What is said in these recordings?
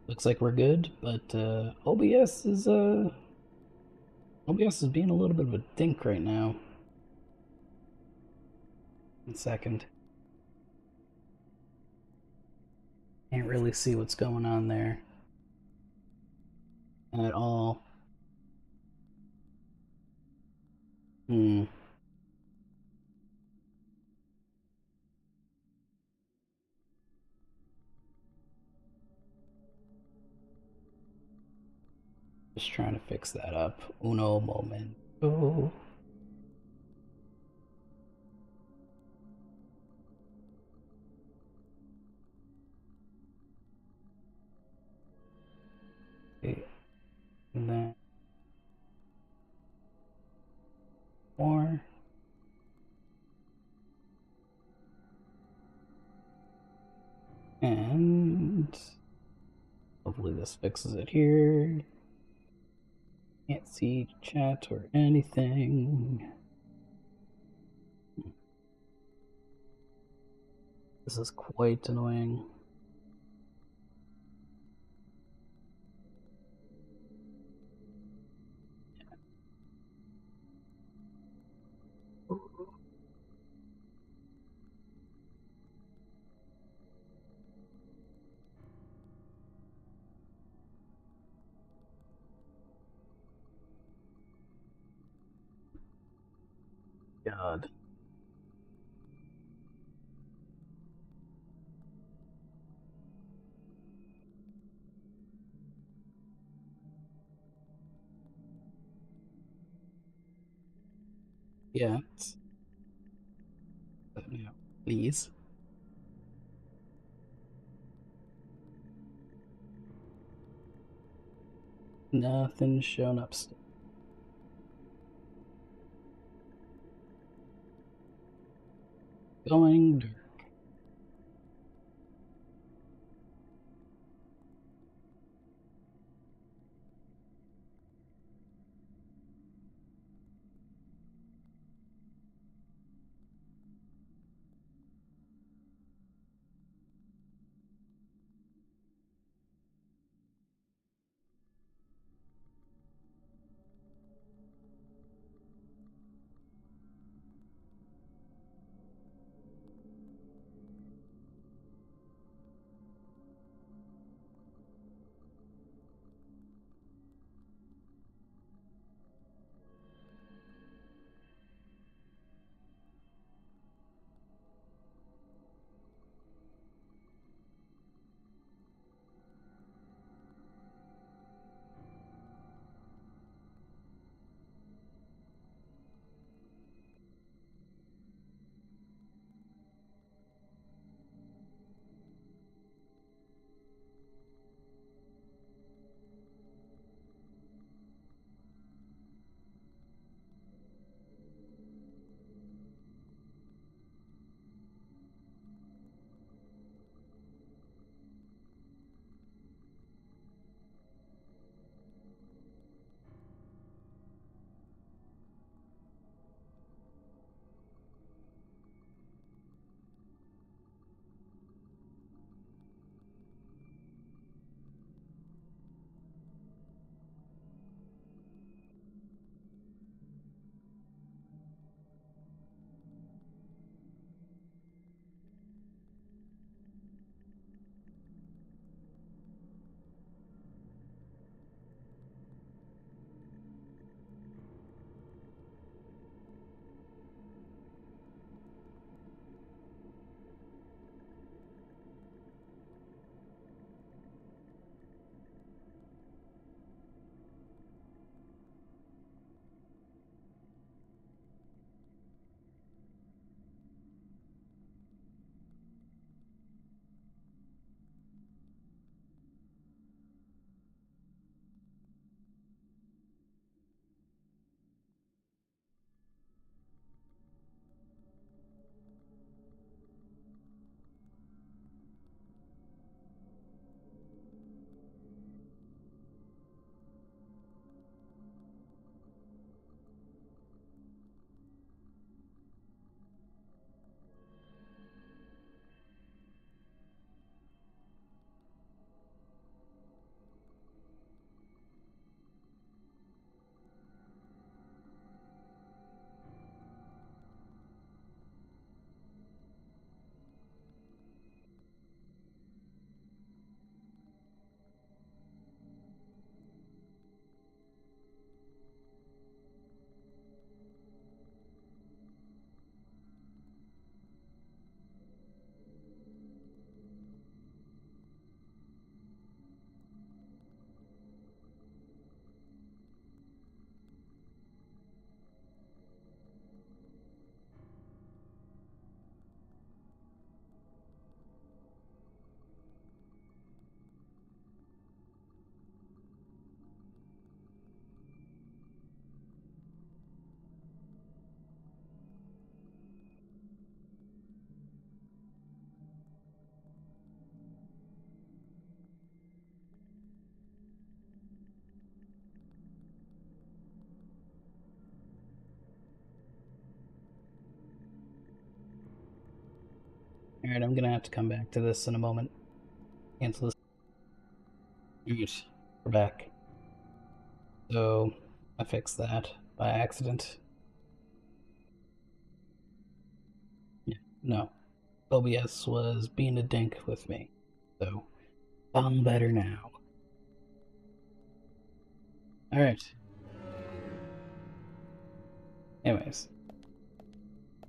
Looks like we're good, but OBS is being a little bit of a dink right now. 1 second. Can't really see what's going on there at all. Hmm. Just trying to fix that up. Uno momento. Okay. And then more. And hopefully this fixes it here. Can't see chat or anything. This is quite annoying. God. Yeah. Yeah. Please. Nothing's shown up still. Going dark. Alright, I'm gonna have to come back to this in a moment. Cancel this. Alright, we're back. So, I fixed that by accident. Yeah, no. OBS was being a dink with me. So, I'm better now. Alright. Anyways.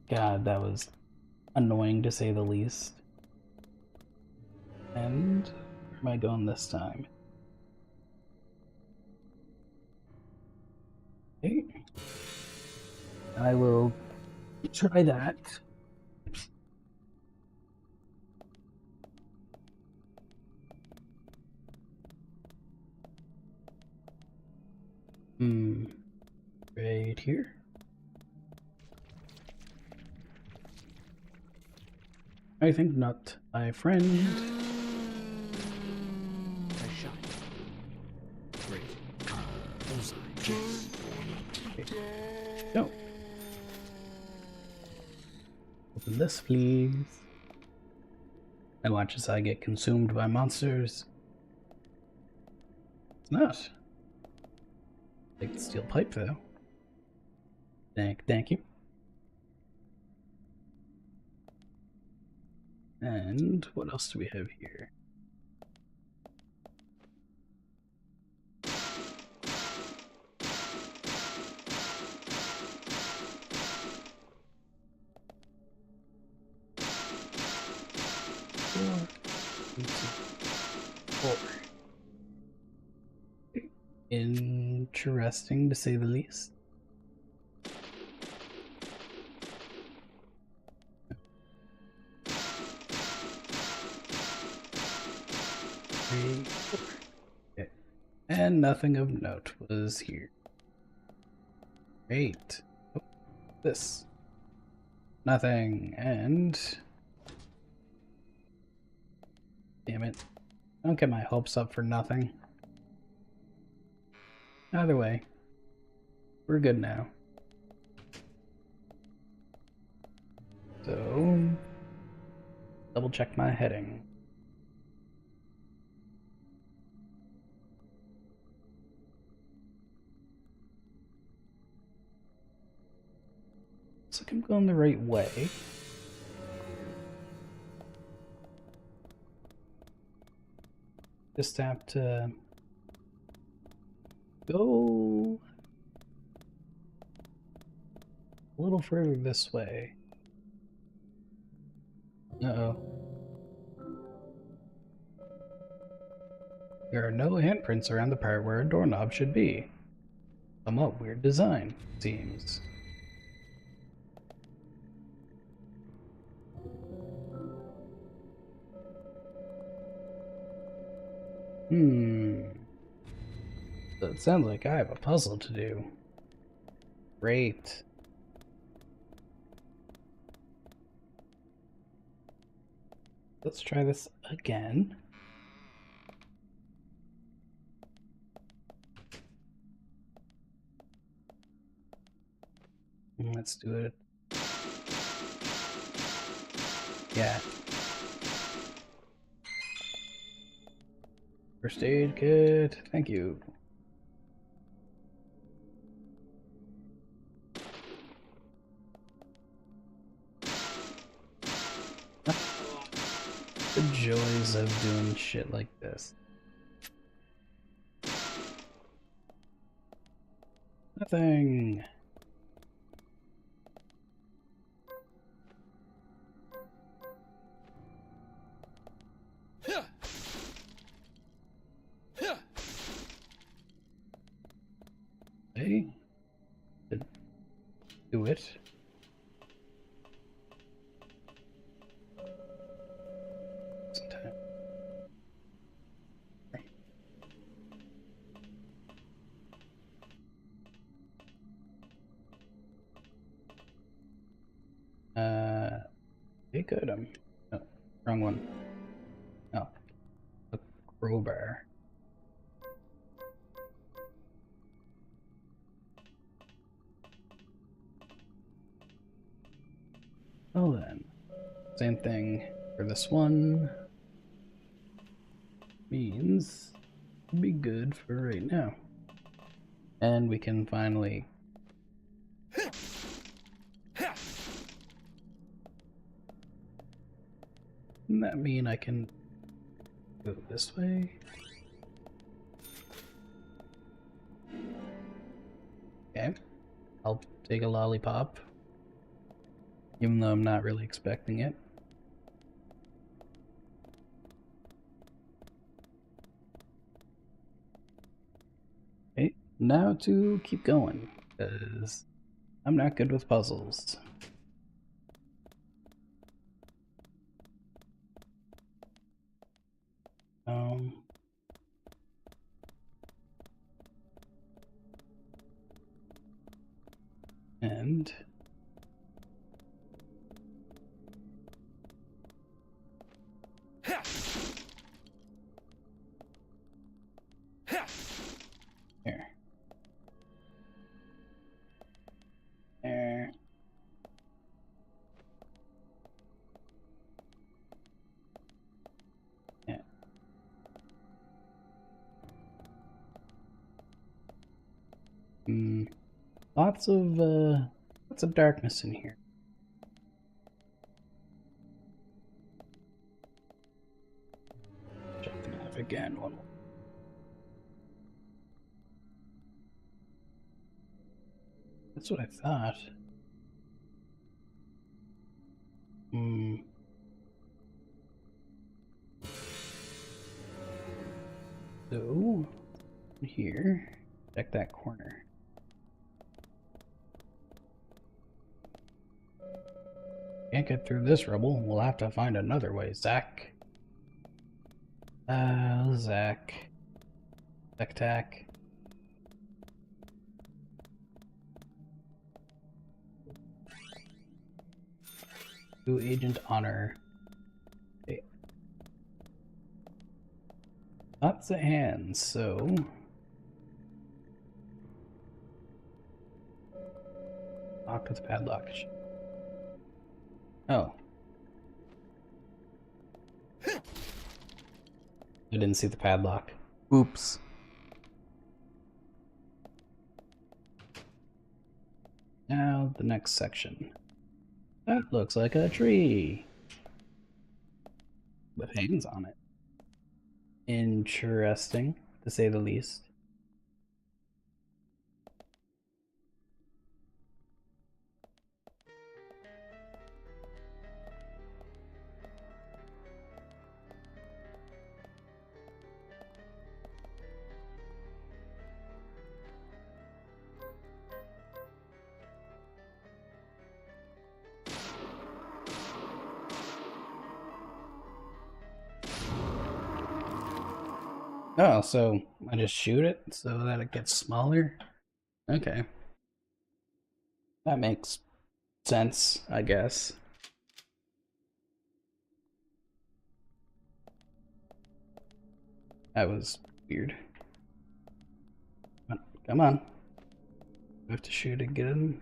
God, that was annoying to say the least. And where am I going this time? Okay. I will try that. Right here. I think not, my friend. I shot. Great. Bullseye. Chase. Okay. No. Open this, please. And watch as I get consumed by monsters. It's not. Take the steel pipe, though. Thank you. And what else do we have here? Four. Interesting, to say the least. Three, four. Okay. And nothing of note was here. Great. Oh, this. Nothing. And damn it. Don't get my hopes up for nothing. Either way, we're good now. So, double check my heading. Looks like I'm going the right way. Just have to go a little further this way. Uh-oh. There are no handprints around the part where a doorknob should be. Somewhat weird design, seems. So it sounds like I have a puzzle to do. Great. Let's try this again. Let's do it. Yeah. First aid kit. Thank you. The joys of doing shit like this. Nothing. Hey, do it. Sometime. Hey, good. No, wrong one. No, a crowbar. Oh then, same thing. for this one means it'll be good for right now. And we can finally... Doesn't that mean I can go this way? Okay. I'll take a lollipop. Even though I'm not really expecting it. Okay, now to keep going, because I'm not good with puzzles. And here. There. Yeah. Lots of darkness in here. Jumping off again. One more. That's what I thought. So, here, check that corner. Can't get through this rubble. We'll have to find another way, Zach. Zach. Tac. Do Agent Honor. Okay. Lots of hands, so... Locked with padlock. Oh. I didn't see the padlock. Oops. Now, the next section. That looks like a tree. With hands on it. Interesting, to say the least. Oh, so I just shoot it so that it gets smaller? Okay. That makes sense, I guess. That was weird. Come on. I have to shoot again.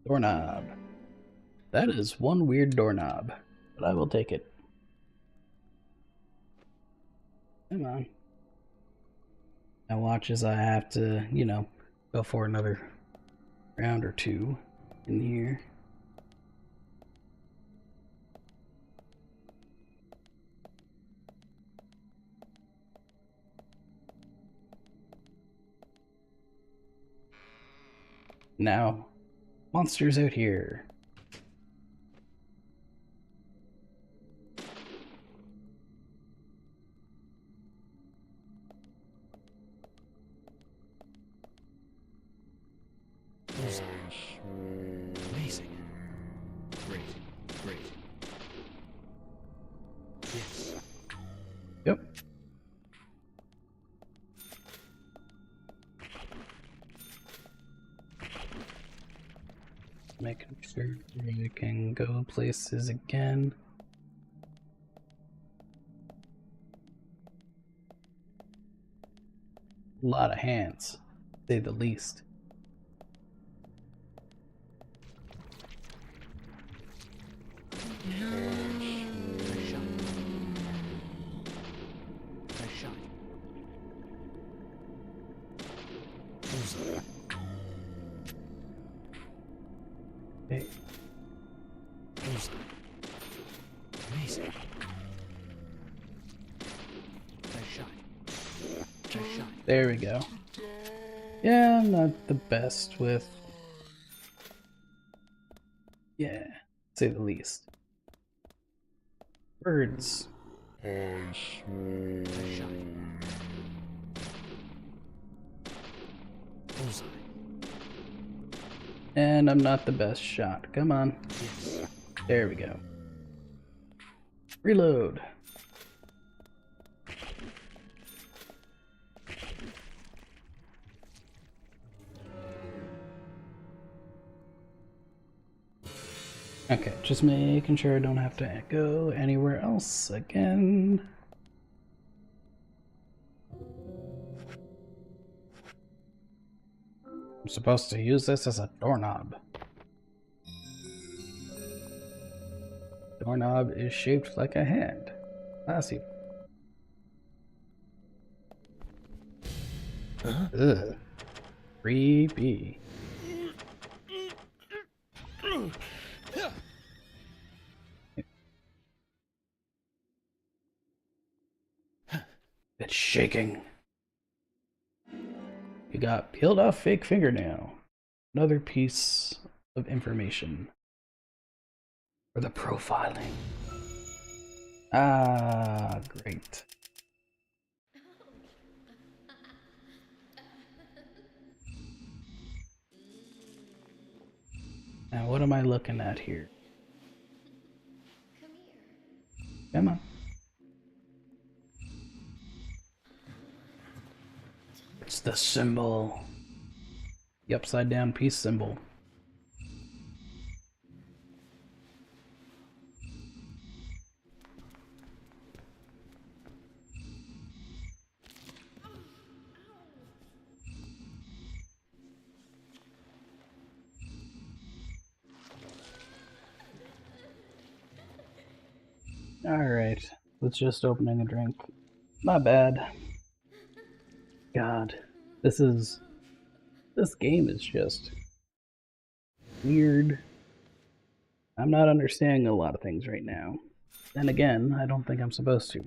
Doorknob. That is one weird doorknob, but I will take it. Come on. Now watch as I have to, you know, go for another round or two in here. Now, monsters out here. Amazing. Great. Yes. Yep. Making sure you can go places again. A lot of hands, to say the least. Bullseye. Amazing. Nice shot. Nice shot. There we go. Yeah, I'm not the best with... Yeah, to say the least. Birds. Nice shot. Bullseye. And I'm not the best shot. Come on. Yes. There we go. Reload. Okay, just making sure I don't have to go anywhere else again. I'm supposed to use this as a doorknob. Doorknob is shaped like a hand. Classy. Ugh. Creepy. It's shaking. You got peeled off fake fingernail. Another piece of information for the profiling. Ah, great. Now what am I looking at here? Come on. It's the symbol. The upside down peace symbol. Alright, it's just opening a drink. Not bad. God, this game is just weird. I'm not understanding a lot of things right now. Then again, I don't think I'm supposed to.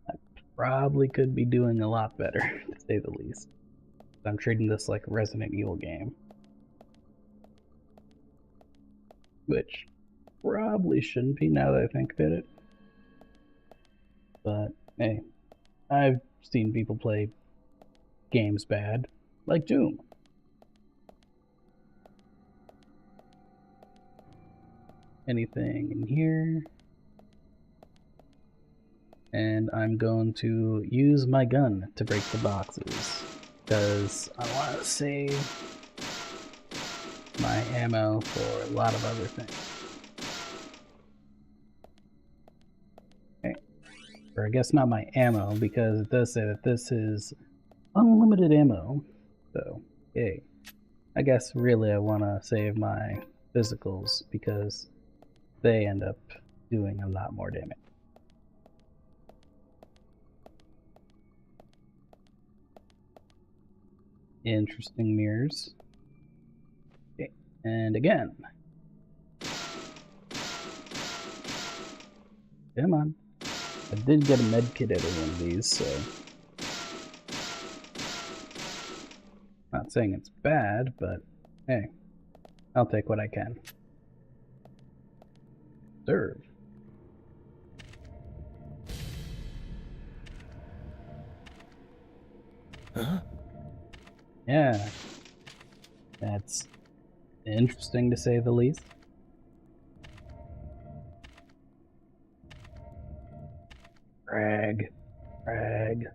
I probably could be doing a lot better, to say the least. I'm treating this like a Resident Evil game. Which probably shouldn't be now that I think about it. But hey, I've seen people play games bad, like Doom. Anything in here? And I'm going to use my gun to break the boxes, because I want to save my ammo for a lot of other things. Okay. Or I guess not my ammo, because it does say that this is unlimited ammo. So, yay. I guess really I want to save my physicals, because they end up doing a lot more damage. Interesting mirrors. Okay, and again. Come on. I did get a med kit out of one of these, so... Not saying it's bad, but hey, I'll take what I can. Serve. Huh? Yeah. That's interesting to say the least. Brag. Brag.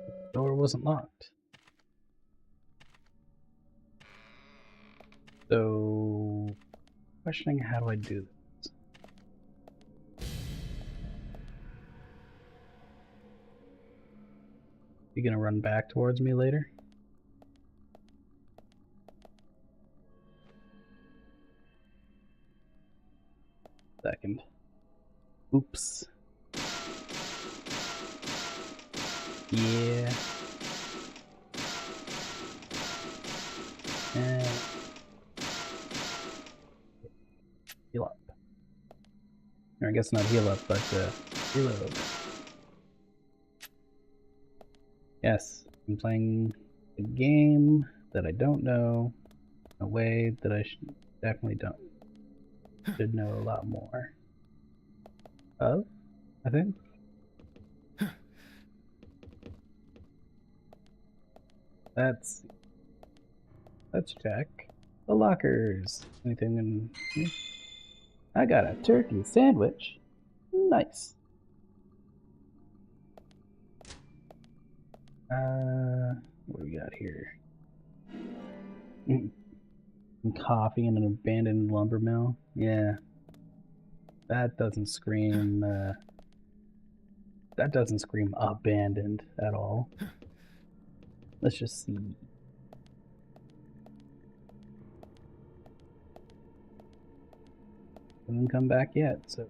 The door wasn't locked. So, questioning how do I do this? You gonna run back towards me later? Second. Oops. Yeah. And heal up. Or I guess not heal up, but reload. Yes, I'm playing a game that I don't know in a way that I definitely should know a lot more of, I think. Let's check the lockers. Anything in here? I got a turkey sandwich. Nice. What do we got here? Some coffee in an abandoned lumber mill. Yeah. That doesn't scream abandoned at all. Let's just see. Haven't come back yet, so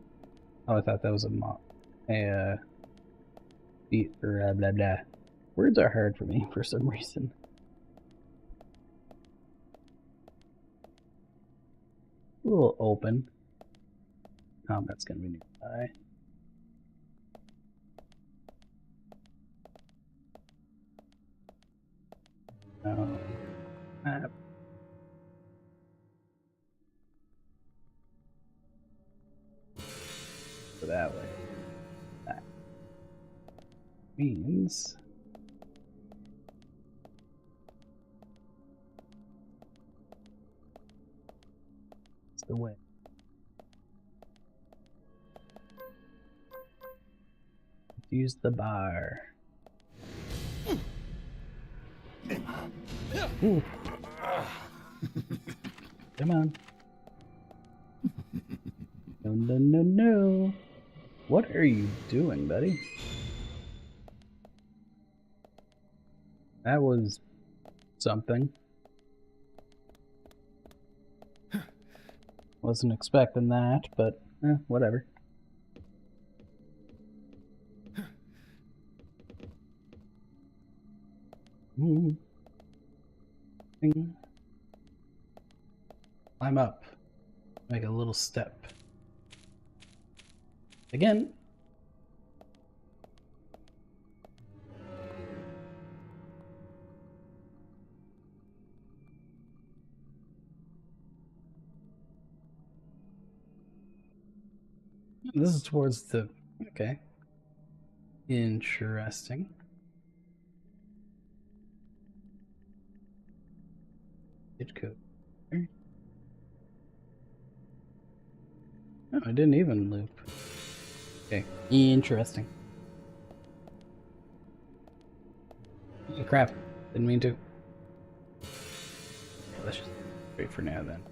oh, I thought that was a beat or blah blah. Words are hard for me for some reason. A little open. Combat's gonna be nearby. Map. So that way. That means it's the way. Use the bar. Ooh. Come on. No, no, no, no. What are you doing, buddy? That was something. Wasn't expecting that, but whatever. Climb up. Make a little step. Again. This is towards the... Okay. Interesting. Hit code. Oh, I didn't even loop. Okay. Interesting. Oh, crap. Didn't mean to. Okay, let's just wait for now then.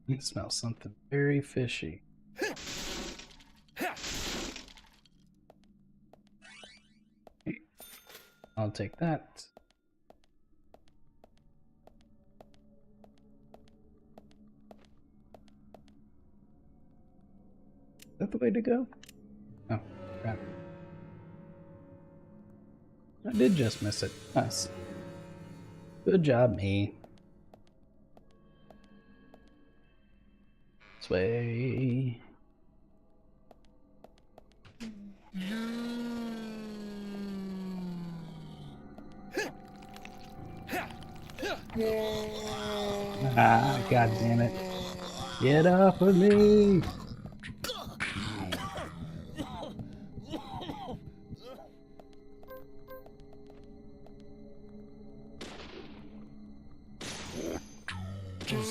I smell something very fishy. I'll take that. Is that the way to go? Oh, crap. I did just miss it. Nice. Good job, me. This way. Ah, god damn it. Get off of me!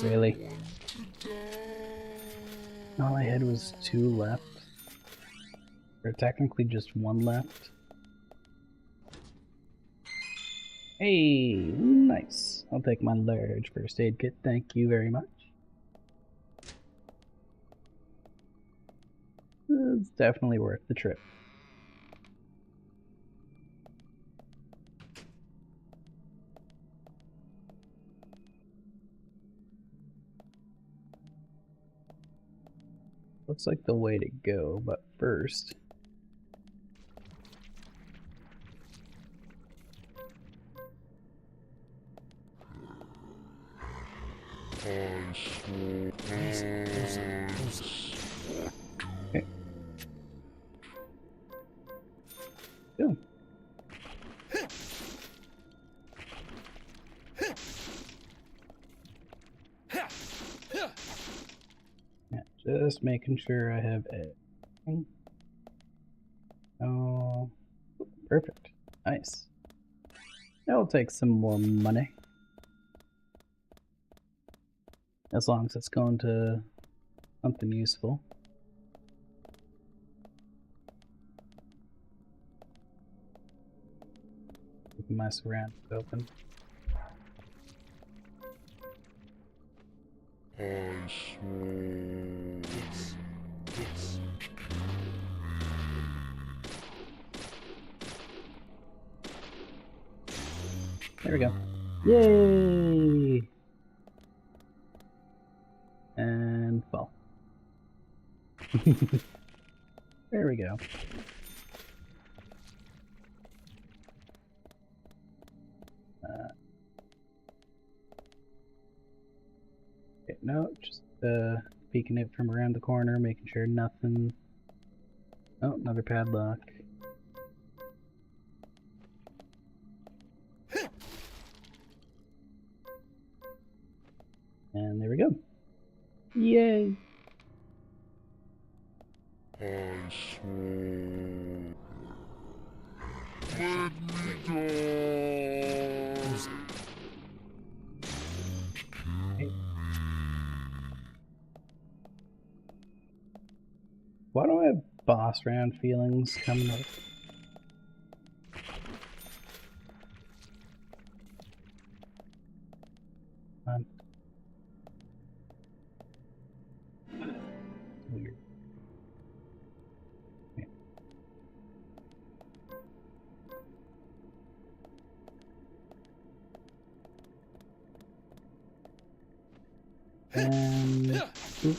Really? All I had was 2 left. Or technically just 1 left. Hey, nice. I'll take my large first aid kit, thank you very much. It's definitely worth the trip. looks like the way to go, but first... Okay. Go. Yeah, just making sure I have everything. Oh, perfect. Nice. That'll take some more money. As long as it's going to something useful. Keeping my surroundings open. Yes. There we go. Yay! And fall. There we go. Okay, no, just peeking it from around the corner, making sure nothing. Oh, another padlock. And there we go. Yay! Why do I have boss round feelings coming up? Weird. Yeah. And oop.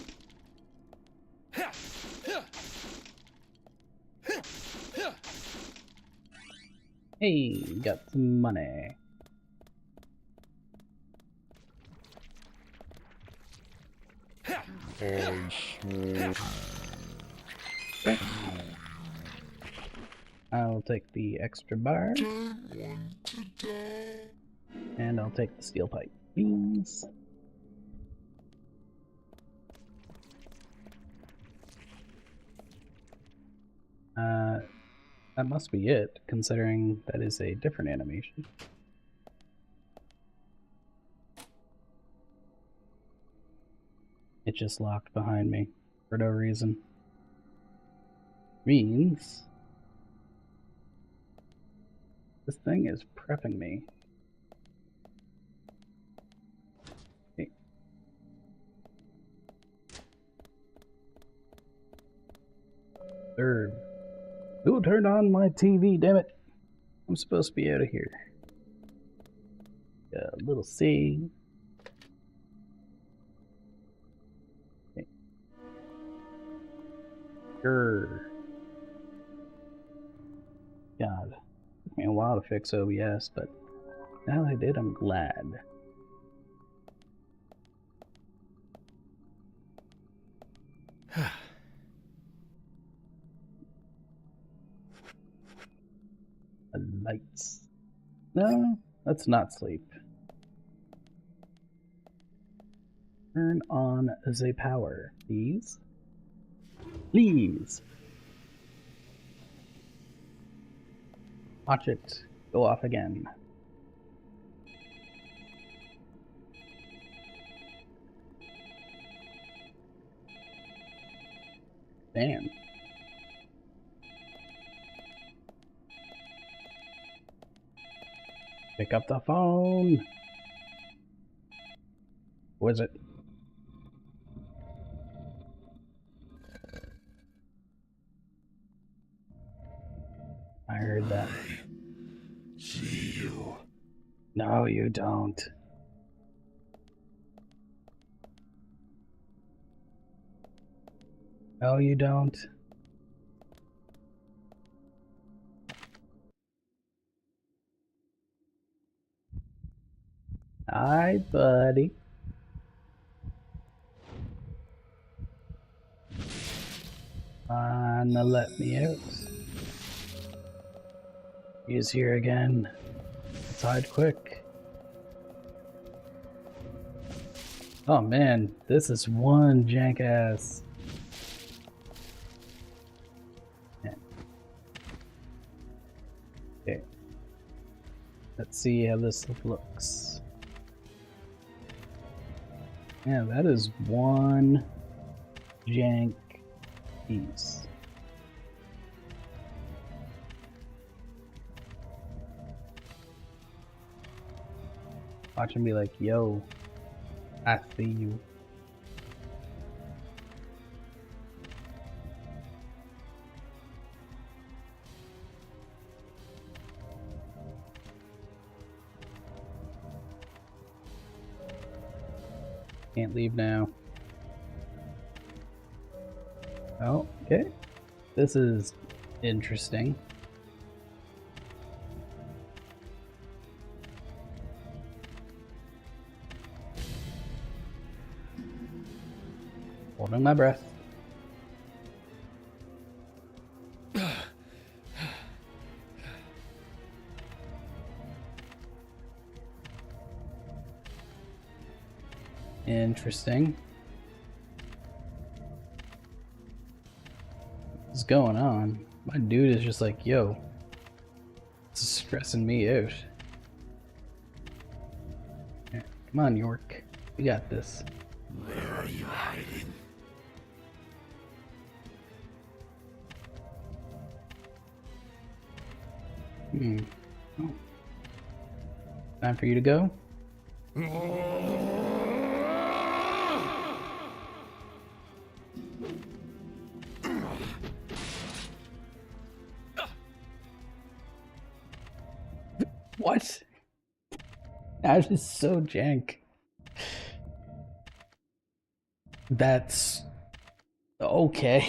Hey, got some money. Okay. I'll take the extra bar. And I'll take the steel pipe, please. That must be it, considering that is a different animation. It just locked behind me for no reason. Means this thing is prepping me. Hey. Third. Who turned on my TV, damn it? I'm supposed to be out of here. A little C. Okay. Grr. God. Took me a while to fix OBS, but now I did, I'm glad. The lights. No, let's not sleep. Turn on the power, please. Please. Watch it go off again. Damn. Pick up the phone. What is it? I heard that. See you. No, you don't. No, you don't. Hi, buddy. Now let me out. He's here again. Let's hide quick. Oh man, this is one jank ass. Okay. Let's see how this looks. Yeah, that is one jank piece. Watch him be like, yo, I see you. Can't leave now. Oh, okay. This is interesting. Holding my breath. Interesting. What's going on? My dude is just like, yo, this is stressing me out. Yeah, come on, York. We got this. Where are you hiding? Oh. Time for you to go? What? That is so jank. That's okay.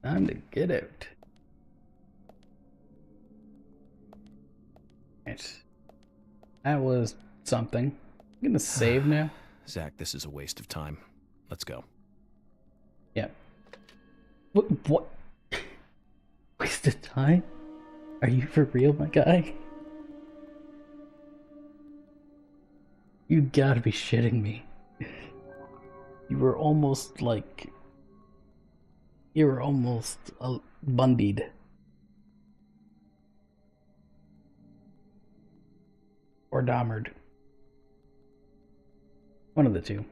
Time to get out. Right. That was something. I'm gonna save now. Zach, this is a waste of time. Let's go. Yeah. What? Waste of time? Are you for real, my guy? You gotta be shitting me. You were almost like... You were almost Bundied. Or Dahmered. One of the two.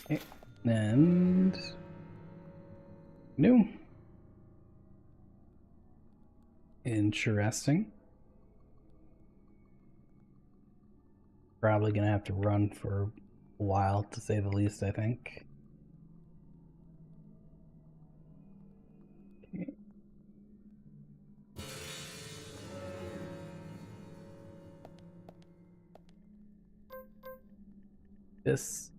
Okay. And... No. Interesting. Probably gonna have to run for a while, to say the least, I think. Okay. This...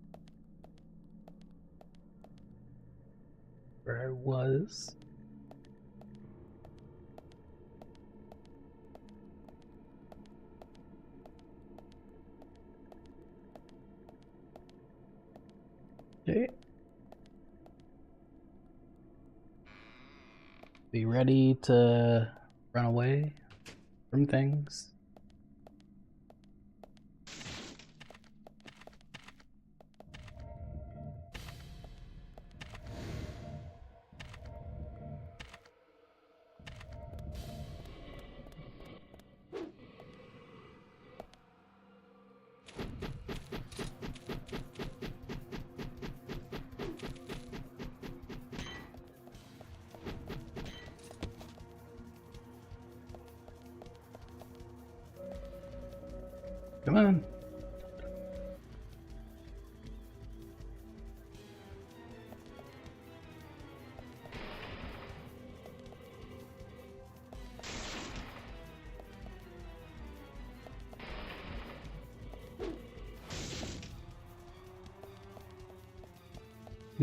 where I was. Okay. Be ready to run away from things. Come on.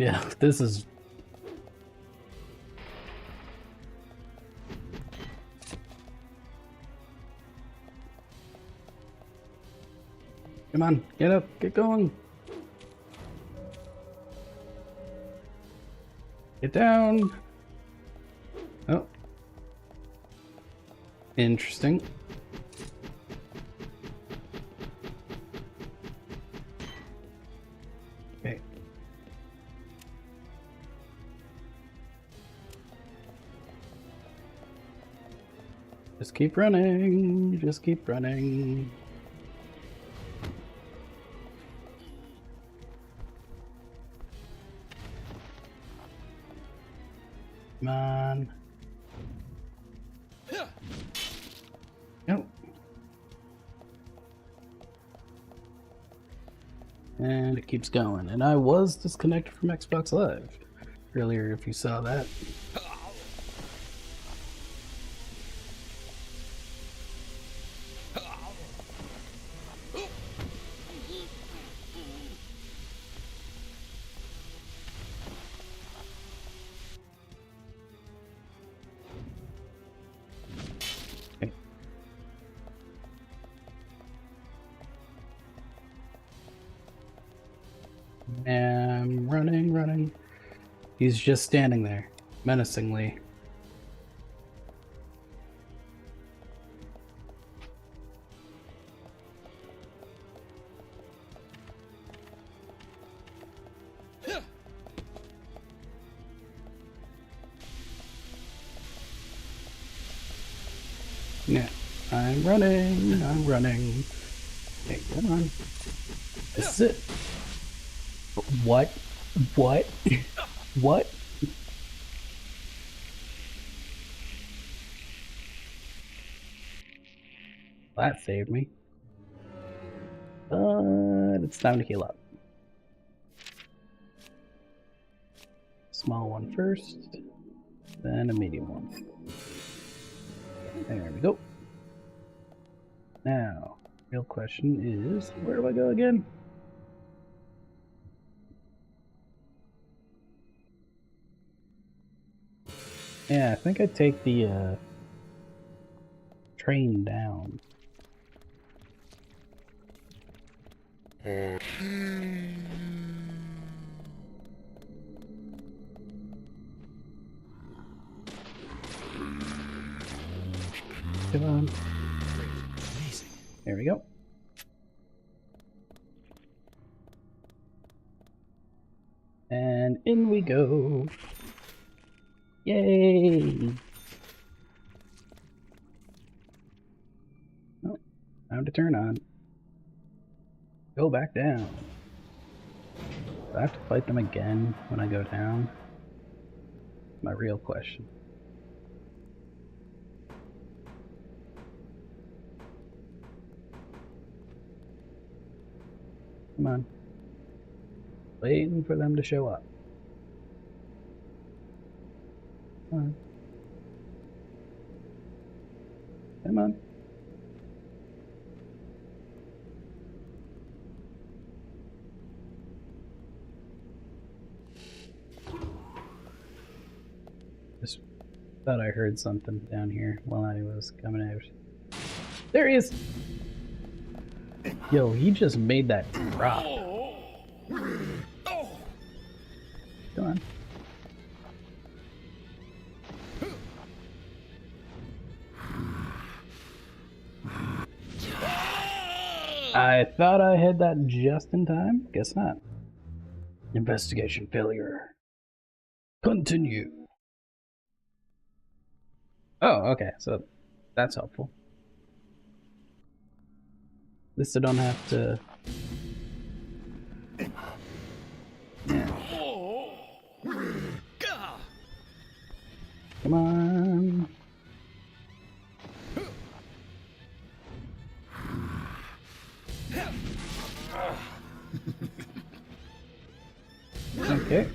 Yeah, this is... Come on, get up, get going. Get down. Oh. Interesting. Okay. Just keep running. Just keep running. Come on. Nope. And it keeps going. And I was disconnected from Xbox Live earlier, if you saw that. I'm running, running. He's just standing there, menacingly. Yeah, I'm running, I'm running. Okay, come on. This is it. What? What? What? That saved me. But it's time to heal up. Small one first, then a medium one. There we go. Now, real question is, where do I go again? Yeah, I think I take the train down. Come on. Amazing. There we go. And in we go. Yay! Oh, time to turn on. Go back down. Do I have to fight them again when I go down? My real question. Come on. Waiting for them to show up. Come on. Come on. Just thought I heard something down here while I was coming out. There he is! Yo, he just made that drop. Come on. I thought I had that just in time. Guess not. Investigation failure. Continue. Oh, okay. So that's helpful. At least I don't have to... Yeah. Come on. Okay.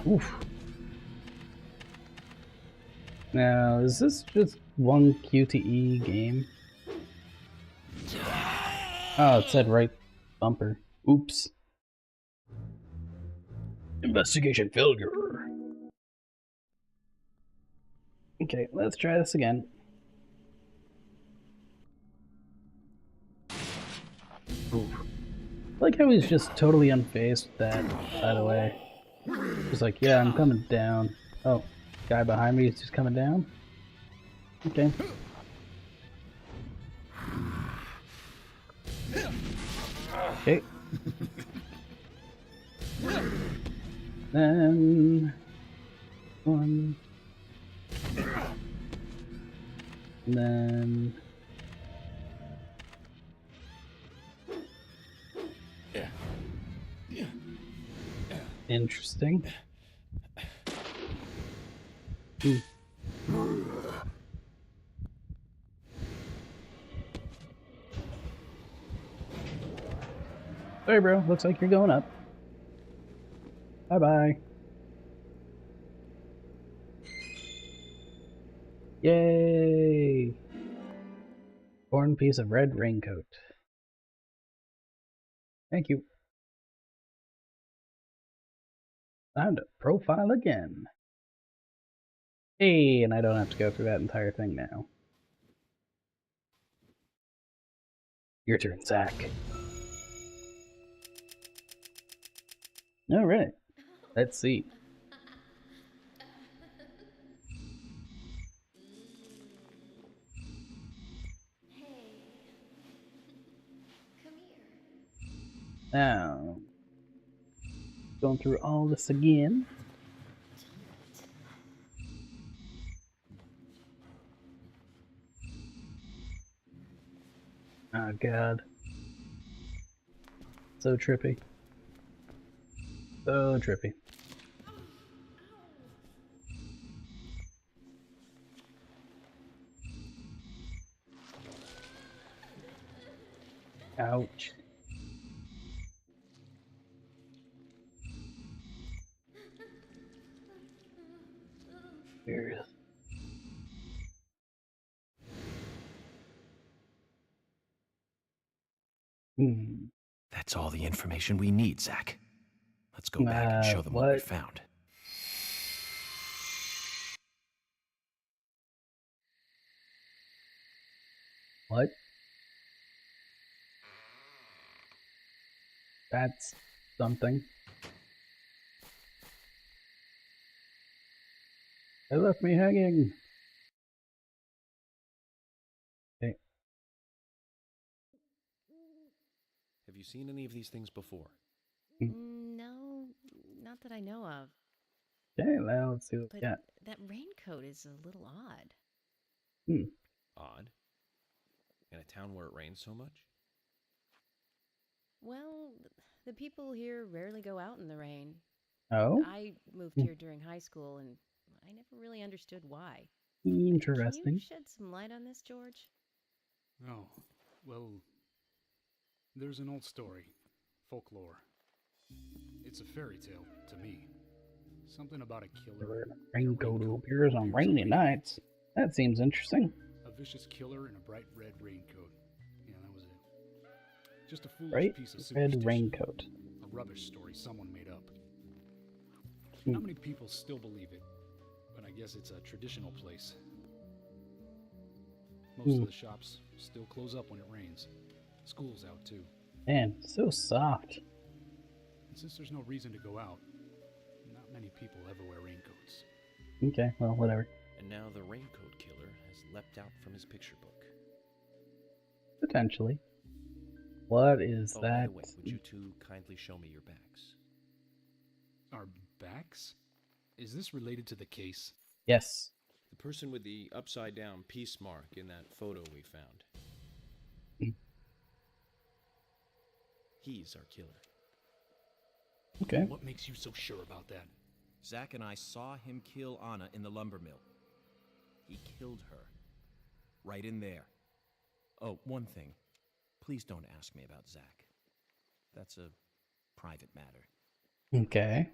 Oof. Now, is this just one QTE game? Oh, it said right Bumper. Oops. Investigation failure. Okay, let's try this again. Ooh. I like how he's just totally unfazed with that, by the way. He's like, yeah, I'm coming down. Oh, guy behind me is just coming down? Okay. Okay. Then... one... and then... Interesting. Sorry, bro. Looks like you're going up. Bye-bye. Yay! Torn piece of red raincoat. Thank you. Time to profile again. Hey, and I don't have to go through that entire thing now. Your turn, Zach. Alright. Let's see. Now, going through all this again. Oh god. So trippy. So trippy. Ouch. Serious. That's all the information we need, Zach. Let's go back and show them what we found. What? That's something. They left me hanging. Okay. Have you seen any of these things before? No, not that I know of. Okay, now let's see what we But got. that raincoat is a little odd. Odd. In a town where it rains so much? Well, the people here rarely go out in the rain. Oh? I moved here during high school, and I never really understood why. Interesting. Can you shed some light on this, George? Oh, well, there's an old story, folklore. It's a fairy tale to me. Something about a killer. Raincoat who appears on rainy nights. That seems interesting. A vicious killer in a bright red raincoat. Yeah, that was it. Just a foolish Bright piece of red superstition. raincoat. A rubbish story someone made up. Not many people still believe it, but I guess it's a traditional place. Most of the shops still close up when it rains. School's out too. Man, so soft. And since there's no reason to go out, not many people ever wear raincoats. Okay, well, whatever. And now the raincoat killer has leapt out from his picture book. Potentially. What is Oh, by that? the way, would you two kindly show me your backs? Our backs? Is this related to the case? Yes. The person with the upside-down peace mark in that photo we found. He's our killer. Okay. What makes you so sure about that? Zach and I saw him kill Anna in the lumber mill. He killed her. Right in there. Oh, one thing. Please don't ask me about Zach. That's a private matter. Okay.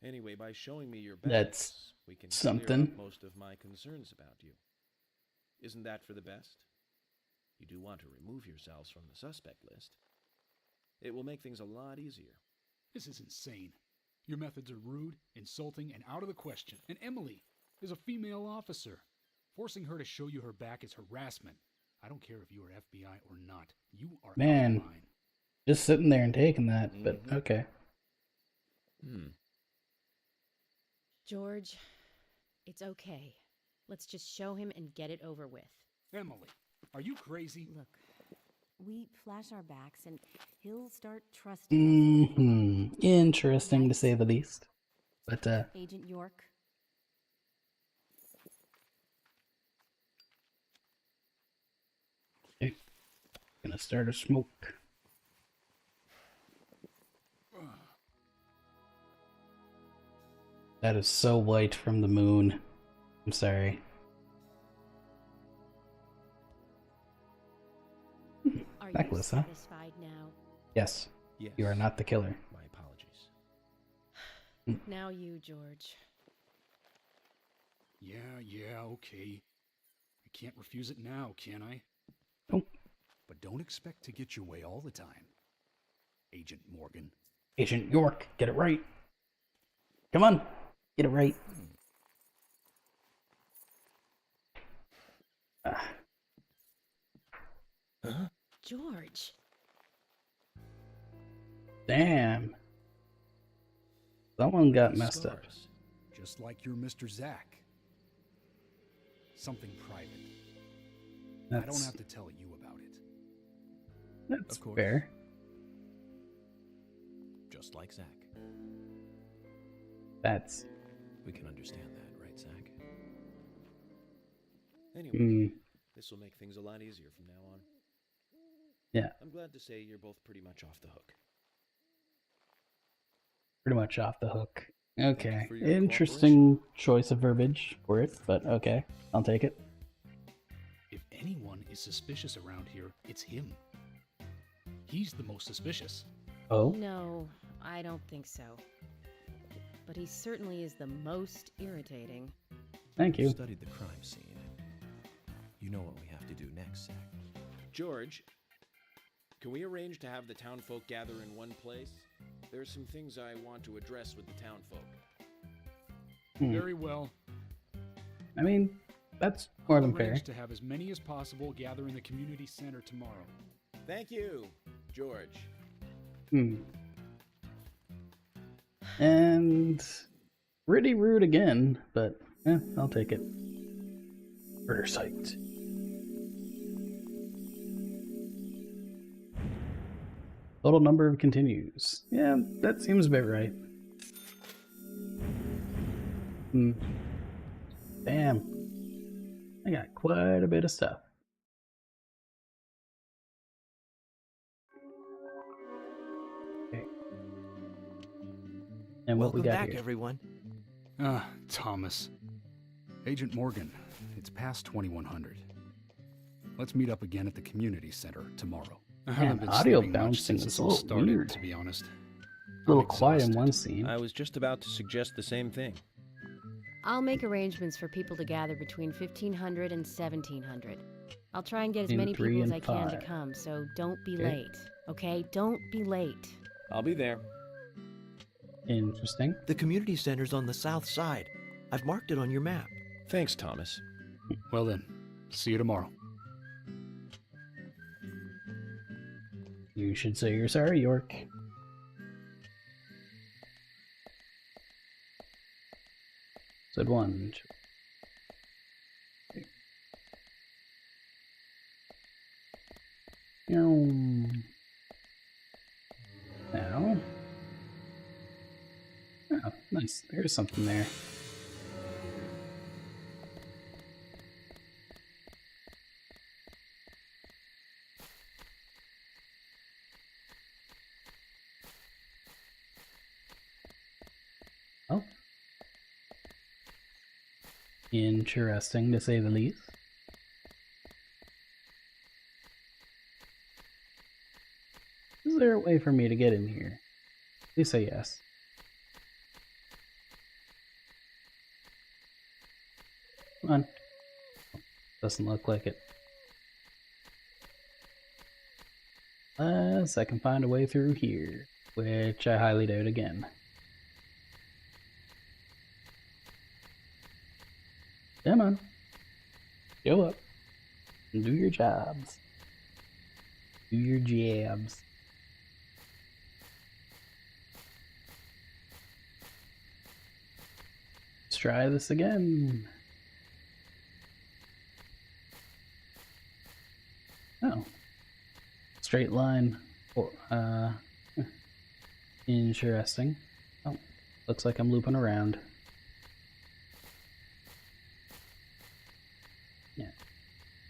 Anyway, by showing me your backs, That's we can something. clear up most of my concerns about you. Isn't that for the best? You do want to remove yourselves from the suspect list. It will make things a lot easier. This is insane. Your methods are rude, insulting, and out of the question. And Emily is a female officer. Forcing her to show you her back is harassment. I don't care if you are FBI or not. You are Man. out of line. Just sitting there and taking that, but okay. George, it's okay. Let's just show him and get it over with. Emily, are you crazy? Look, we flash our backs and he'll start trusting us. Interesting to say the least. But Agent York. okay. Gonna start a smoke. That is so white from the moon. I'm sorry. Are Necklace, you huh? satisfied now? Yes, Yes. you are not the killer. My apologies. Now you, George. Yeah, okay. I can't refuse it now, can I? Nope. But don't expect to get your way all the time, Agent Morgan. Agent York, get it right. Come on, get it right. George. Damn. Someone got messed up. Scars. Just like your Mr. Zack. Something private. I don't That's, have to tell you about it. that's Of course. fair. Just like Zack. That's We can understand that, right, Zack? Anyway, this will make things a lot easier from now on. Yeah. I'm glad to say you're both pretty much off the hook. pretty much off the hook. Okay. for your Interesting choice of verbiage for it, but okay. I'll take it. If anyone is suspicious around here, it's him. He's the most suspicious. Oh? No, I don't think so. But he certainly is the most irritating. Thank You you. studied the crime scene. You know what we have to do next, Zack. George, can we arrange to have the townfolk gather in one place? There's some things I want to address with the townfolk. Very well. I mean, that's more than fair. Arrange to have as many as possible gather in the community center tomorrow. Thank you, George. And pretty rude again, but I'll take it. Murder site. Total number of continues. Yeah, that seems about right. Damn. I got quite a bit of stuff. Okay. And what we Welcome got back, here? everyone. Thomas. Agent Morgan, it's past 2100. Let's meet up again at the community center tomorrow. I haven't been audio sleeping much bouncing since is this a all little started, weird. to be honest. A little I'm quiet in exhausted. one scene. I was just about to suggest the same thing. I'll make arrangements for people to gather between 1500 and 1700. I'll try and get as In many 3 people as and I can to 5. come, so don't be Okay. late. Okay? Don't be late. I'll be there. Interesting. The community center's on the south side. I've marked it on your map. Thanks, Thomas. Well then, see you tomorrow. You should say you're sorry, York. Said one. Now. Oh, nice. There's something there. Oh. Interesting, to say the least. Is there a way for me to get in here? Please say yes. Come on. Doesn't look like it. Unless I can find a way through here, which I highly doubt again. Come on. Show up. And do your jobs. Do your jabs. Let's try this again. Oh. Straight line. Oh, interesting. Oh, looks like I'm looping around. Yeah.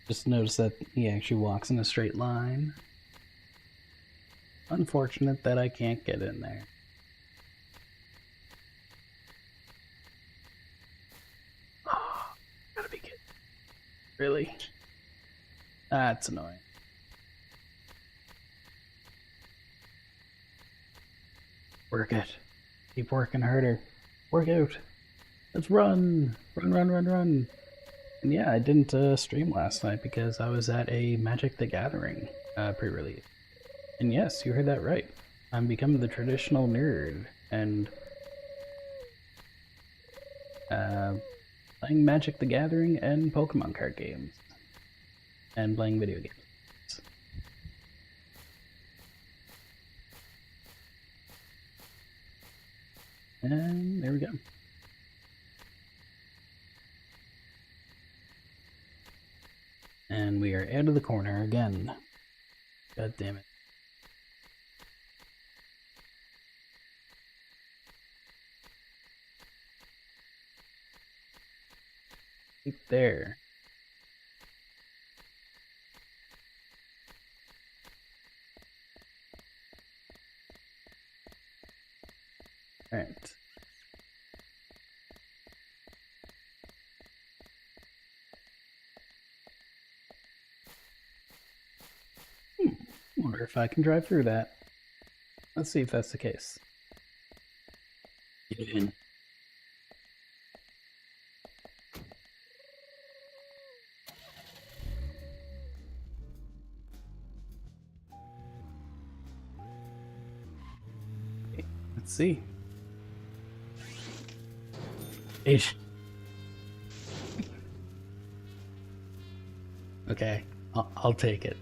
Just notice that he actually walks in a straight line. Unfortunate that I can't get in there. Oh, gotta be kidding. Really? That's annoying. Work it. Keep working harder. Work out. Let's run. Run, run, run, run. And yeah, I didn't stream last night because I was at a Magic the Gathering pre-release. And yes, you heard that right. I'm becoming the traditional nerd and playing Magic the Gathering and Pokemon card games. And playing video games. And there we go. And we are out of the corner again. God damn it. Right there. Alright. Wonder if I can drive through that. Let's see if that's the case. Get in. Okay, let's see. Ish. Okay, I'll take it.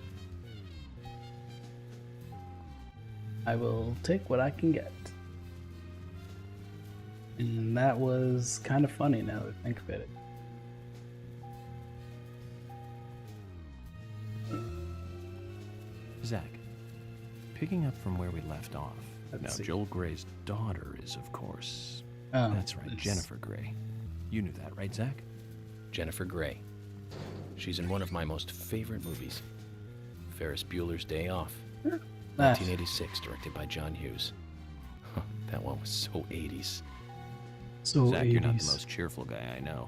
I will take what I can get. And that was kind of funny now that I think of it. Zach, picking up from where we left off. Now, see. Joel Gray's daughter is, of course... Oh, that's right, Jennifer Gray. You knew that, right, Zach? Jennifer Gray. She's in one of my most favorite movies, Ferris Bueller's Day Off. 1986, directed by John Hughes. Huh, that one was so 80s. So Zach, 80s. you're not the most cheerful guy I know,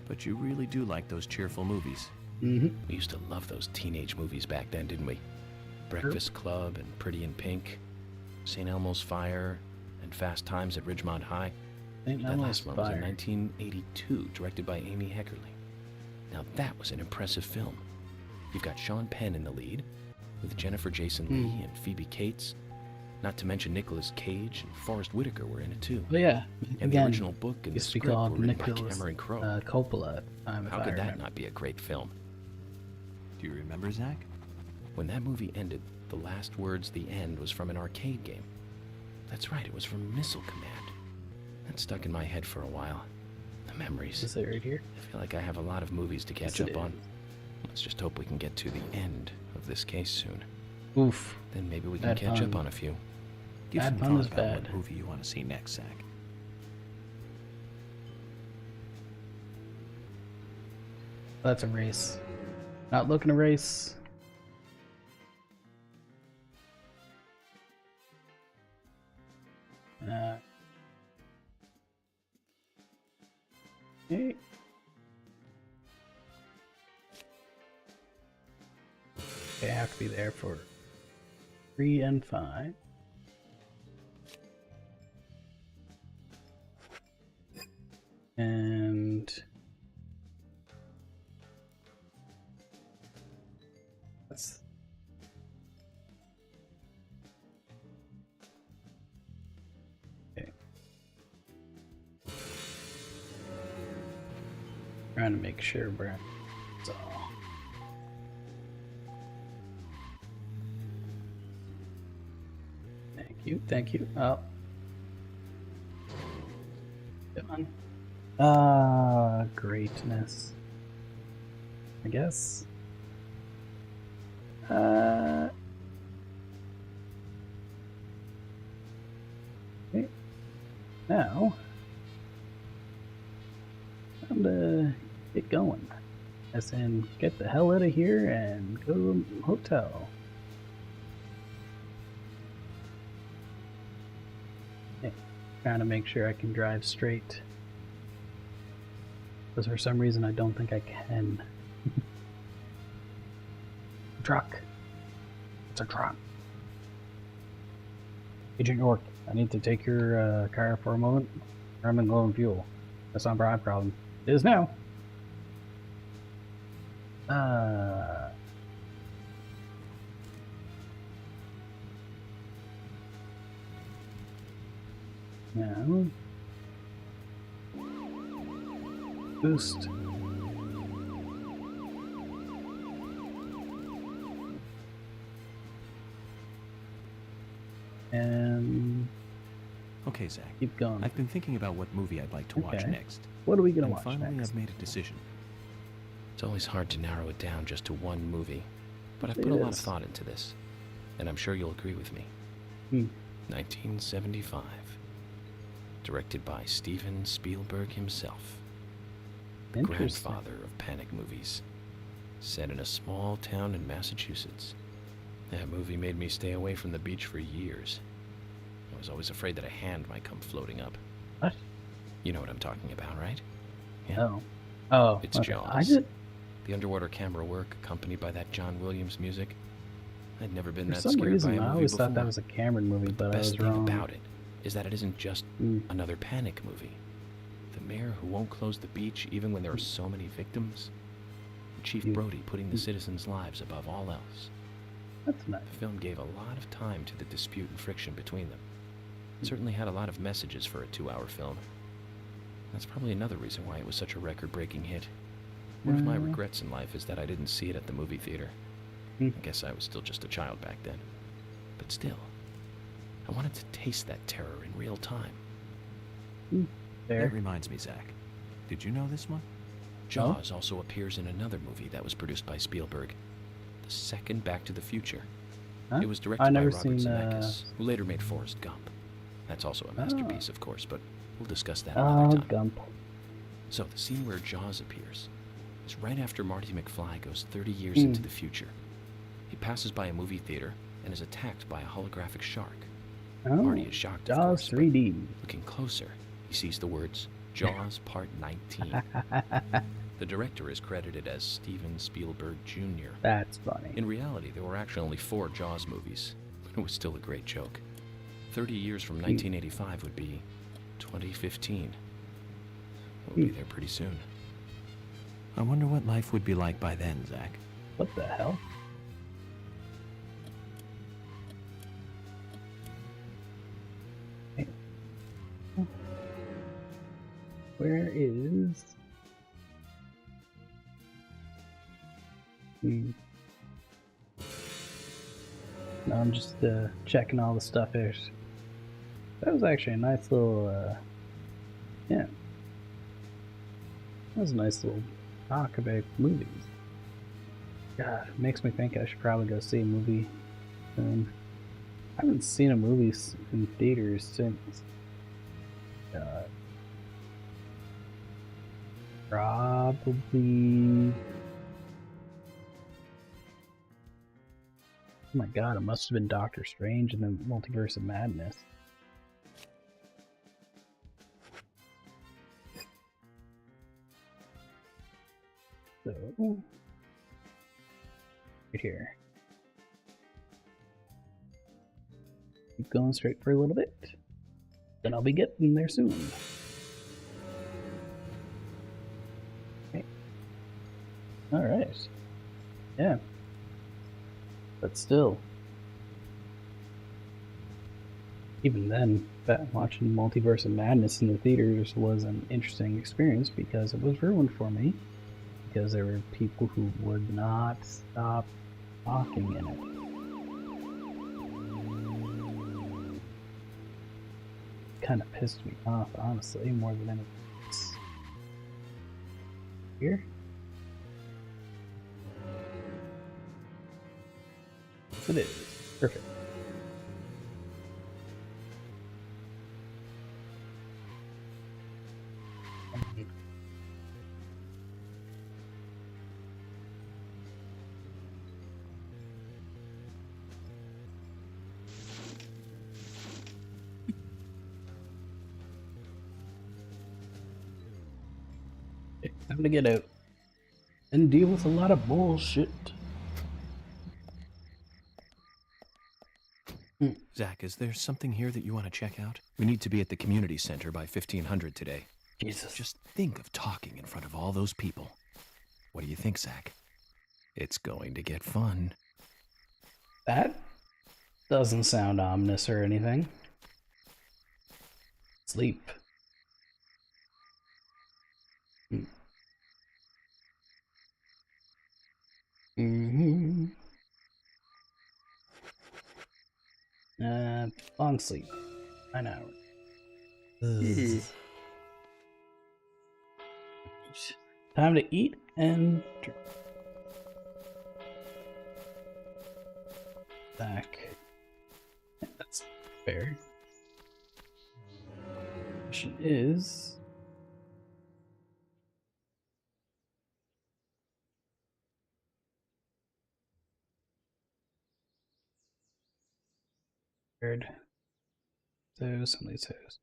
but you really do like those cheerful movies. Mm-hmm. We used to love those teenage movies back then, didn't we? Breakfast Club and Pretty in Pink, St. Elmo's Fire, and Fast Times at Ridgemont High. St. That Elmo's last one was in Fire. 1982, directed by Amy Heckerling. Now that was an impressive film. You've got Sean Penn in the lead, with Jennifer Jason Leigh and Phoebe Cates. Not to mention Nicolas Cage and Forrest Whitaker were in it too. Well, yeah, And the again, original book and the used to be script were called written by Nicolas Cameron Crowe. Coppola. If How I could that remember. not be a great film? Do you remember, Zach? When that movie ended, the last words, the end, was from an arcade game. That's right, it was from Missile Command. That stuck in my head for a while. The memories. Is it right here? I feel like I have a lot of movies to catch Yes, it up on. is. Let's just hope we can get to the end of this case soon. Oof. Then maybe we can Bad catch up pun. on a few. Give Bad some pun thought is about bad. what movie you want to see next, Zach. That's a race. Not looking to race. Okay. Okay, I have to be there for 3 and 5. And Trying to make sure, Brad. So. Thank you. Oh. Come on. Greatness. I guess. Okay. Now, time to get going. As in, get the hell out of here and go to a hotel. Okay. Trying to make sure I can drive straight. Because for some reason I don't think I can. Truck. It's a truck. Agent York, I need to take your car for a moment. I'm in low on fuel. That's not my problem. It is now. Now. Boost. And Okay, Zach. keep going. I've been thinking about what movie I'd like to watch Okay. next. What are we gonna And watch finally, next? I've made a decision. It's always hard to narrow it down just to one movie, but I've put It a lot of is. thought into this, and I'm sure you'll agree with me. 1975. Directed by Steven Spielberg himself. The Interesting. grandfather of panic movies. Set in a small town in Massachusetts. That movie made me stay away from the beach for years. I was always afraid that a hand might come floating up. What? You know what I'm talking about, right? Oh, It's okay. Jaws. I did. The underwater camera work, accompanied by that John Williams music. I'd never been For that some scared reason, by a I movie always before. thought that was a Cameron movie, But the but I best was thing wrong. about it is that it isn't just Mm. another panic movie. The mayor who won't close the beach even when there are so many victims. Chief Mm. Brody putting the citizens' lives above all else. That's nice. The film gave a lot of time to the dispute and friction between them. It certainly had a lot of messages for a 2-hour film. That's probably another reason why it was such a record-breaking hit. One of my regrets in life is that I didn't see it at the movie theater. I guess I was still just a child back then. But still, I wanted to taste that terror in real time. Fair. That reminds me, Zach. Did you know this one? Jaws also appears in another movie that was produced by Spielberg. The second Back to the Future. Huh? It was directed I've by never Robert seen, Zemeckis, who later made Forrest Gump. That's also a masterpiece, of course, but we'll discuss that Oh, another time. Gump. So the scene where Jaws appears is right after Marty McFly goes 30 years into the future. He passes by a movie theater and is attacked by a holographic shark. Oh, Marty is shocked, of Jaws course, but 3D. looking closer, he sees the words, Jaws Part 19. The director is credited as Steven Spielberg Jr. That's funny. In reality, there were actually only 4 Jaws movies, but it was still a great joke. 30 years from 1985 would be 2015. We'll be there pretty soon. I wonder what life would be like by then, Zach. What the hell? Hey. Where is... No, I'm just checking all the stuff here. That was actually a nice little, yeah. That was a nice little talk about movies. God, it makes me think I should probably go see a movie soon. I haven't seen a movie in theaters since probably... Oh my god, it must have been Doctor Strange and the Multiverse of Madness. So, right here. Keep going straight for a little bit. Then I'll be getting there soon. Okay. Alright. Yeah. But still. Even then, watching Multiverse of Madness in the theaters was an interesting experience because it was ruined for me because there were people who would not stop talking in it. Kind of pissed me off, honestly, more than anything else. Here? It is. Perfect. Time to get out and deal with a lot of bullshit. Zach, is there something here that you want to check out? We need to be at the community center by 1500 today. Jesus. Just think of talking in front of all those people. What do you think, Zach? It's going to get fun. That doesn't sound ominous or anything. Sleep. Mm-hmm. Long sleep. 9 hours. Time to eat and drink. Back. Yeah, that's fair. Question is... So somebody says.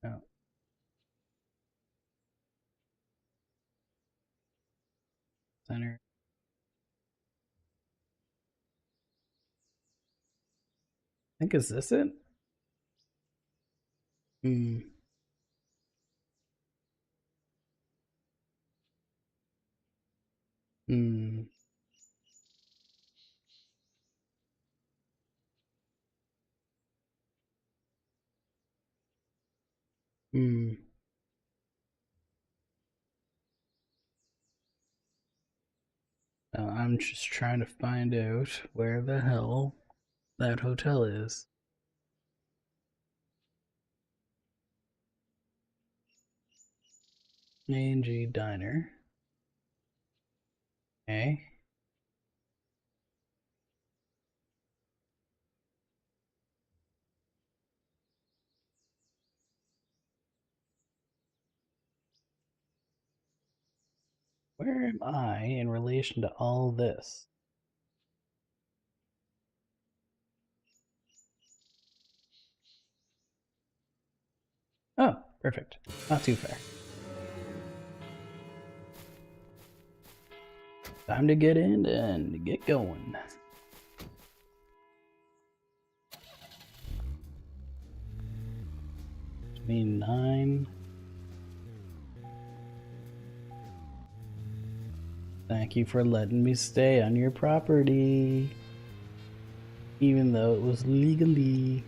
No. Center. I think, is this it? Hmm. Hmm. Hmm. I'm just trying to find out where the hell that hotel is. A&G Diner. Okay. Where am I in relation to all this? Oh, perfect. Not too far. Time to get in and get going. Between 9. Thank you for letting me stay on your property, even though it was legally.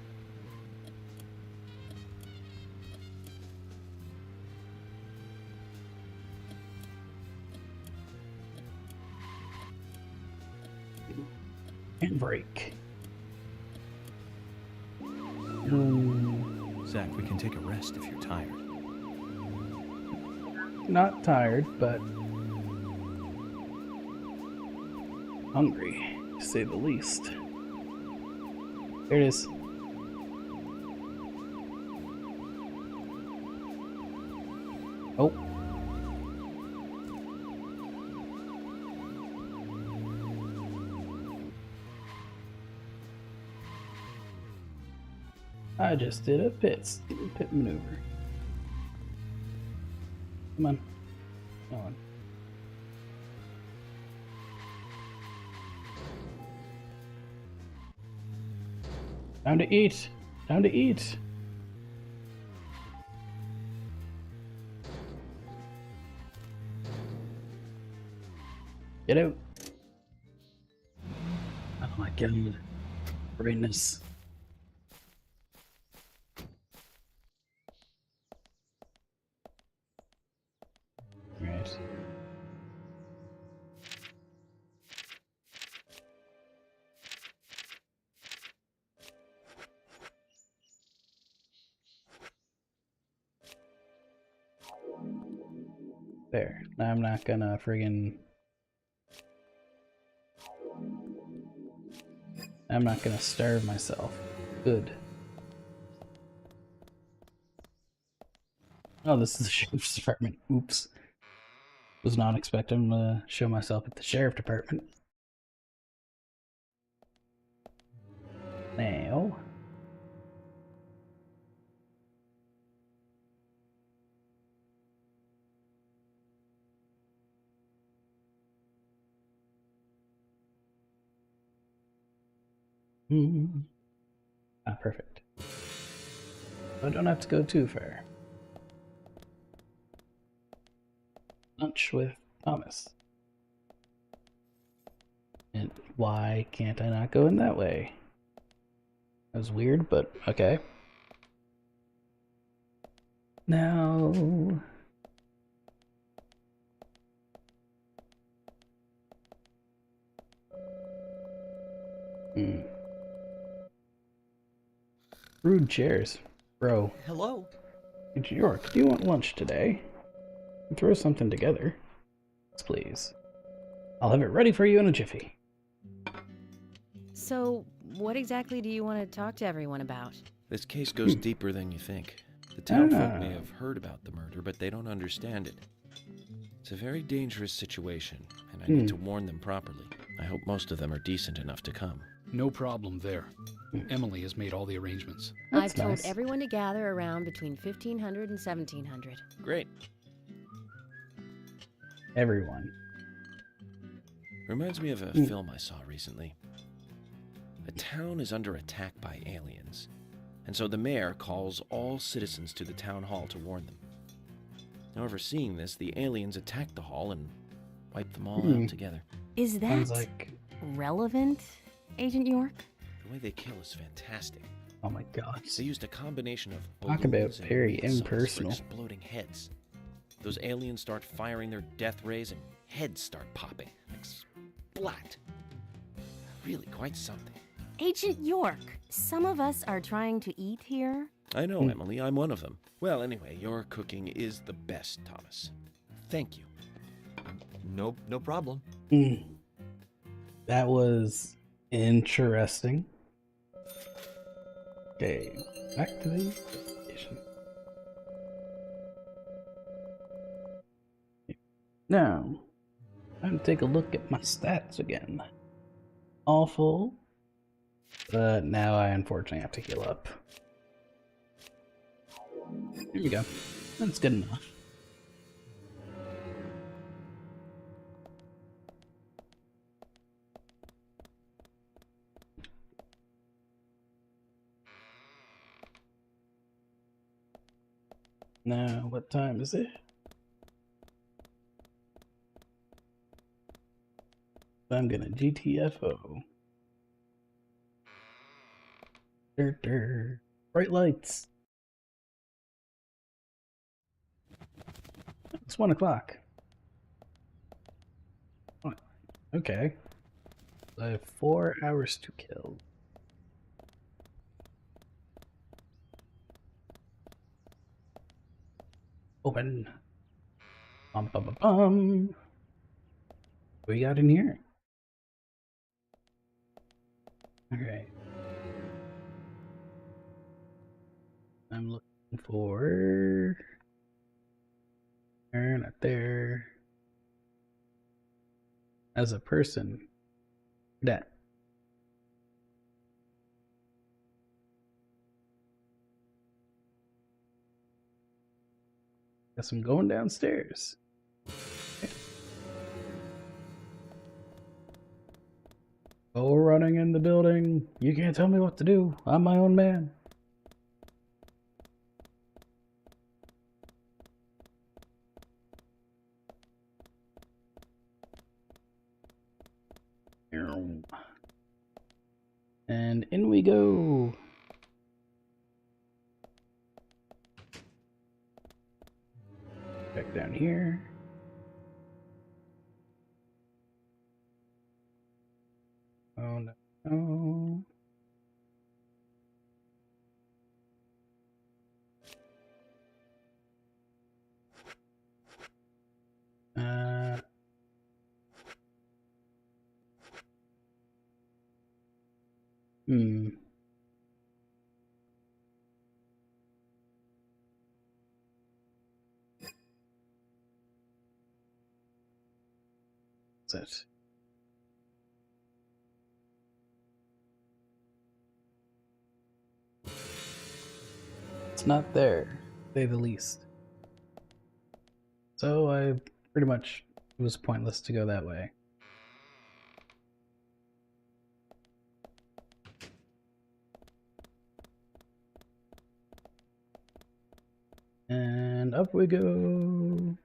And break. Zach, we can take a rest if you're tired. Not tired, but hungry, to say the least. There it is. Oh. I just did a pit maneuver. Come on. Come on. Time to eat. Time to eat. Get out. Oh my god. Greatness. Right. There. Now I'm not gonna friggin'. I'm not gonna starve myself. Good. Oh, this is the sheriff's department. Oops. Was not expecting to show myself at the sheriff department. Now. Ah, perfect. I don't have to go too far. Lunch with Thomas. And why can't I not go in that way? That was weird, but okay. Now... Rude chairs. Bro. Hello? Agent York, do you want lunch today? Throw something together. Yes, please. I'll have it ready for you in a jiffy. So, what exactly do you want to talk to everyone about? This case goes deeper than you think. The townfolk may have heard about the murder, but they don't understand it. It's a very dangerous situation, and I need to warn them properly. I hope most of them are decent enough to come. No problem there. Emily has made all the arrangements. I've That's told nice. everyone to gather around between 1500 and 1700. Great. Everyone. Reminds me of a film I saw recently. A town is under attack by aliens, and so the mayor calls all citizens to the town hall to warn them. However, seeing this, the aliens attack the hall and wipe them all out together. Is that Sounds like... relevant, Agent York? The way they kill is fantastic. Oh my god. They used a combination of Talk about balloons and very missiles impersonal. for exploding heads. Those aliens start firing their death rays and heads start popping. Like splat. Really quite something. Agent York, some of us are trying to eat here. I know, Emily. I'm one of them. Well, anyway, your cooking is the best, Thomas. Thank you. No problem. That was interesting. Okay, back to the station. Now, time to take a look at my stats again. Awful. But now I unfortunately have to heal up. Here we go. That's good enough. Now, what time is it? I'm gonna GTFO. Bright lights. It's 1 o'clock. Oh, okay. I have 4 hours to kill. Open. Bum bum bum bum. What we got in here? Alright. I'm looking for... There, not there. As a person. That. Guess I'm going downstairs. Okay. Go running in the building. You can't tell me what to do. I'm my own man. And in we go. Back down here. Oh no. Oh. Hmm. That's it. It's not there, to say the least. So I pretty much, it was pointless to go that way. And up we go.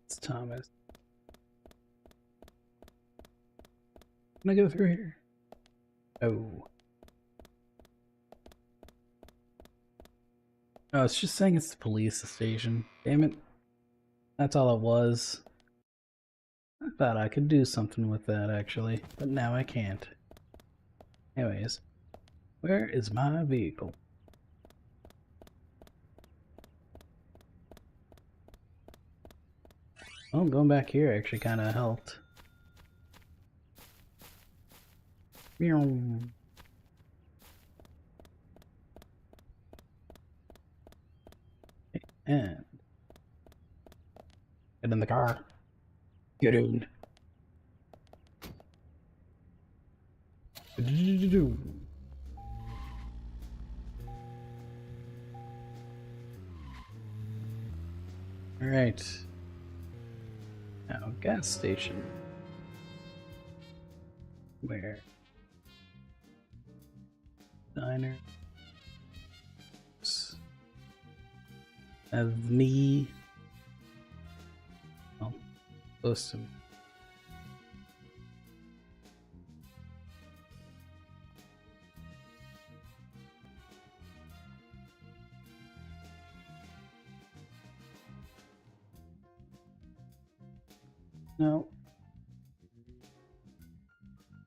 It's Thomas. Can I go through here? Oh. Oh, it's just saying it's the police station. Damn it. That's all it was. I thought I could do something with that, actually, but now I can't. Anyways, where is my vehicle? Oh, going back here actually kind of helped. Meow. And get in the car. Get in. All right. Now, gas station. Where? Diner. Of me. Oh, close to me. No.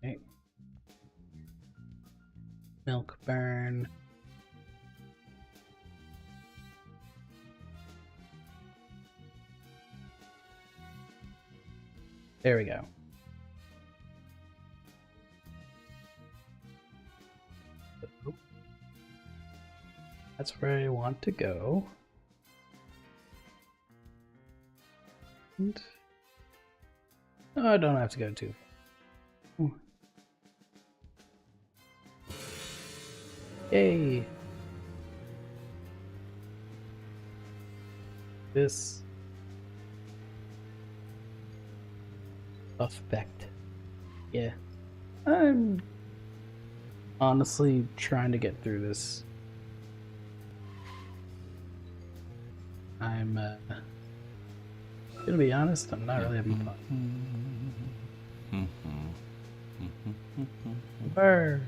Okay. Milk burn. There we go. That's where I want to go. And oh, I don't have to go too far. Yay! This effect. Yeah. I'm honestly trying to get through this. I'm gonna be honest, I'm not really having fun. Burr.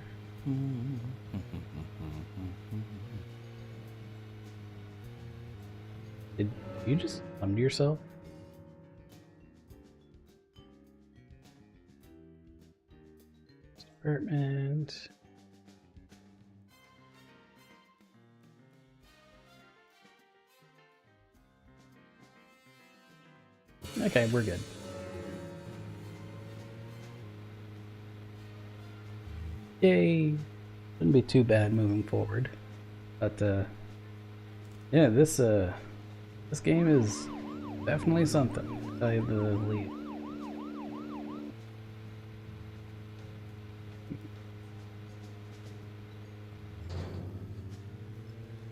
Did you just come to yourself? Apartment. Okay, we're good. Yay! Shouldn't be too bad moving forward. But yeah, this game is definitely something, to tell you the least.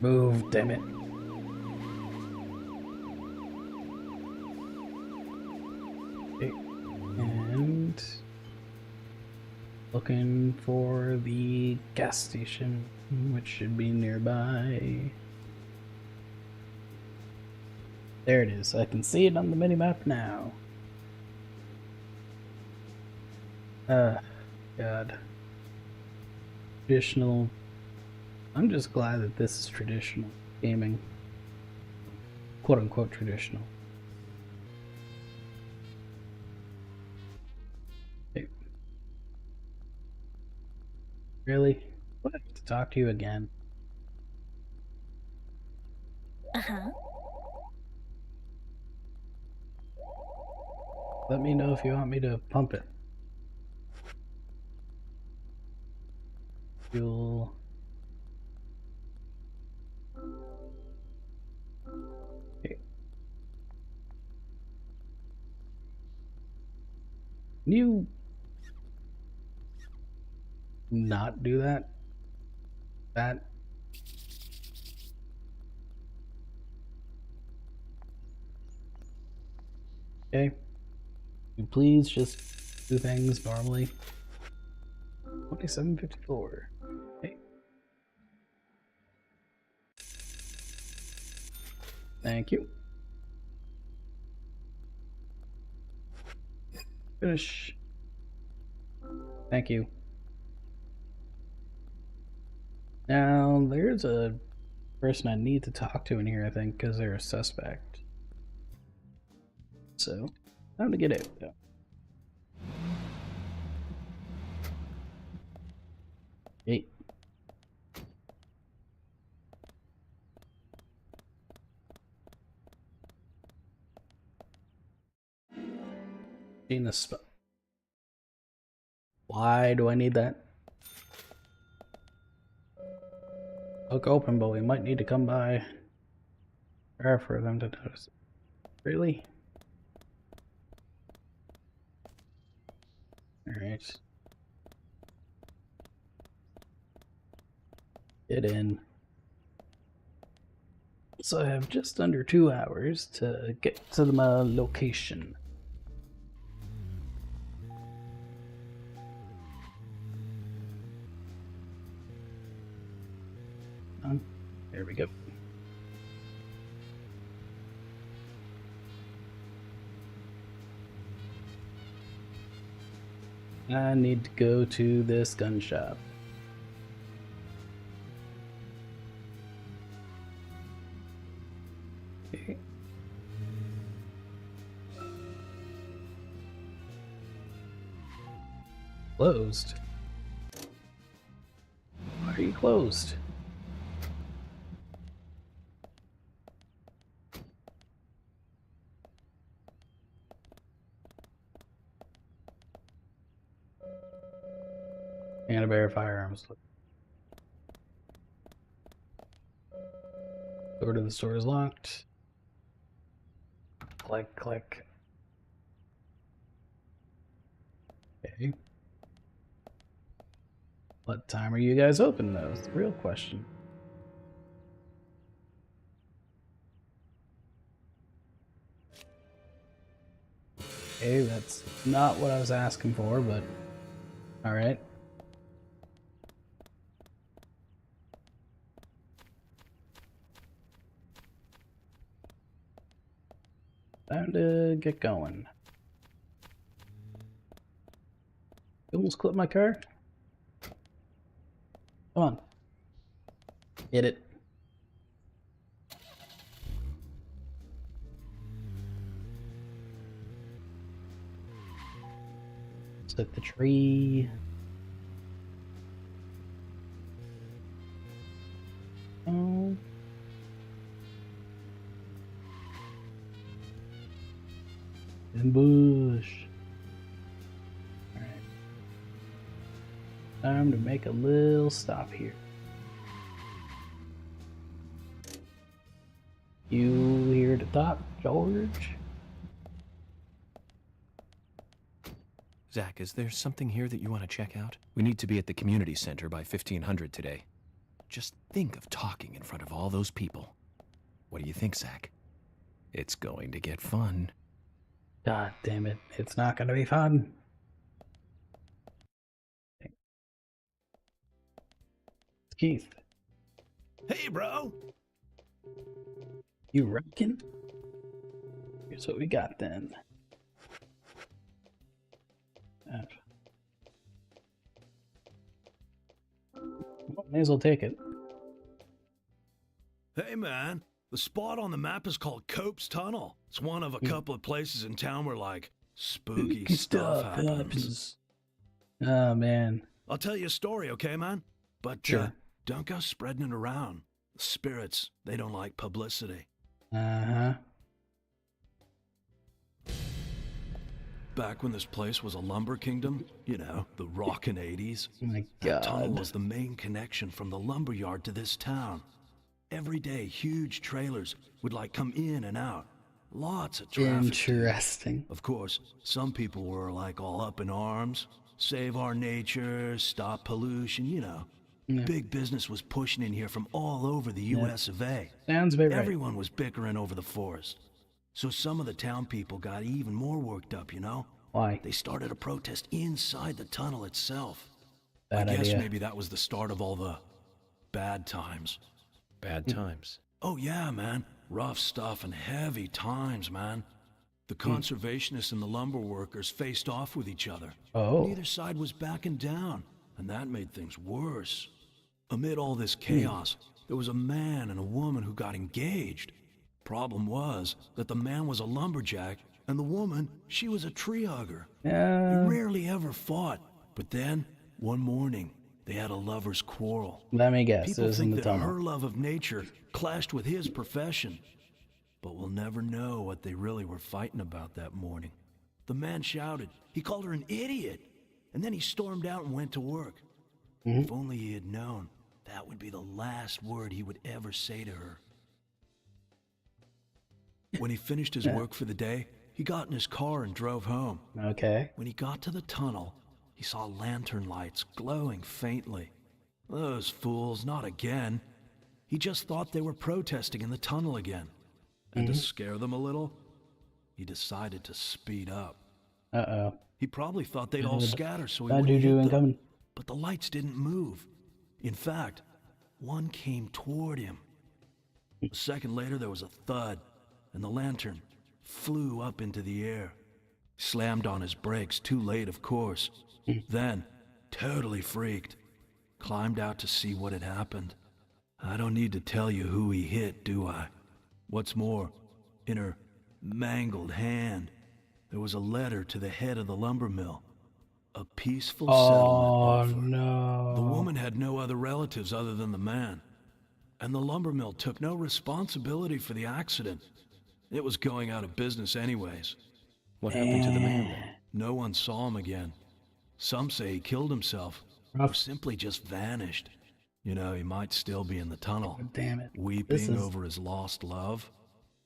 Move, damn it. Okay. And looking for the gas station, which should be nearby. There it is. I can see it on the minimap now. God. Traditional. I'm just glad that this is traditional gaming. Quote unquote traditional. Hey. Really? What? To talk to you again? Uh-huh. Let me know if you want me to pump it. Fuel. Okay. Can you not do that? That. Okay. Can you please just do things normally? 2754. Okay. Thank you. Finish. Thank you. Now, there's a person I need to talk to in here, I think, because they're a suspect. So, time to get out. Hey. Seen this spot. Why do I need that? Look open, but we might need to come by there for them to notice. Really? Alright. Get in. So I have just under 2 hours to get to my location. There we go. I need to go to this gun shop. Okay. Closed. Why are you closed? Canterbury Firearms. Door to the store is locked. Click, click. Okay. What time are you guys open, though? It's the real question. Okay, that's not what I was asking for, but alright. Time to get going. You almost clipped my car? Come on. Hit it. Took the tree. Oh. Ambush. Alright. Time to make a little stop here. You here to talk, George? Zach, is there something here that you want to check out? We need to be at the community center by 1500 today. Just think of talking in front of all those people. What do you think, Zach? It's going to get fun. God damn it. It's not gonna be fun. Keith. Hey, bro! You reckon? Here's what we got then. May as well take it. Hey, man. The spot on the map is called Cope's Tunnel. It's one of a couple of places in town where, like, spooky stuff happens. Oh, man. I'll tell you a story, okay, man? But Sure. don't go spreading it around. The spirits, they don't like publicity. Uh-huh. Back when this place was a lumber kingdom, you know, the rockin' 80s, Oh my that tunnel God. was the main connection from the lumber yard to this town. Every day, huge trailers would like come in and out. Lots of traffic. Interesting. Of course, some people were like all up in arms. Save our nature, stop pollution, you know. Yeah. Big business was pushing in here from all over the US of A. Sounds about right. Everyone was bickering over the forest. So some of the town people got even more worked up, you know? Why? They started a protest inside the tunnel itself. Bad I guess idea. maybe that was the start of all the bad times. Bad times. Oh yeah, man. Rough stuff and heavy times, man. The conservationists and the lumber workers faced off with each other. Oh. Neither side was backing down, and that made things worse. Amid all this chaos, there was a man and a woman who got engaged. Problem was that the man was a lumberjack, and the woman, she was a tree hugger. They rarely ever fought, but then, one morning, they had a lover's quarrel. Let me guess. It People was in think the that tunnel. her love of nature clashed with his profession. But we'll never know what they really were fighting about that morning. The man shouted. He called her an idiot. And then he stormed out and went to work. If only he had known, that would be the last word he would ever say to her. When he finished his work for the day, he got in his car and drove home. Okay. When he got to the tunnel, he saw lantern lights glowing faintly. Those fools, not again. He just thought they were protesting in the tunnel again. And to scare them a little, he decided to speed up. Uh-oh. He probably thought they'd all scatter, so he Bad wouldn't juju hit them. incoming. But the lights didn't move. In fact, one came toward him. A second later, there was a thud, and the lantern flew up into the air. Slammed on his brakes, too late, of course. Then, totally freaked, climbed out to see what had happened. I don't need to tell you who he hit, do I? What's more, in her mangled hand, there was a letter to the head of the lumber mill. A peaceful settlement offer. No. The woman had no other relatives other than the man. And the lumber mill took no responsibility for the accident. It was going out of business anyways. What happened to the man then? No one saw him again. Some say he killed himself, or simply just vanished. You know, he might still be in the tunnel, Damn it. weeping over his lost love.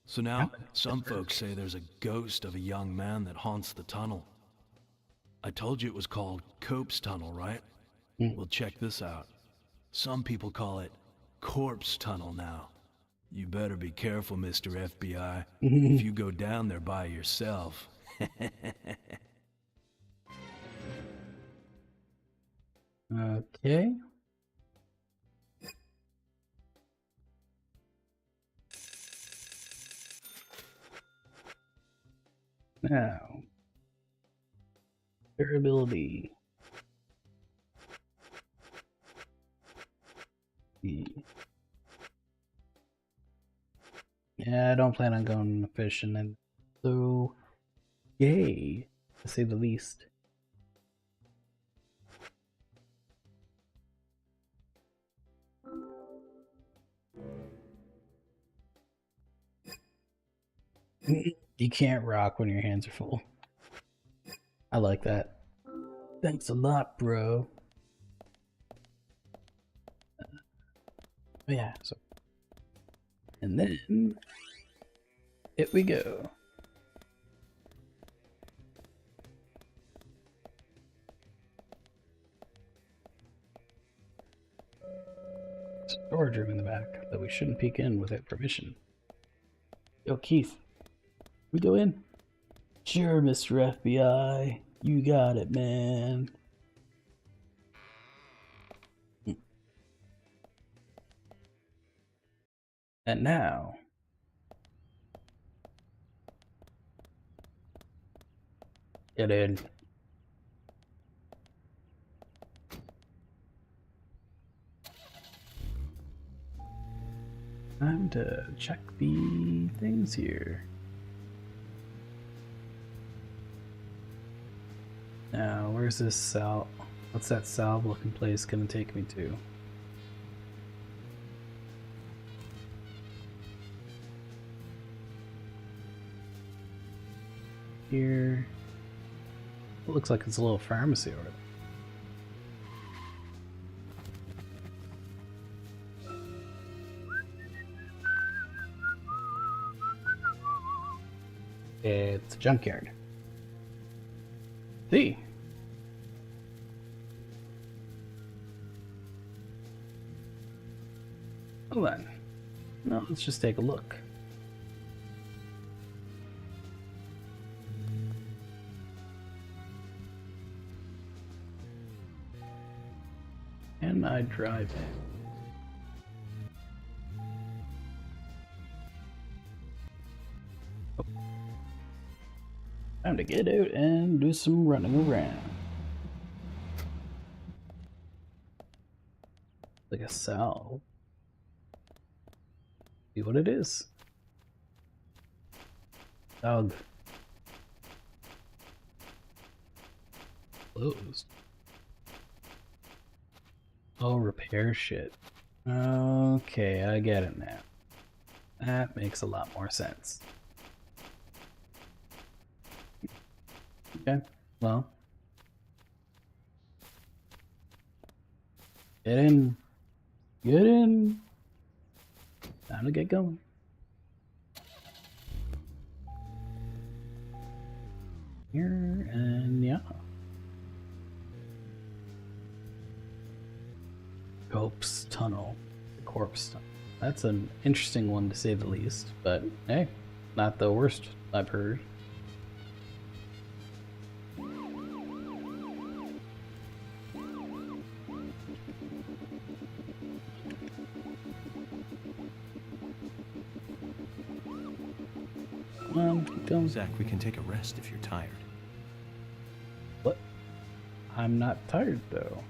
So now, some folks say there's a ghost of a young man that haunts the tunnel. I told you it was called Cope's Tunnel, right? Well, check this out. Some people call it Corpse Tunnel now. You better be careful, Mr. FBI, if you go down there by yourself. Okay. Now, durability. Yeah, I don't plan on going fishing, and so yay, to say the least. You can't rock when your hands are full. I like that. Thanks a lot, bro. Yeah, so. And then, here we go. Storage room in the back that we shouldn't peek in without permission. Yo, Keith. We go in? Sure, Mr. FBI. You got it, man. And now... get in. Time to check the things here. Now, where's this salve? What's that salve looking place gonna take me to? Here. It looks like it's a little pharmacy over there. It's a junkyard. See? Well then, no, let's just take a look. Can I drive it? Time to get out and do some running around. Like a salve. See what it is. Dog. Closed. Oh, repair shit. Okay, I get it now. That makes a lot more sense. Okay, well. Get in. Get in. Time to get going. Here and yeah. Corpse Tunnel. The Corpse Tunnel. That's an interesting one to say the least, but hey, not the worst I've heard. Zach, we can take a rest if you're tired. What? I'm not tired though.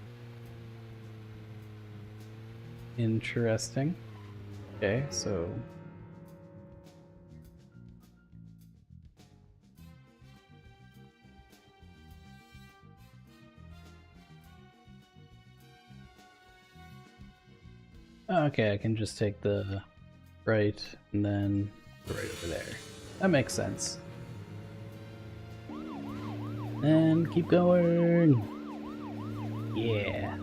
Interesting. Okay, so okay, I can just take the right and then the right over there. That makes sense. And keep going. Yeah.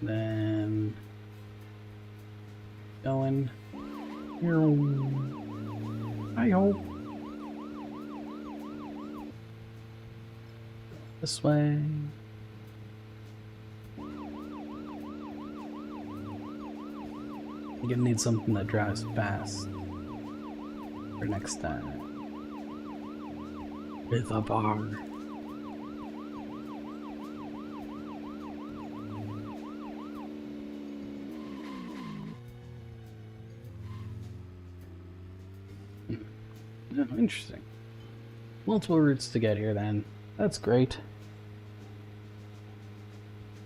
Then going. I hope. This way. You're gonna need something that drives fast for next time. With a bar. Oh, interesting. Multiple routes to get here then. That's great.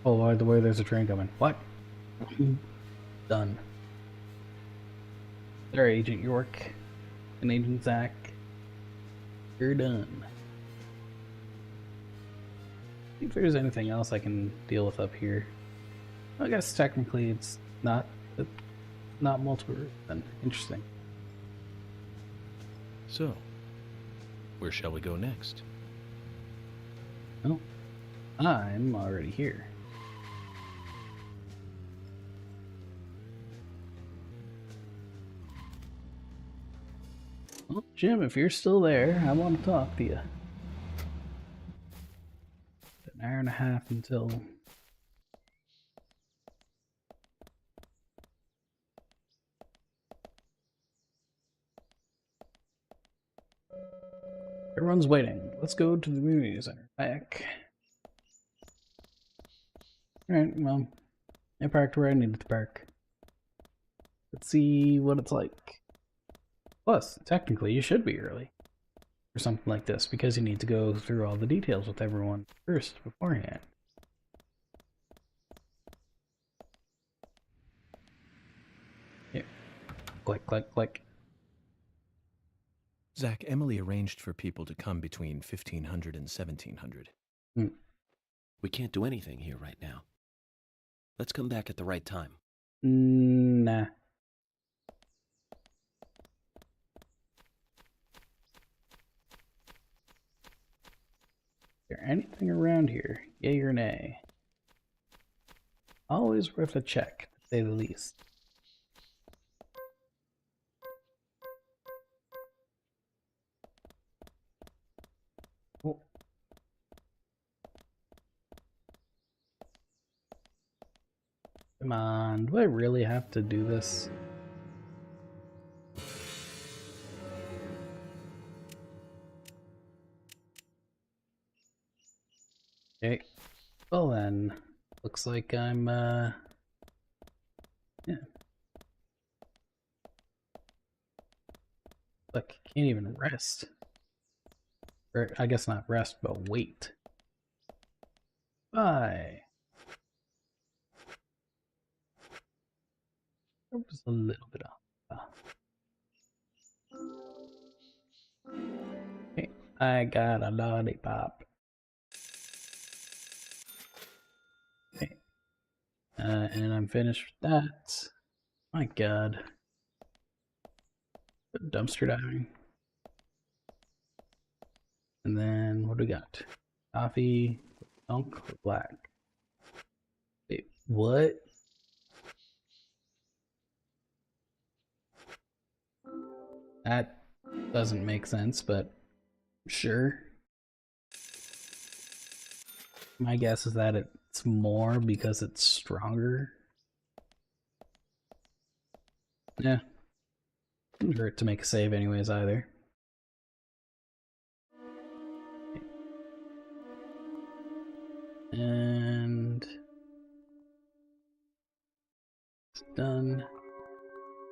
Oh, by the way, there's a train coming. What? Done. Sorry, Agent York and Agent Zach. You're done. See if there's anything else I can deal with up here. I guess technically it's not multiple routes then. Interesting. So, where shall we go next? Well, I'm already here. Well, Jim, if you're still there, I want to talk to you. An hour and a half until... Everyone's waiting. Let's go to the community center. Back. Alright, well, I parked where I needed to park. Let's see what it's like. Plus, technically, you should be early. or something like this, because you need to go through all the details with everyone first beforehand. Here. Click, click, click. Zach, Emily arranged for people to come between 1500 and 1700. We can't do anything here right now. Let's come back at the right time. Nah. Is there anything around here? Yay or nay? Always worth a check, to say the least. Oh. Come on, do I really have to do this? Okay. Well then, looks like I'm, yeah. Like, can't even rest. Or, I guess not rest, but wait. Bye. There was a little bit off. Okay, I got a lollipop. Okay. And I'm finished with that. My god. Dumpster diving. And then what do we got? Coffee, dunk, black. Wait, what? That doesn't make sense, but sure. My guess is that it's more because it's stronger. Yeah. Didn't hurt to make a save anyways either. And it's done.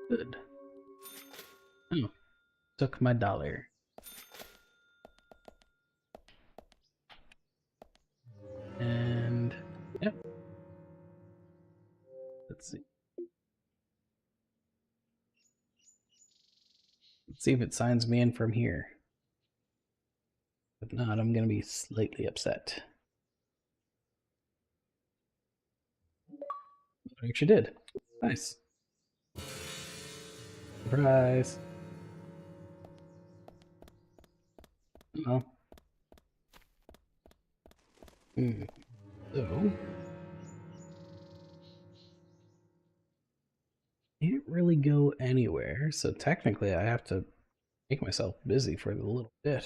Good. Oh, took my dollar. And yep. Let's see. Let's see if it signs me in from here. If not, I'm gonna be slightly upset. I actually did. Nice. Surprise. Oh. So. Can't really go anywhere, so technically I have to make myself busy for a little bit.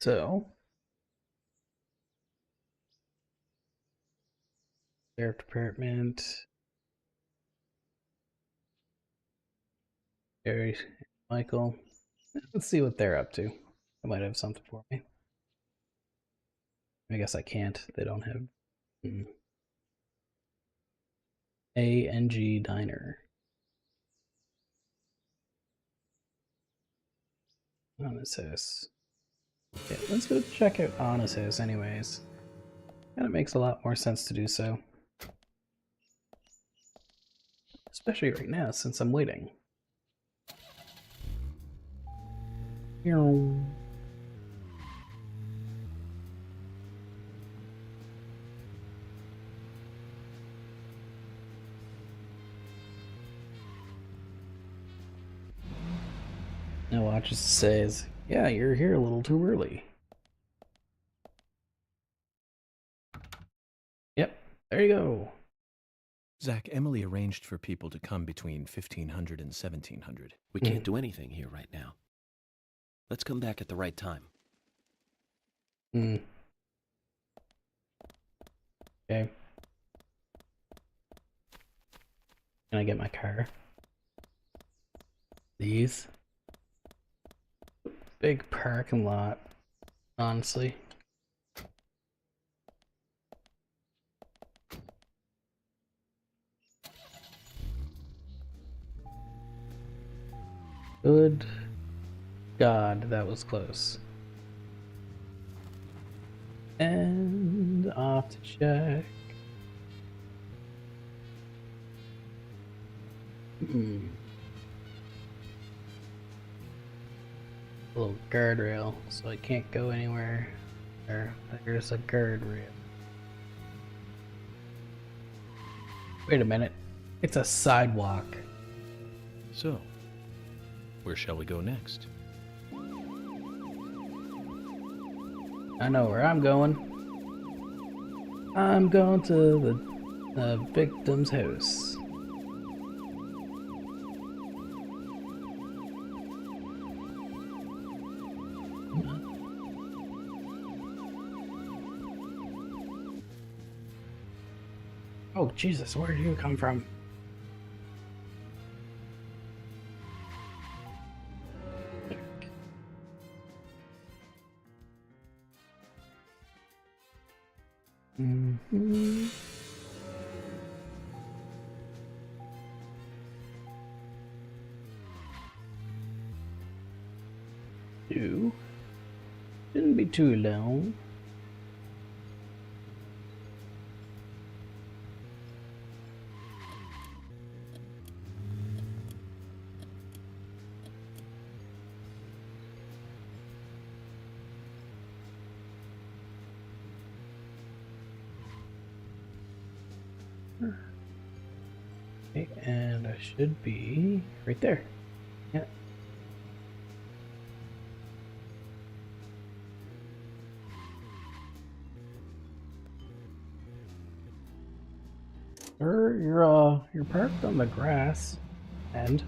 So. Sheriff Department. Jerry, Michael. Let's see what they're up to. They might have something for me. I guess I can't. They don't have. A&G Diner. Anna's house. Okay, let's go check out Anna's house anyways. Kinda makes a lot more sense to do so. Especially right now, since I'm waiting. Now watch it says, yeah, you're here a little too early. Yep, there you go. Zach, Emily arranged for people to come between 1500 and 1700. We can't do anything here right now. Let's come back at the right time. Okay. Can I get my car? These? Big parking lot, honestly. Good God, that was close. And off to check. A little guardrail, so I can't go anywhere. There's a guardrail. Wait a minute. It's a sidewalk. So, where shall we go next? I know where I'm going. I'm going to the victim's house. Oh, Jesus, where did you come from? Mm-hmm. Shouldn't be too long. Okay, and I should be right there. Yeah. Sir, you're parked on the grass, and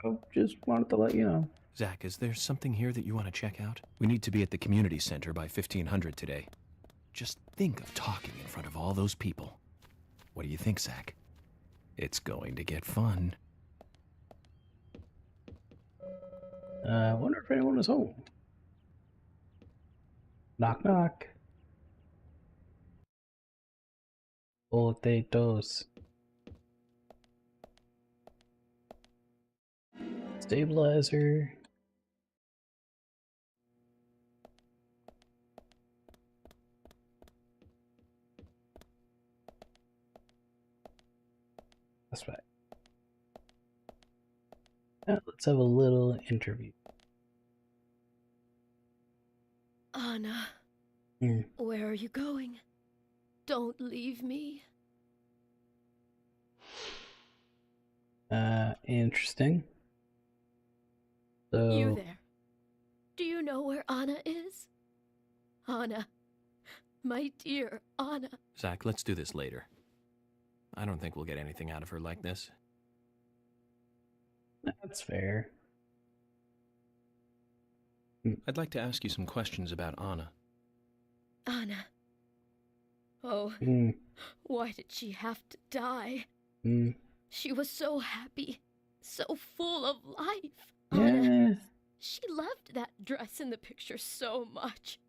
I just wanted to let you know. Zach, is there something here that you want to check out? We need to be at the community center by 1500 today. Just think of talking in front of all those people. What do you think, Zach? It's going to get fun. I wonder if anyone is home. Knock, knock. Potatoes. Stabilizer. That's right. Now let's have a little interview. Anna, Hmm. where are you going? Don't leave me. Interesting. So, You there. Do you know where Anna is? Anna. My dear Anna. Zach, let's do this later. I don't think we'll get anything out of her like this. that's fair. I'd like to ask you some questions about Anna. Anna. Oh, why did she have to die? She was so happy, so full of life. Anna, she loved that dress in the picture so much.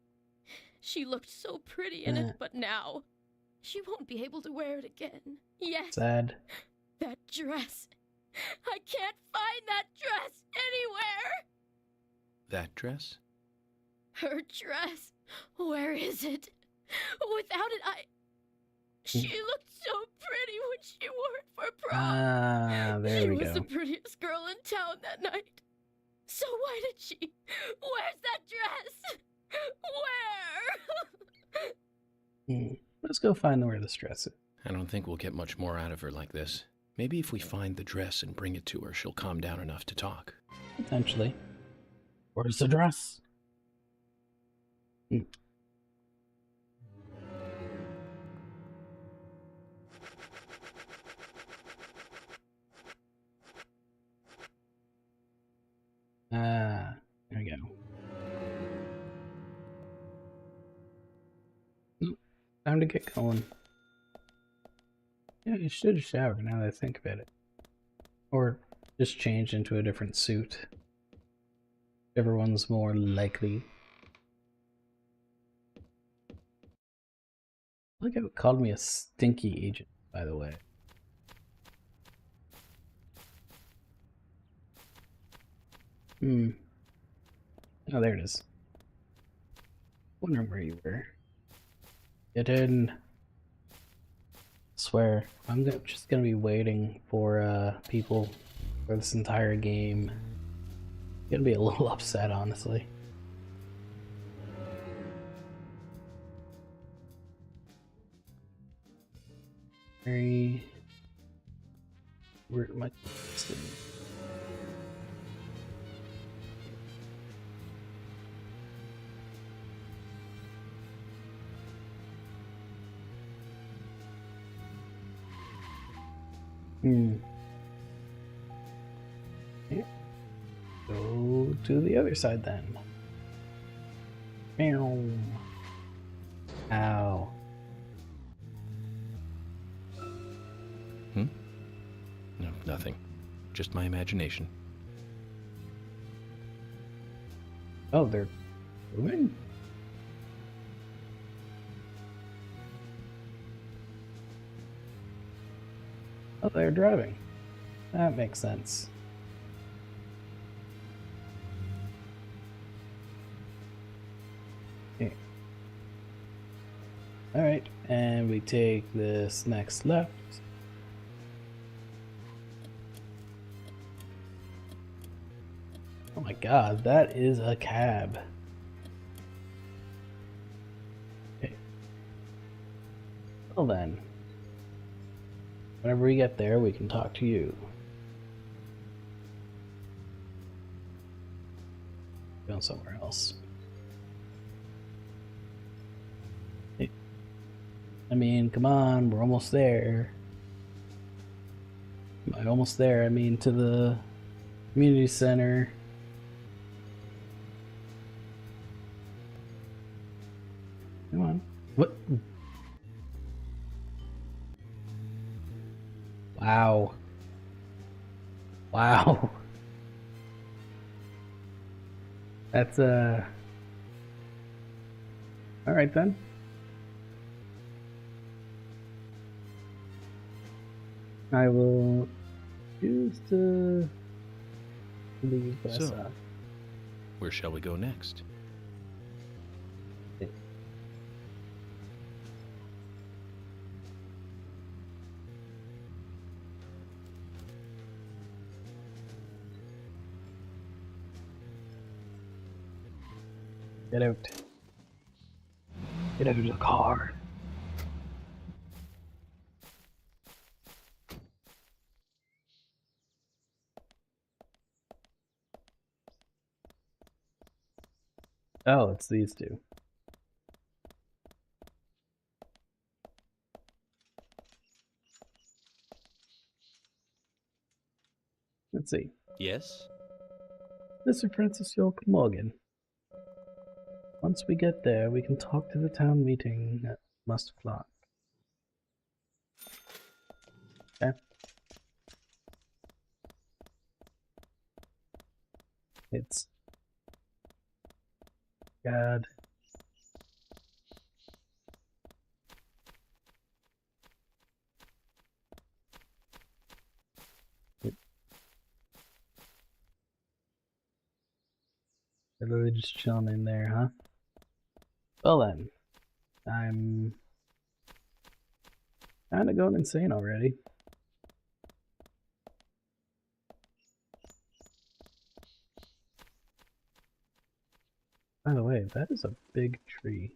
She looked so pretty in it, but now she won't be able to wear it again. Yes. Sad. That dress. I can't find that dress anywhere. That dress? Her dress. Where is it? Without it, She looked so pretty when she wore it for prom. There we She was go. the prettiest girl in town that night. So why did she? Where's that dress? Where? Let's go find where this dress is. I don't think we'll get much more out of her like this. Maybe if we find the dress and bring it to her, she'll calm down enough to talk. Potentially. Where's the dress? There we go. Time to get going. Yeah, you should have showered now that I think about it. Or just change into a different suit. Whichever one's more likely. I like how it called me a stinky agent, by the way. Hmm. Oh, there it is. Wondering where you were. Get in. Swear, just gonna be waiting for people for this entire game. Gonna be a little upset, honestly. Where am I? Okay. Go to the other side then. Meow. Ow. No, nothing. Just my imagination. Oh, they're moving? Oh, they're driving. That makes sense. Okay. Alright, and we take this next left. Oh my god, that is a cab. Okay. Well then. Whenever we get there, we can talk to you. Going somewhere else. Hey. I mean, come on, we're almost there. By almost there, I mean to the community center. Come on. What? Wow. Wow. That's alright then. I will choose to leave this up. Where shall we go next? Get out. Get out of the car. Oh, it's these two. Let's see. Yes? Mr. Francis York Morgan. Once we get there, we can talk to the town meeting at Must Flock. Okay. It's... God. They're literally just chilling in there, huh? Well then, I'm kinda going insane already. By the way, that is a big tree.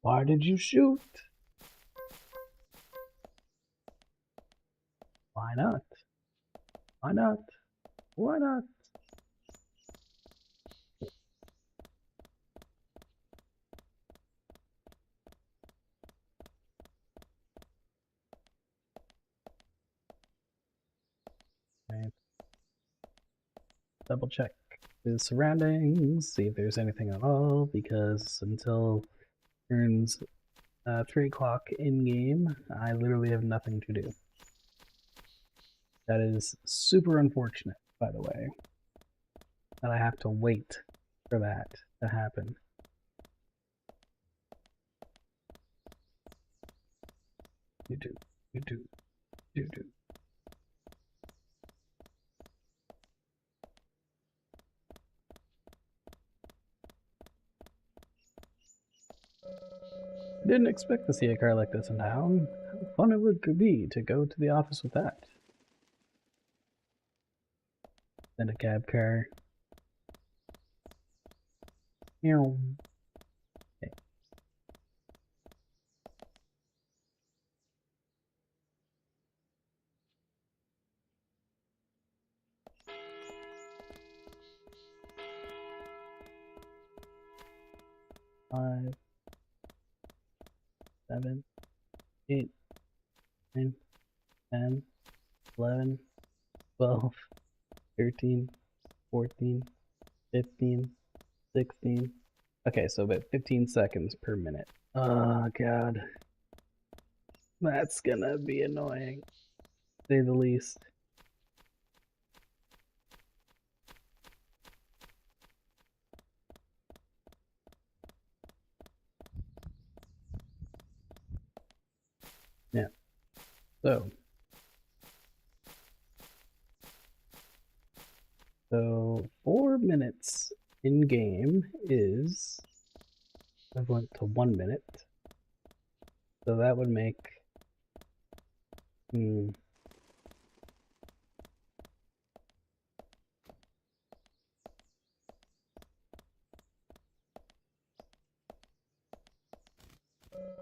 Why did you shoot? Why not? Why not? Why not? Right. Double check the surroundings, see if there's anything at all, because until turns 3 o'clock in game, I literally have nothing to do. That is super unfortunate, by the way, that I have to wait for that to happen. do, you do, you do. I didn't expect to see a car like this in town. How fun it would be to go to the office with that. Then a cab car. Meow. Okay. Five, 7, 8, 9, 10, 11, 12, 13, 14, 15, 16. Okay, so about 15 seconds per minute. Oh, God. That's gonna be annoying, to say the least. Yeah. So 4 minutes in game is equivalent to 1 minute. So that would make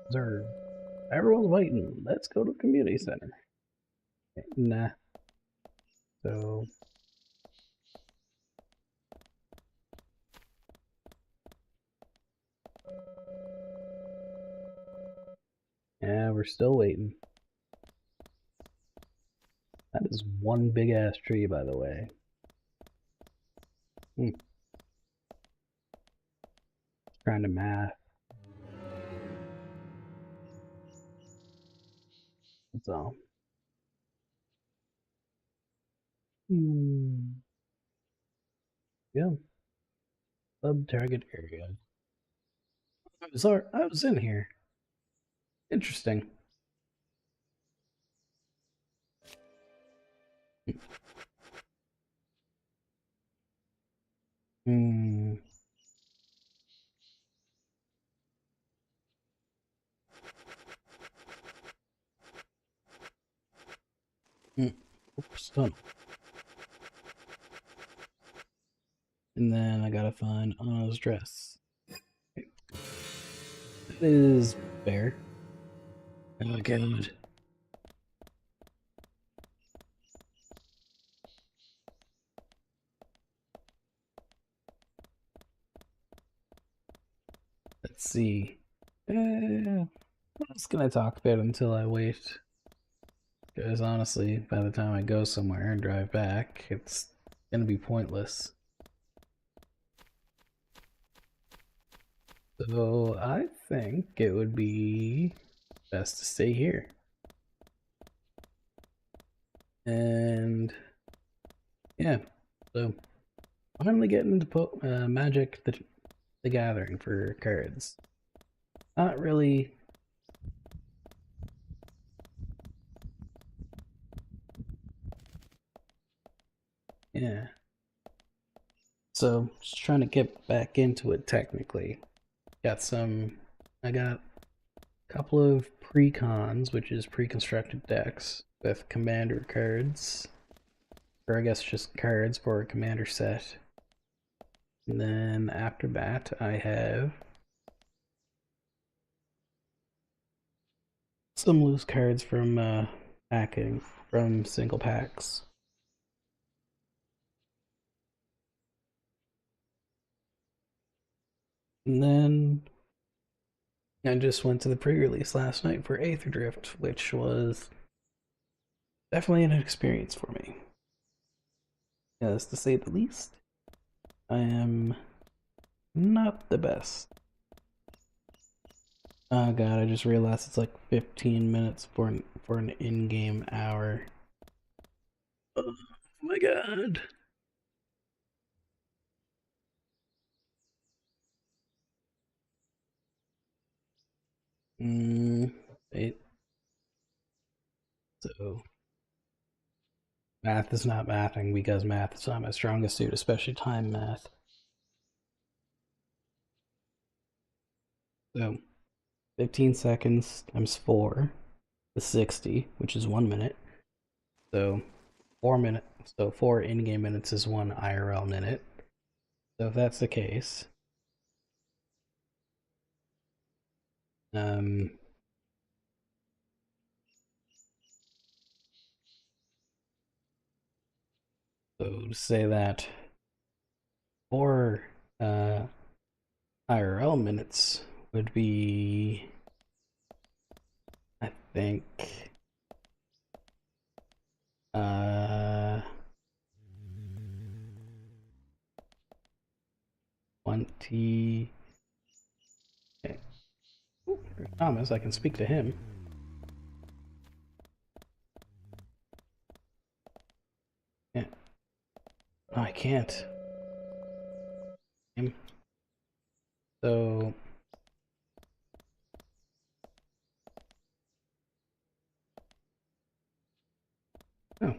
observe. Everyone's waiting. Let's go to the community center. Okay, nah. So yeah, we're still waiting. That is one big ass tree, by the way. Trying to math. That's all. Yeah. Sub-target area. I was in here. Interesting. Oops, done. And then I gotta find Anna's dress. Okay. It is fair. Oh, God. Let's see. I'm just gonna talk about it until I wait. Because honestly, by the time I go somewhere and drive back, it's gonna be pointless. So I think it would be best to stay here. And yeah, so finally getting into Magic the Gathering for cards. Not really. Yeah. So just trying to get back into it technically. I got a couple of precons, which is pre-constructed decks with commander cards. Or I guess just cards for a commander set. And then after that, I have some loose cards from packing, from single packs. And then I just went to the pre-release last night for Aether Drift, which was definitely an experience for me. Yes, to say the least. I am not the best. Oh god, I just realized it's like 15 minutes for an in-game hour. Oh my god. Wait. So math is not mathing because math is not my strongest suit, especially time math. So 15 seconds times 4 is 60, which is 1 minute. So 4 minutes. So 4 in-game minutes is 1 IRL minute. So if that's the case, so to say that 4 IRL minutes would be, I think, 20. Okay. Ooh, there's Thomas, I can speak to him. Yeah. No, I can't. So oh,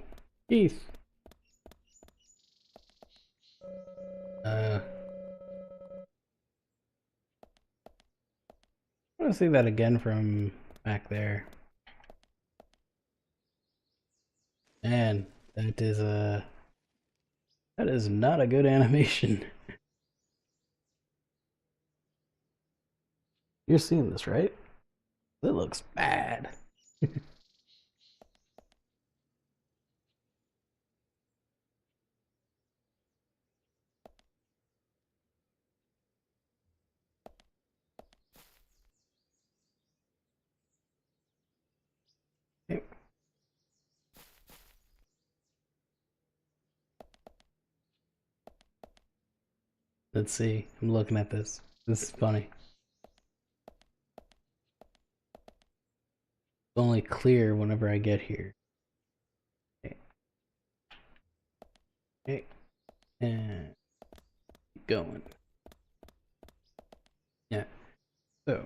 Keith. I want to see that again from back there. Man, that is not a good animation. You're seeing this, right? It looks bad. Okay. Let's see. I'm looking at this. This is funny. It's only clear whenever I get here. Okay. Okay. And keep going. Yeah. So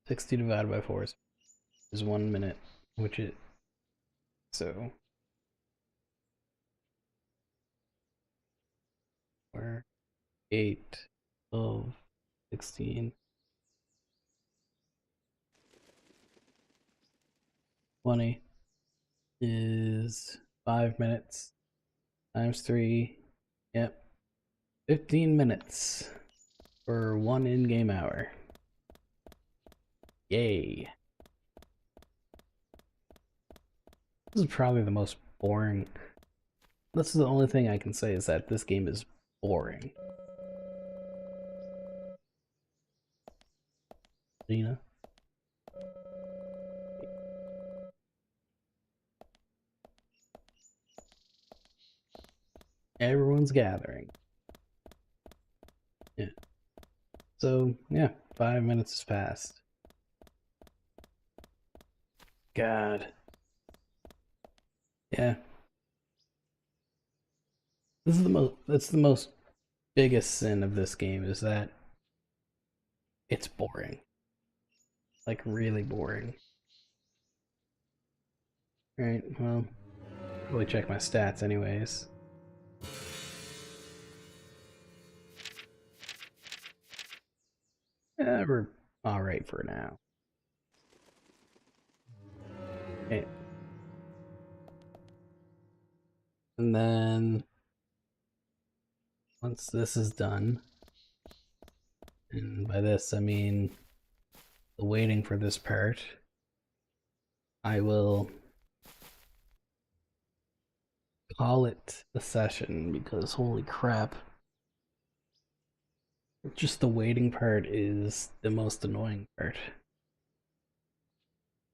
60 divided by 4 is 1 minute, which is so 4, 8, 12, 16, 20 is 5 minutes times 3. Yep. 15 minutes for 1 in-game hour. Yay. This is probably the most boring. This is the only thing I can say is that this game is boring. Gina? Everyone's gathering. Yeah. So, yeah, 5 minutes has passed. God. Yeah. This is that's the most biggest sin of this game is that it's boring. Like, really boring. Alright, well, probably check my stats anyways. Yeah, we're alright for now. Okay. And then once this is done, and by this I mean the waiting for this part, I will call it a session because holy crap. Just the waiting part is the most annoying part.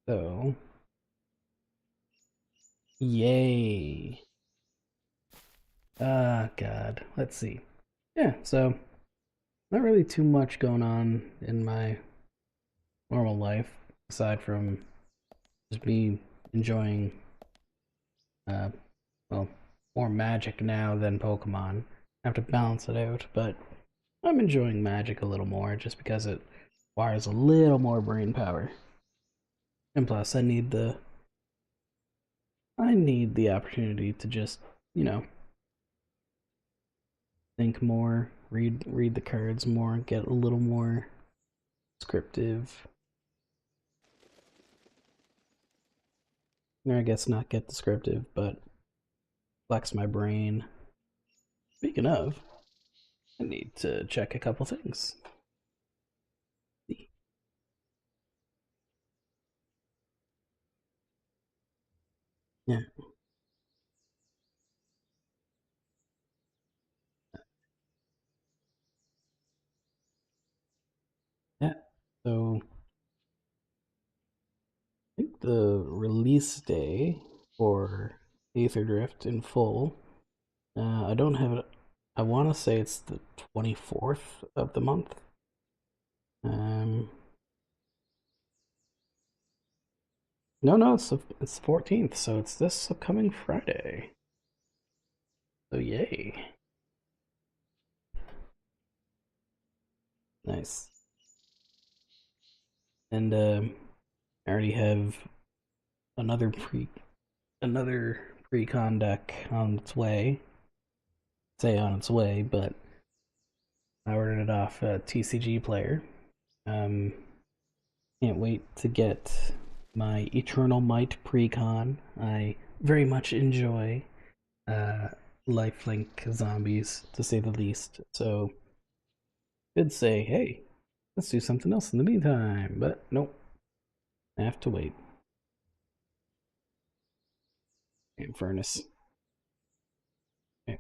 So, yay. Ah, God. Let's see. Yeah, so not really too much going on in my normal life aside from just me enjoying, well, more Magic now than Pokemon. I have to balance it out, but I'm enjoying Magic a little more just because it requires a little more brain power. And plus, I need the opportunity to just, you know, think more, read the cards more, get a little more descriptive. Or I guess not get descriptive, but flex my brain. Speaking of, I need to check a couple things. Yeah. Yeah. So I think the release day for Aether Drift in full, I don't have it. I want to say it's the 24th of the month. No, it's the 14th, so it's this upcoming Friday. So yay. Nice. And I already have another pre-con deck on its way. Say on its way, but I ordered it off a TCG player. Can't wait to get my Eternal Might pre-con. I very much enjoy lifelink zombies, to say the least. So could say, hey, let's do something else in the meantime, but nope. I have to wait. And Furnace. Okay.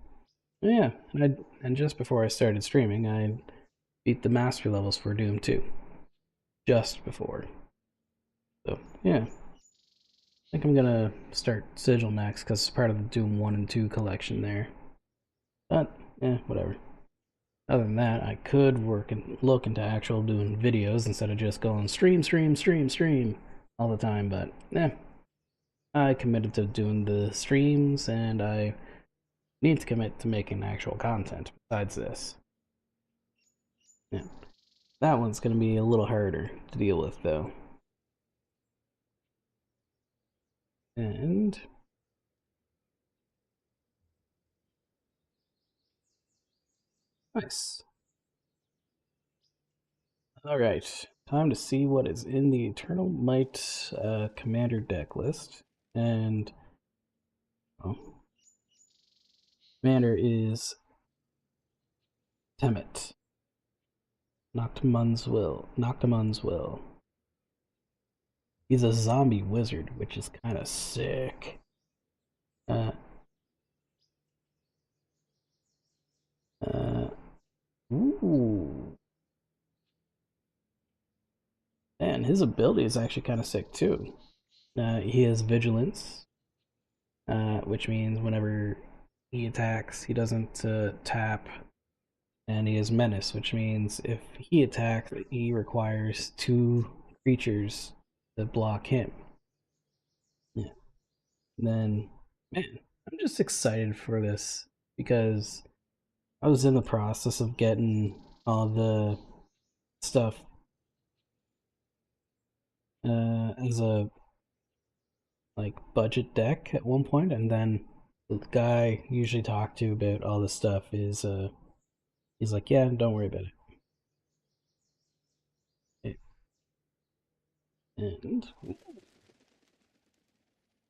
Yeah, and just before I started streaming, I beat the master levels for Doom 2. Just before. So, yeah. I think I'm gonna start Sigil next, because it's part of the Doom 1 and 2 collection there. But, whatever. Other than that, I could look into actual doing videos instead of just going stream all the time, but I committed to doing the streams, and I need to commit to making actual content besides this. Yeah. That one's gonna be a little harder to deal with, though. And nice. Alright, time to see what is in the Eternal Might commander deck list. And commander is Temet. Noctimon's Will. He's a zombie wizard, which is kind of sick. Ooh. And his ability is actually kind of sick too. He has Vigilance, which means whenever he attacks, he doesn't tap. And he has Menace, which means if he attacks, he requires 2 creatures to block him. Yeah. And then, man, I'm just excited for this because I was in the process of getting all the stuff as a budget deck at one point, and then the guy I usually talk to about all this stuff is he's like, yeah, don't worry about it. And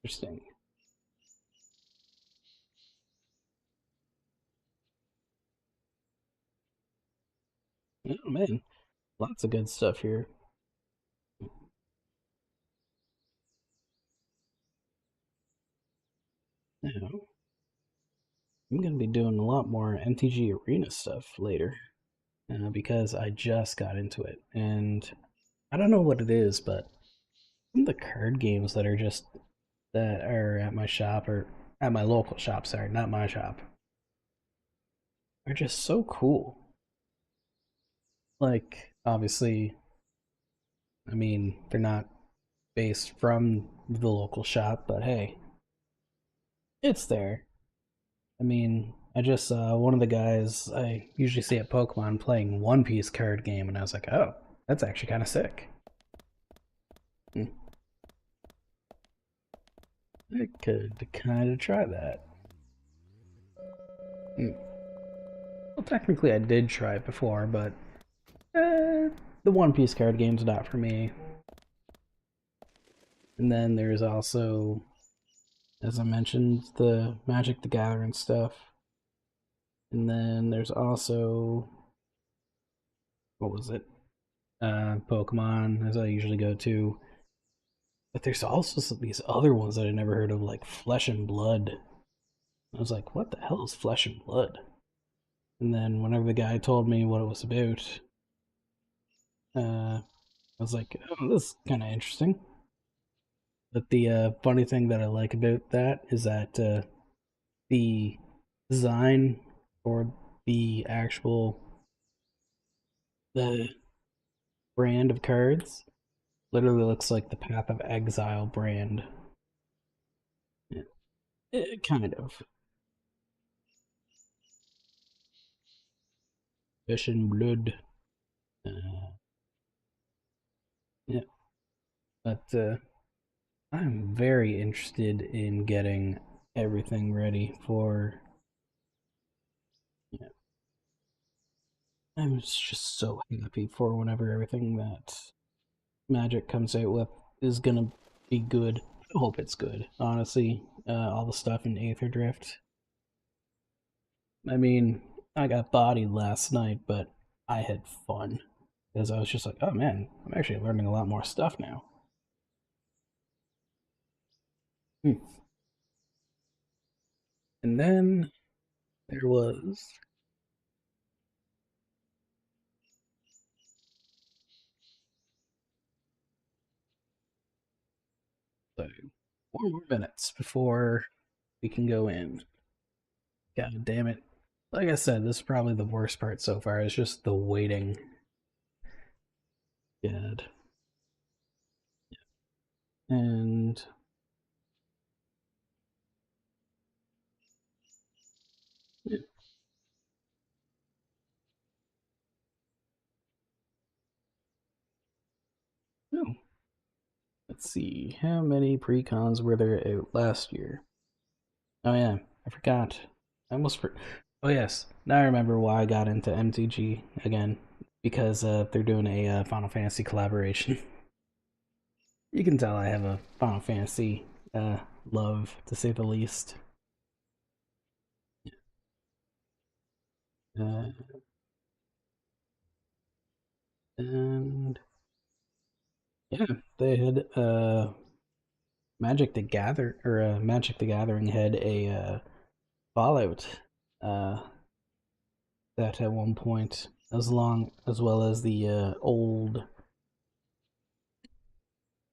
interesting. Oh man, lots of good stuff here. Now, I'm going to be doing a lot more MTG Arena stuff later because I just got into it. And I don't know what it is, but some of the card games that are at my shop, or at my local shop, sorry, not my shop, are just so cool. Like, obviously, I mean, they're not based from the local shop, but hey, it's there. I mean, I just saw one of the guys I usually see at Pokemon playing One Piece card game, and I was like, oh, That's actually kind of sick. I could kind of try that. Well, technically I did try it before, but the One Piece card game's not for me. And then there's also, as I mentioned, the Magic the Gathering stuff. And then there's also, what was it? Pokemon, as I usually go to. But there's also these other ones that I never heard of, like Flesh and Blood. I was like, what the hell is Flesh and Blood? And then whenever the guy told me what it was about, I was like, oh, this is kind of interesting. But the funny thing that I like about that is that the design for the actual the brand of cards literally looks like the Path of Exile brand. Kind of. Fish and Blood. Yeah. But I'm very interested in getting everything ready for. Yeah. I'm just so happy for whenever everything that Magic comes out with is gonna be good. I hope it's good, honestly. All the stuff in Aether Drift. I mean, I got bodied last night, but I had fun. Because I was just like, oh man, I'm actually learning a lot more stuff now. And then there was so 4 more minutes before we can go in. God damn it. Like I said, this is probably the worst part so far. It's just the waiting. God. And yeah. Oh. Let's see. How many precons were there out last year? Oh yeah, I forgot. I almost Oh yes, now I remember why I got into MTG again. Because they're doing a Final Fantasy collaboration. You can tell I have a Final Fantasy love, to say the least. Uh, and yeah, they had Magic the Gathering had a Fallout that at one point, as well as the old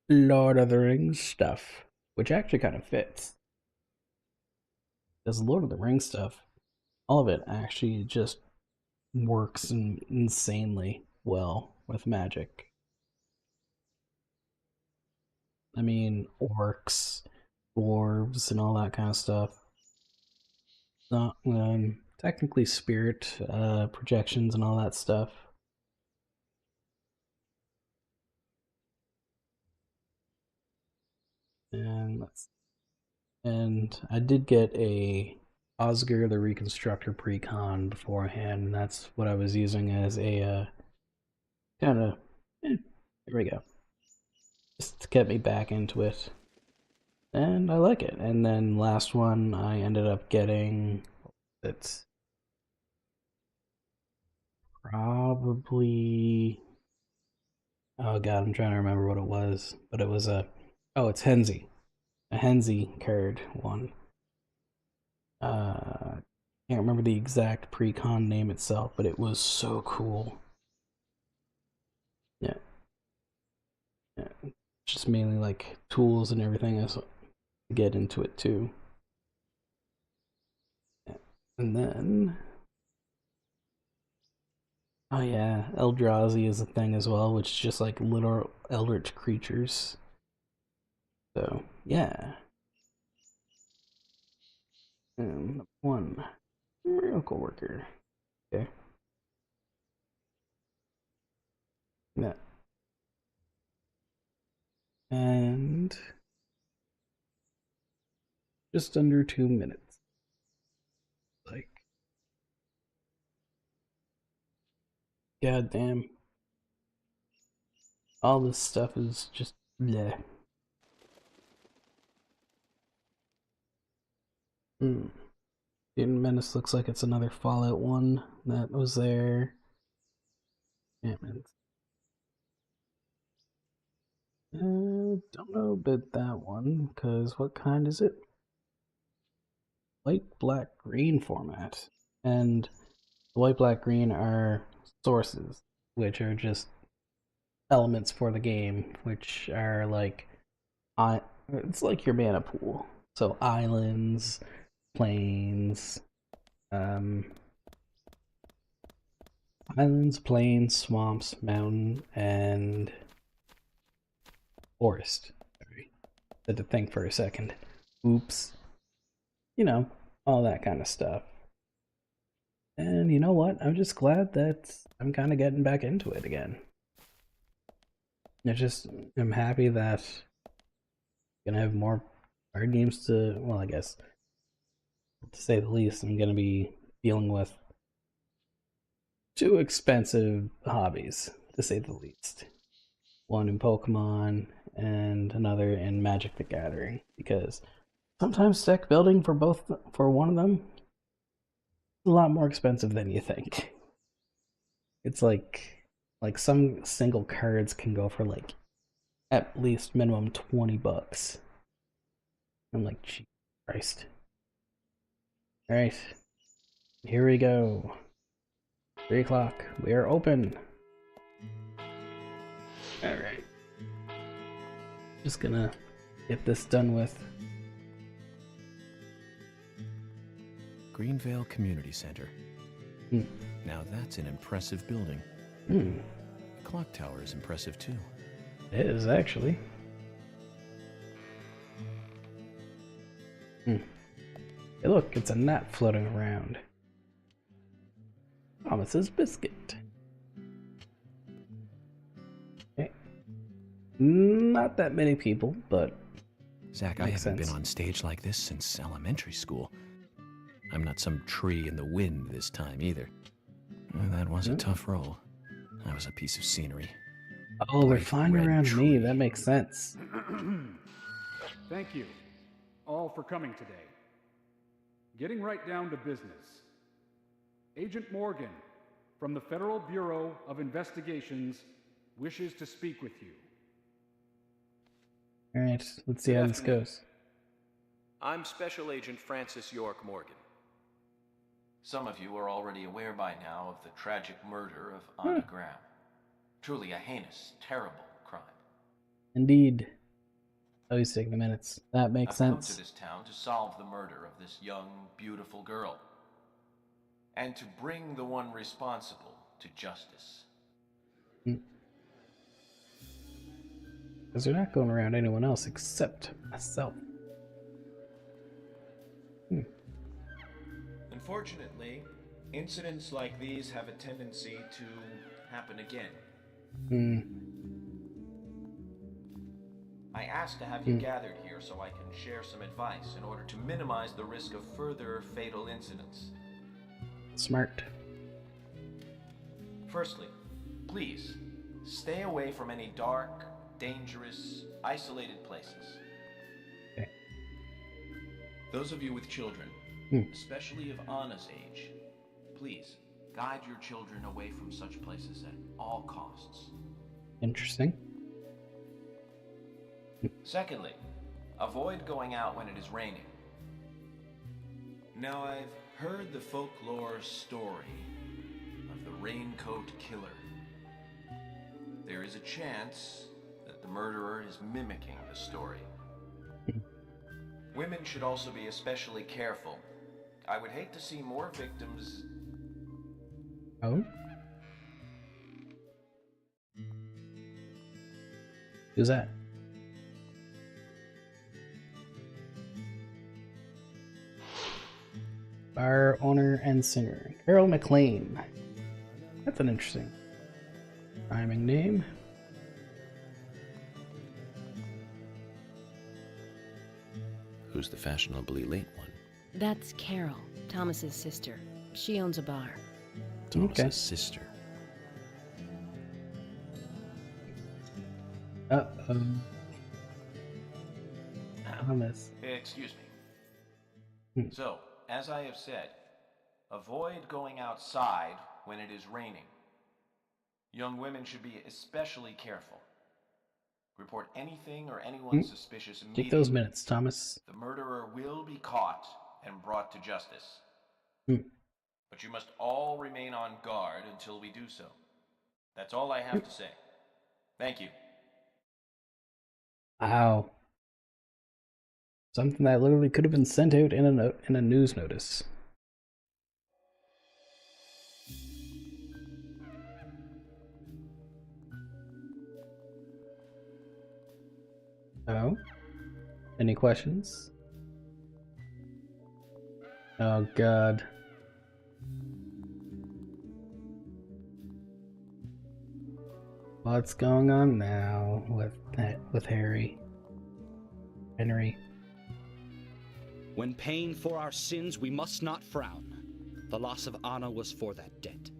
Lord of the Rings stuff, which actually kind of fits. Because Lord of the Rings stuff, all of it actually just works insanely well with Magic. I mean, orcs, dwarves, and all that kind of stuff. Not technically spirit projections and all that stuff. And I did get a Oscar the Reconstructor precon beforehand, and that's what I was using as a kind of. There we go. Just to get me back into it, and I like it. And then last one, I ended up getting. It's probably. Oh god, I'm trying to remember what it was, but it was a. Oh, it's Henzi, a Henzi card one. Can't remember the exact pre-con name itself, but it was so cool. Yeah. Yeah. Just mainly like tools and everything else to get into it too. Yeah. And then, oh yeah, Eldrazi is a thing as well, which is just like literal eldritch creatures. So yeah. One miracle worker. Okay. Yeah. And just under 2 minutes. Like, goddamn. All this stuff is just bleh. Hidden Menace looks like it's another Fallout one that was there. Damn it. Don't know about that one, because what kind is it? White, black, green format. And the white, black, green are sources, which are just elements for the game, which are like, it's like your mana pool. So islands, plains, islands, plains, swamps, mountain, and forest. Sorry. Had to think for a second. Oops. You know, all that kind of stuff. And you know what? I'm just glad that I'm kind of getting back into it again. I'm happy that I'm gonna have more card games to, well, I guess, to say the least, I'm gonna be dealing with 2 expensive hobbies, to say the least. One in Pokemon and another in Magic the Gathering, because sometimes deck building for one of them is a lot more expensive than you think. It's like some single cards can go for like at least minimum $20. I'm like, Jesus Christ. Alright, here we go. 3 o'clock, we are open. Alright. Just gonna get this done with. Greenvale Community Center. Now that's an impressive building. The clock tower is impressive too. It is, actually. Hey look, it's a gnat floating around. Thomas's biscuit. Okay. Not that many people, but Zach, I haven't been on stage like this since elementary school. I'm not some tree in the wind this time either. That was a tough role. I was a piece of scenery. Oh, they're flying around me. That makes sense. Thank you all for coming today. Getting right down to business. Agent Morgan from the Federal Bureau of Investigations wishes to speak with you. Alright, let's see how this goes. I'm Special Agent Francis York Morgan. Some of you are already aware by now of the tragic murder of Anna Graham. Truly a heinous, terrible crime. Indeed. Oh, he's taking the minutes. That makes sense. I've come to this town to solve the murder of this young, beautiful girl. And to bring the one responsible to justice. Because they're not going around anyone else except myself. Unfortunately, incidents like these have a tendency to happen again. I asked to have you gathered here so I can share some advice in order to minimize the risk of further fatal incidents. Smart. Firstly, please, stay away from any dark, dangerous, isolated places. Okay. Those of you with children, especially of Anna's age, please guide your children away from such places at all costs. Interesting. Secondly, avoid going out when it is raining. Now, I've heard the folklore story of the Raincoat Killer. There is a chance that the murderer is mimicking the story. Women should also be especially careful. I would hate to see more victims. Oh? Who's that? Bar owner and singer, Carol McLean. That's an interesting rhyming name. Who's the fashionably late one? That's Carol, Thomas's sister. She owns a bar. Thomas's sister. Thomas. Excuse me. So, as I have said, avoid going outside when it is raining. Young women should be especially careful. Report anything or anyone suspicious immediately. Take those minutes, Thomas. The murderer will be caught and brought to justice. But you must all remain on guard until we do so. That's all I have to say. Thank you. Wow. Something that literally could have been sent out in a news notice. Oh? Any questions? Oh God. What's going on now with Harry? Henry. When paying for our sins, we must not frown. The loss of Anna was for that debt.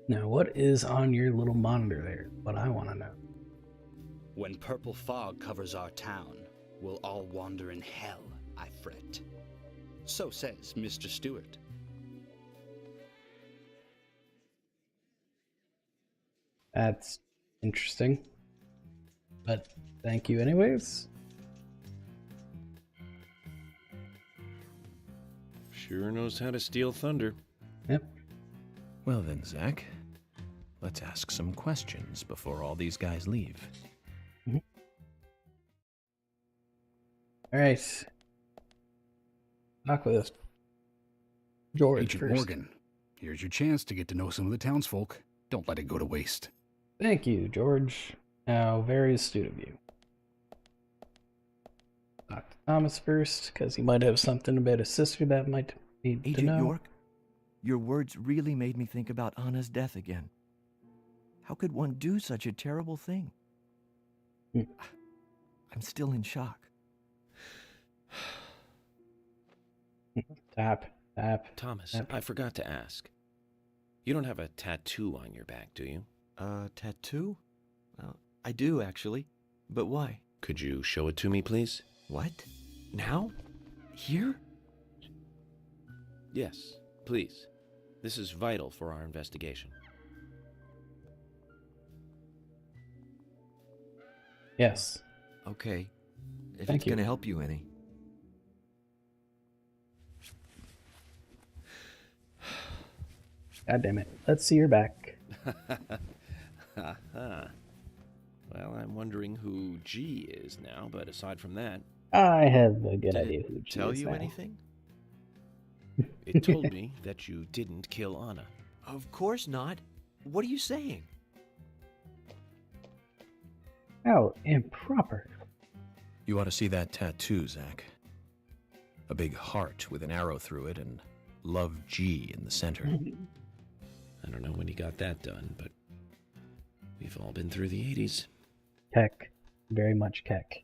Now, what is on your little monitor there? What I want to know. When purple fog covers our town, we'll all wander in hell, I fret. So says Mr. Stewart. That's interesting. But thank you anyways. Sure knows how to steal thunder. Yep. Well then, Zach, let's ask some questions before all these guys leave. Alright. Talk with George Agent first. Morgan, here's your chance to get to know some of the townsfolk. Don't let it go to waste. Thank you, George. How very astute of you. Talk to Thomas first, because he might have something about his sister that might need to Agent know. York, your words really made me think about Anna's death again. How could one do such a terrible thing? I'm still in shock. Tap. Thomas, I forgot to ask. You don't have a tattoo on your back, do you? Tattoo? I do, actually. But why? Could you show it to me, please? What? Now? Here? Yes, please. This is vital for our investigation. Yes. Okay. If Thank it's you. going to help you any. God damn it. Let's see your back. Well, I'm wondering who G is now, but aside from that... I have a good Did idea it who G tell is you now. anything? It told me that you didn't kill Anna. Of course not. What are you saying? How improper. You ought to see that tattoo, Zach. A big heart with an arrow through it and Love G in the center. I don't know when he got that done, but we've all been through the 80s. Keck. Very much keck.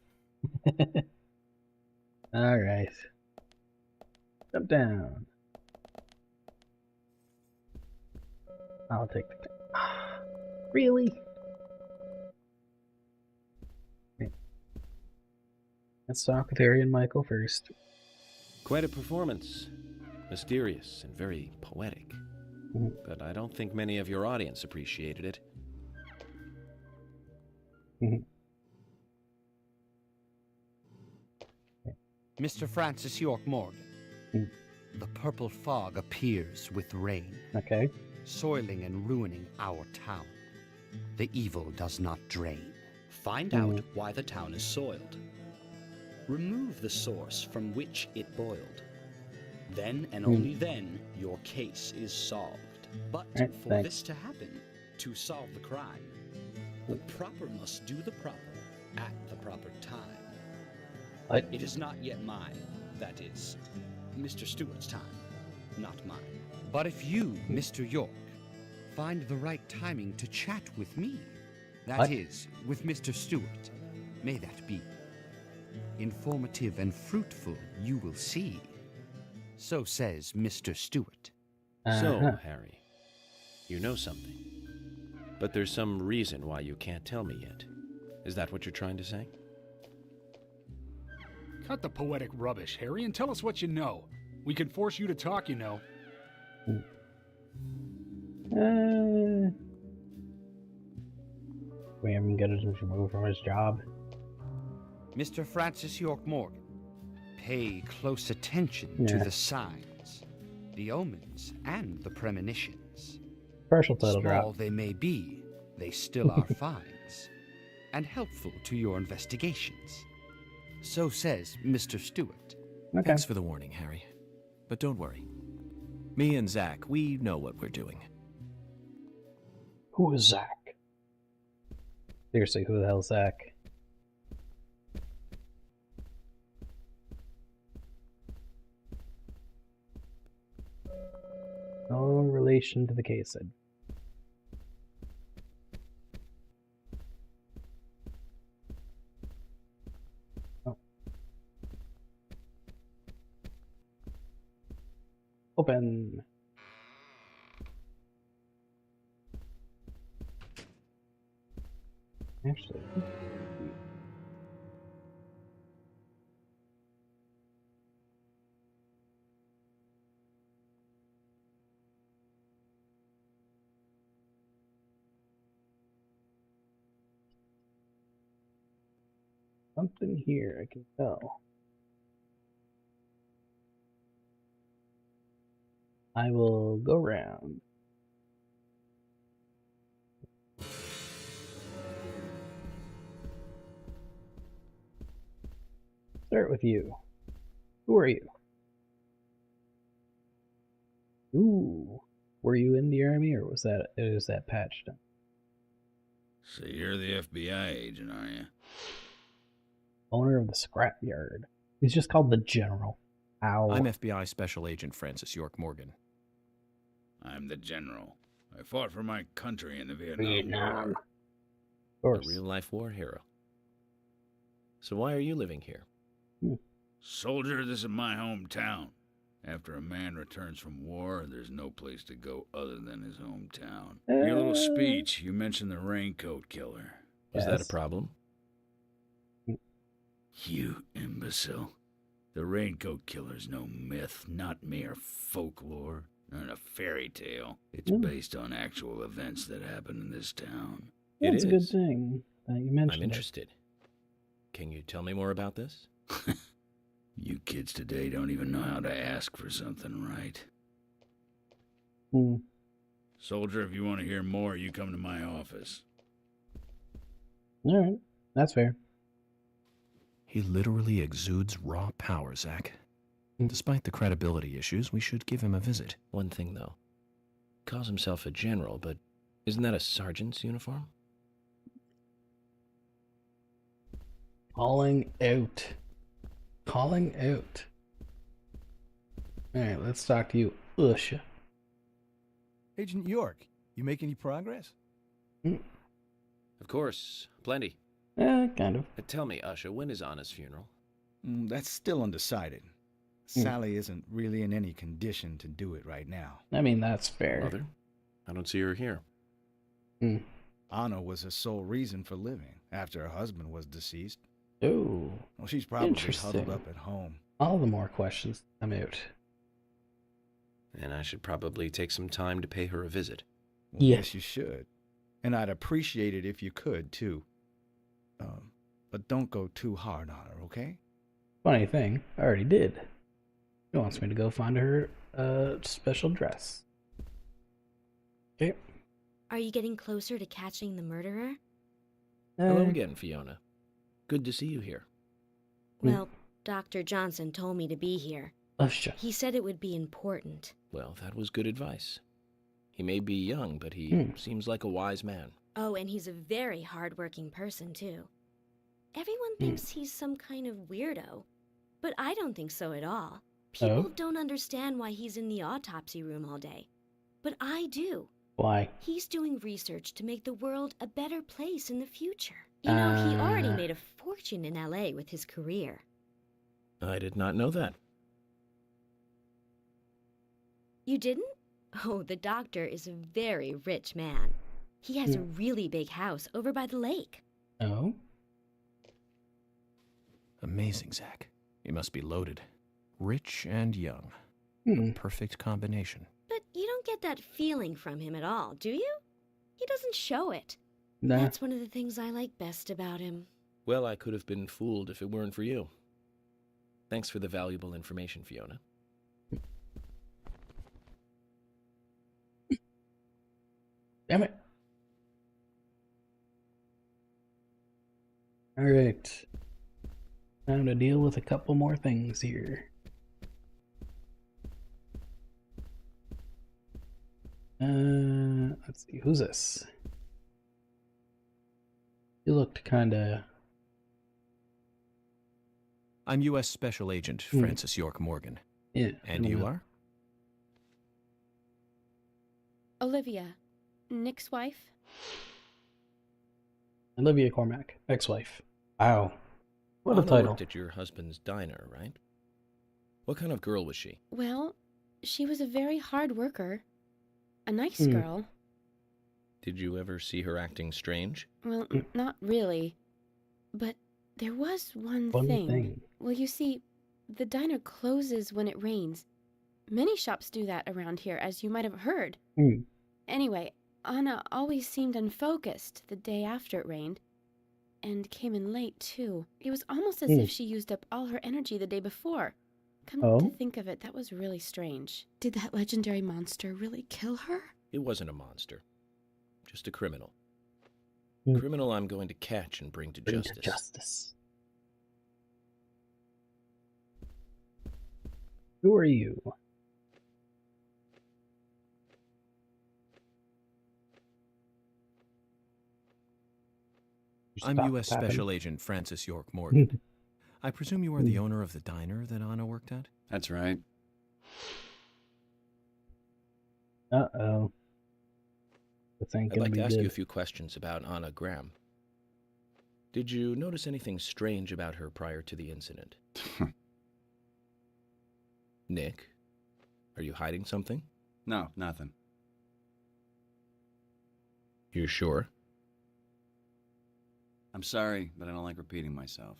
Alright. Jump down. I'll take the... Really? Okay. Let's talk with Harry and Michael first. Quite a performance. Mysterious and very poetic. But I don't think many of your audience appreciated it. Mr. Francis York Morgan. The purple fog appears with rain. Okay. Soiling and ruining our town. The evil does not drain. Find out why the town is soiled. Remove the source from which it boiled. Then and only then your case is solved. But for this to happen, to solve the crime, the proper must do the proper at the proper time. What? It is not yet mine, that is, Mr. Stewart's time, not mine. But if you, Mr. York, find the right timing to chat with me. That What? is, with Mr. Stewart. May that be. Informative and fruitful, you will see. So says Mr. Stewart. So, Harry, you know something. But there's some reason why you can't tell me yet. Is that what you're trying to say? Cut the poetic rubbish, Harry, and tell us what you know. We can force you to talk, you know. We haven't got him removed from his job. Mr. Francis York Morgan, pay close attention to the signs, the omens, and the premonitions. Partial title drop. Small they may be, they still are finds, and helpful to your investigations. So says Mr. Stewart. Okay. Thanks for the warning, Harry. But don't worry. Me and Zach, we know what we're doing. Who is Zach? Seriously, who the hell is Zach? No relation to the case. Oh. Open. Actually. Something here, I can tell. I will go round. Start with you. Who are you? Ooh. Were you in the army, or was that patched? So you're the FBI agent, are you? Owner of the scrapyard. He's just called the General. Ow. I'm FBI Special Agent Francis York Morgan. I'm the general. I fought for my country in the Vietnam War. Of course. A real-life war hero. So why are you living here? Soldier, this is my hometown. After a man returns from war, there's no place to go other than his hometown. Your little speech, you mentioned the raincoat killer. Was that a problem? You imbecile. The raincoat killer's no myth, not mere folklore, not a fairy tale. It's based on actual events that happen in this town. That's a good thing that you mentioned. I'm interested. Can you tell me more about this? You kids today don't even know how to ask for something right. Soldier, if you want to hear more, you come to my office. Alright, that's fair. He literally exudes raw power, Zach. Despite the credibility issues, we should give him a visit. One thing, though. Calls himself a general, but isn't that a sergeant's uniform? Calling out. Calling out. Alright, let's talk to you, Usha. Agent York, you make any progress? Of course, plenty. Kind of. Tell me, Usha, when is Anna's funeral? That's still undecided. Sally isn't really in any condition to do it right now. I mean, that's fair. Mother? I don't see her here. Anna was her sole reason for living after her husband was deceased. Oh, well, she's probably interesting. huddled up at home. All the more questions I'm out. And I should probably take some time to pay her a visit. Well, yes, you should. And I'd appreciate it if you could, too. But don't go too hard on her, okay? Funny thing, I already did. She wants me to go find her a special dress. Okay. Are you getting closer to catching the murderer? Hello again, Fiona. Good to see you here. Well, Dr. Johnson told me to be here. He said it would be important. Well, that was good advice. He may be young, but he seems like a wise man. Oh, and he's a very hard-working person, too. Everyone thinks he's some kind of weirdo, but I don't think so at all. People don't understand why he's in the autopsy room all day, but I do. Why? He's doing research to make the world a better place in the future. You know, he already made a fortune in LA with his career. I did not know that. You didn't? Oh, the doctor is a very rich man. He has a really big house over by the lake. Oh? Amazing, Zach. You must be loaded. Rich and young. Hmm. A perfect combination. But you don't get that feeling from him at all, do you? He doesn't show it. Nah. That's one of the things I like best about him. Well, I could have been fooled if it weren't for you. Thanks for the valuable information, Fiona. Damn it. Alright. Time to deal with a couple more things here. Let's see, who's this? You looked kinda... I'm U.S. Special Agent Francis York Morgan. Yeah. And you are? Olivia, Nick's wife. Olivia Cormack, ex-wife. Wow. What a Anna title. worked at your husband's diner, right? What kind of girl was she? Well, she was a very hard worker. A nice girl. Did you ever see her acting strange? Well, not really. But there was one thing. Well, you see, the diner closes when it rains. Many shops do that around here, as you might have heard. Anyway, Anna always seemed unfocused the day after it rained. And came in late, too. It was almost as if she used up all her energy the day before. Come to think of it, that was really strange. Did that legendary monster really kill her? It wasn't a monster. Just a criminal. Criminal I'm going to catch and bring to justice. Who are you? I'm U.S. Special Agent Francis York Morgan. I presume you are the owner of the diner that Anna worked at? That's right. Uh-oh. I'd like to ask you a few questions about Anna Graham. Did you notice anything strange about her prior to the incident? Nick, are you hiding something? No, nothing. You sure? I'm sorry, but I don't like repeating myself.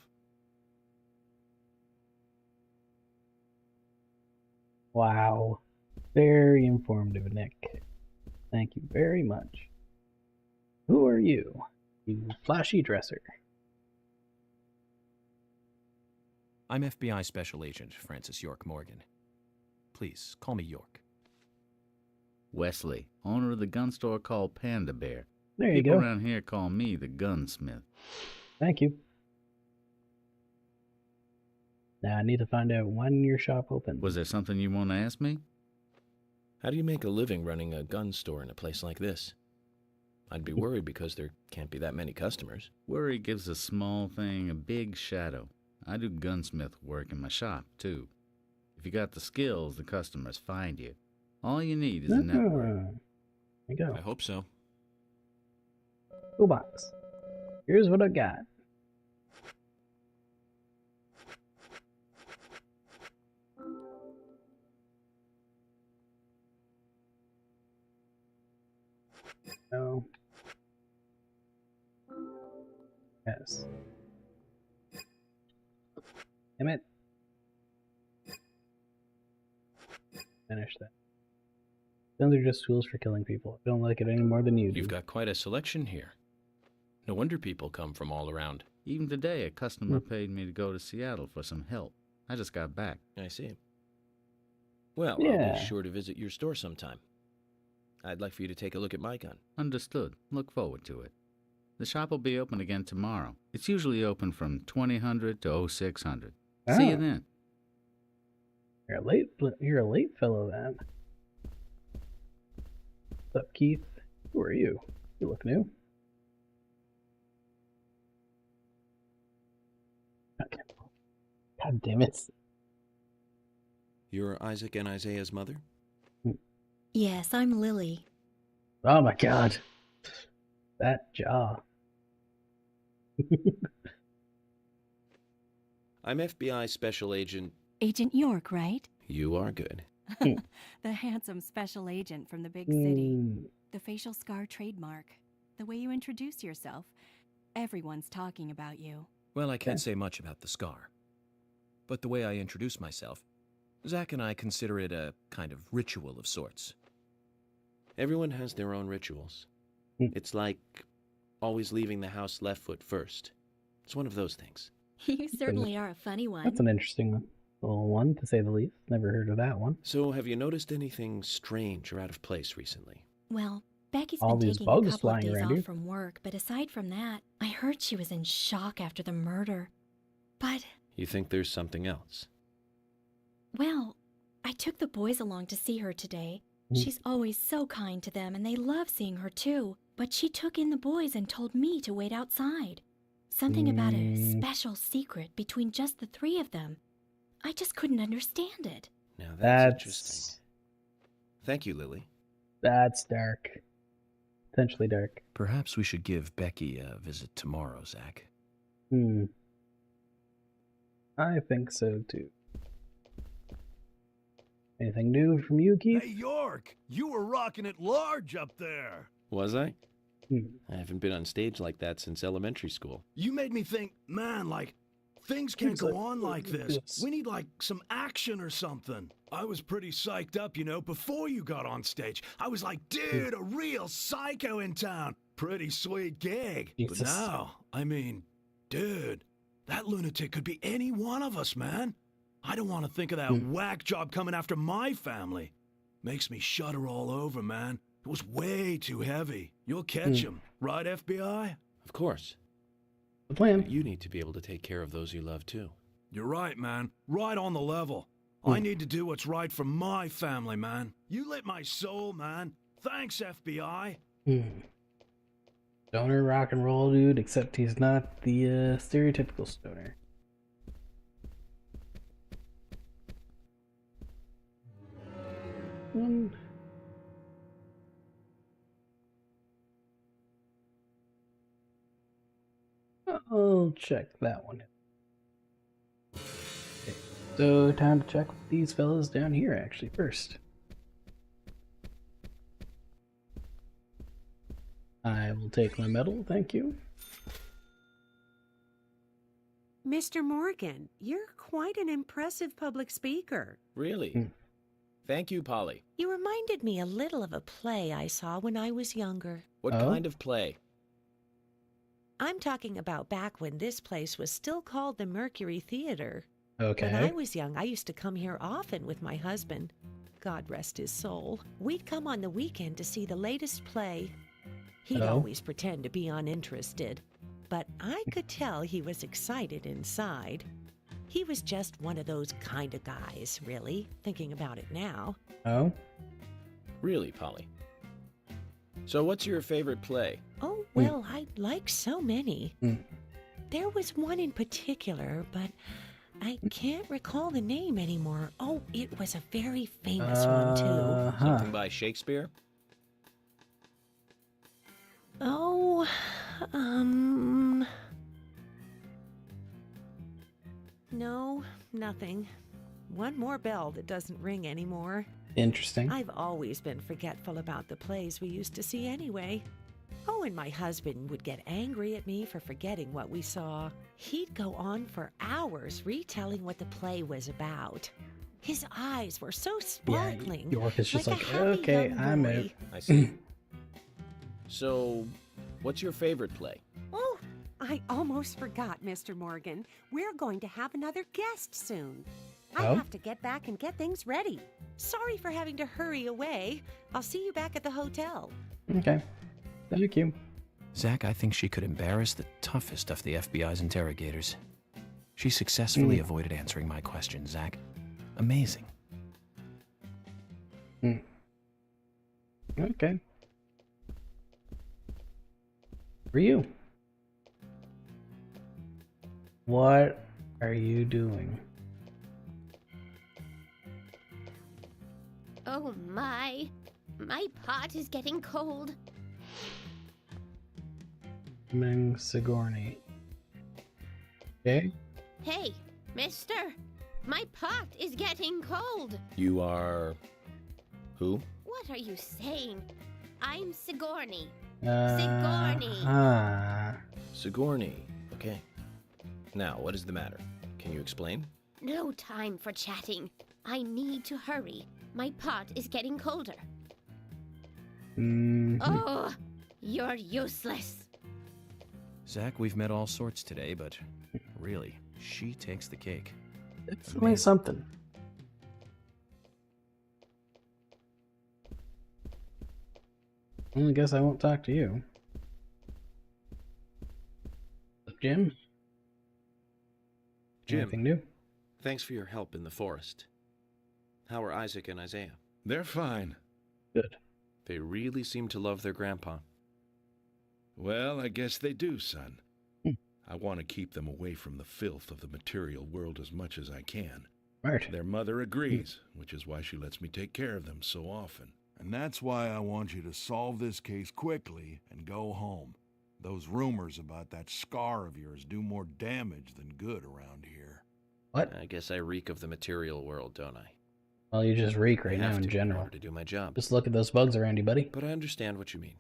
Wow. Very informative, Nick. Thank you very much. Who are you? You flashy dresser. I'm FBI Special Agent Francis York Morgan. Please, call me York. Wesley, owner of the gun store called Panda Bear. There you People go. around here call me the gunsmith. Thank you. Now I need to find out when your shop opens. Was there something you want to ask me? How do you make a living running a gun store in a place like this? I'd be worried because there can't be that many customers. Worry gives a small thing a big shadow. I do gunsmith work in my shop, too. If you got the skills, the customers find you. All you need is a network. There you go. I hope so. Toolbox. Here's what I got. No. Yes. Damn it. Finish that. Guns are just tools for killing people. I don't like it any more than you do. You've got quite a selection here. No wonder people come from all around. Even today, a customer paid me to go to Seattle for some help. I just got back. I see. Well, I'll Yeah. be sure to visit your store sometime. I'd like for you to take a look at my gun. Understood. Look forward to it. The shop will be open again tomorrow. It's usually open from 2000 to 0600. See you then. You're a late fellow then. What's up, Keith? Who are you? You look new. Okay. God damn it. You're Isaac and Isaiah's mother? Yes, I'm Lily. Oh my god. That jaw. I'm FBI Special Agent. Agent York, right? You are good. The handsome special agent from the big city. The facial scar trademark. The way you introduce yourself. Everyone's talking about you. Well, I can't say much about the scar. But the way I introduce myself, Zach and I consider it a kind of ritual of sorts. Everyone has their own rituals. It's like always leaving the house left foot first. It's one of those things. You certainly are a funny one. That's an interesting little one, to say the least. Never heard of that one. So, have you noticed anything strange or out of place recently? Well, Becky's All been these taking bugs a couple of flying days around off here. from work, but aside from that, I heard she was in shock after the murder. But, You think there's something else? well, I took the boys along to see her today. She's always so kind to them, and they love seeing her too. But she took in the boys and told me to wait outside. Something about a special secret between just the three of them. I just couldn't understand it. Now that's interesting. Thank you, Lily. That's dark. Potentially dark. Perhaps we should give Becky a visit tomorrow, Zach. I think so too. Anything new from you, Keith? Hey, York, you were rocking it large up there. Was I? I haven't been on stage like that since elementary school. You made me think, man, like, things can't go on like this. We need, like, some action or something. I was pretty psyched up, you know, before you got on stage. I was like, dude, a real psycho in town. Pretty sweet gig. Jesus. But now, I mean, dude, that lunatic could be any one of us, man. I don't want to think of that whack job coming after my family. Makes me shudder all over, man. It was way too heavy. You'll catch him, right, FBI? Of course. The plan. But you need to be able to take care of those you love, too. You're right, man. Right on the level. I need to do what's right for my family, man. You lit my soul, man. Thanks, FBI. Stoner rock and roll dude, except he's not the stereotypical stoner. I'll check that one. Okay, so time to check with these fellas down here actually first. I will take my medal, thank you. Mr. Morgan, you're quite an impressive public speaker. Really? Thank you, Polly. You reminded me a little of a play I saw when I was younger. What kind of play? I'm talking about back when this place was still called the Mercury Theater. Okay. When I was young, I used to come here often with my husband. God rest his soul. We'd come on the weekend to see the latest play. He'd always pretend to be uninterested, but I could tell he was excited inside. He was just one of those kind of guys, really, thinking about it now. Oh? Really, Polly? So what's your favorite play? Oh, well, I like so many. There was one in particular, but I can't recall the name anymore. Oh, it was a very famous one, too. Something by Shakespeare? Oh, no, nothing. One more bell that doesn't ring anymore. Interesting. I've always been forgetful about the plays we used to see anyway. Oh, and my husband would get angry at me for forgetting what we saw. He'd go on for hours retelling what the play was about. His eyes were so sparkling. York is just like, like a happy okay, young I'm boy. out. I see. So, what's your favorite play? Oh, I almost forgot, Mr. Morgan. We're going to have another guest soon. I have to get back and get things ready. Sorry for having to hurry away. I'll see you back at the hotel. Okay. Thank you. Zach, I think she could embarrass the toughest of the FBI's interrogators. She successfully avoided answering my question, Zach. Amazing. Okay. For you. What are you doing? Oh my. My pot is getting cold. Ming Sigourney. Okay. Hey, mister. My pot is getting cold. You are... who? What are you saying? I'm Sigourney. Sigourney. Okay. Now, what is the matter? Can you explain? No time for chatting. I need to hurry. My pot is getting colder. Oh, you're useless. Zach, we've met all sorts today, but really, she takes the cake. It's only something. Well, I guess I won't talk to you. Jim? Anything new? Thanks for your help in the forest. How are Isaac and Isaiah? They're fine. Good. They really seem to love their grandpa. Well, I guess they do, son. I want to keep them away from the filth of the material world as much as I can. Right. Their mother agrees, which is why she lets me take care of them so often. And that's why I want you to solve this case quickly and go home. Those rumors about that scar of yours do more damage than good around here. What? I guess I reek of the material world, don't I? Well, you just reek right now in In general. order to do my job. Just look at those bugs around you, buddy. But I understand what you mean.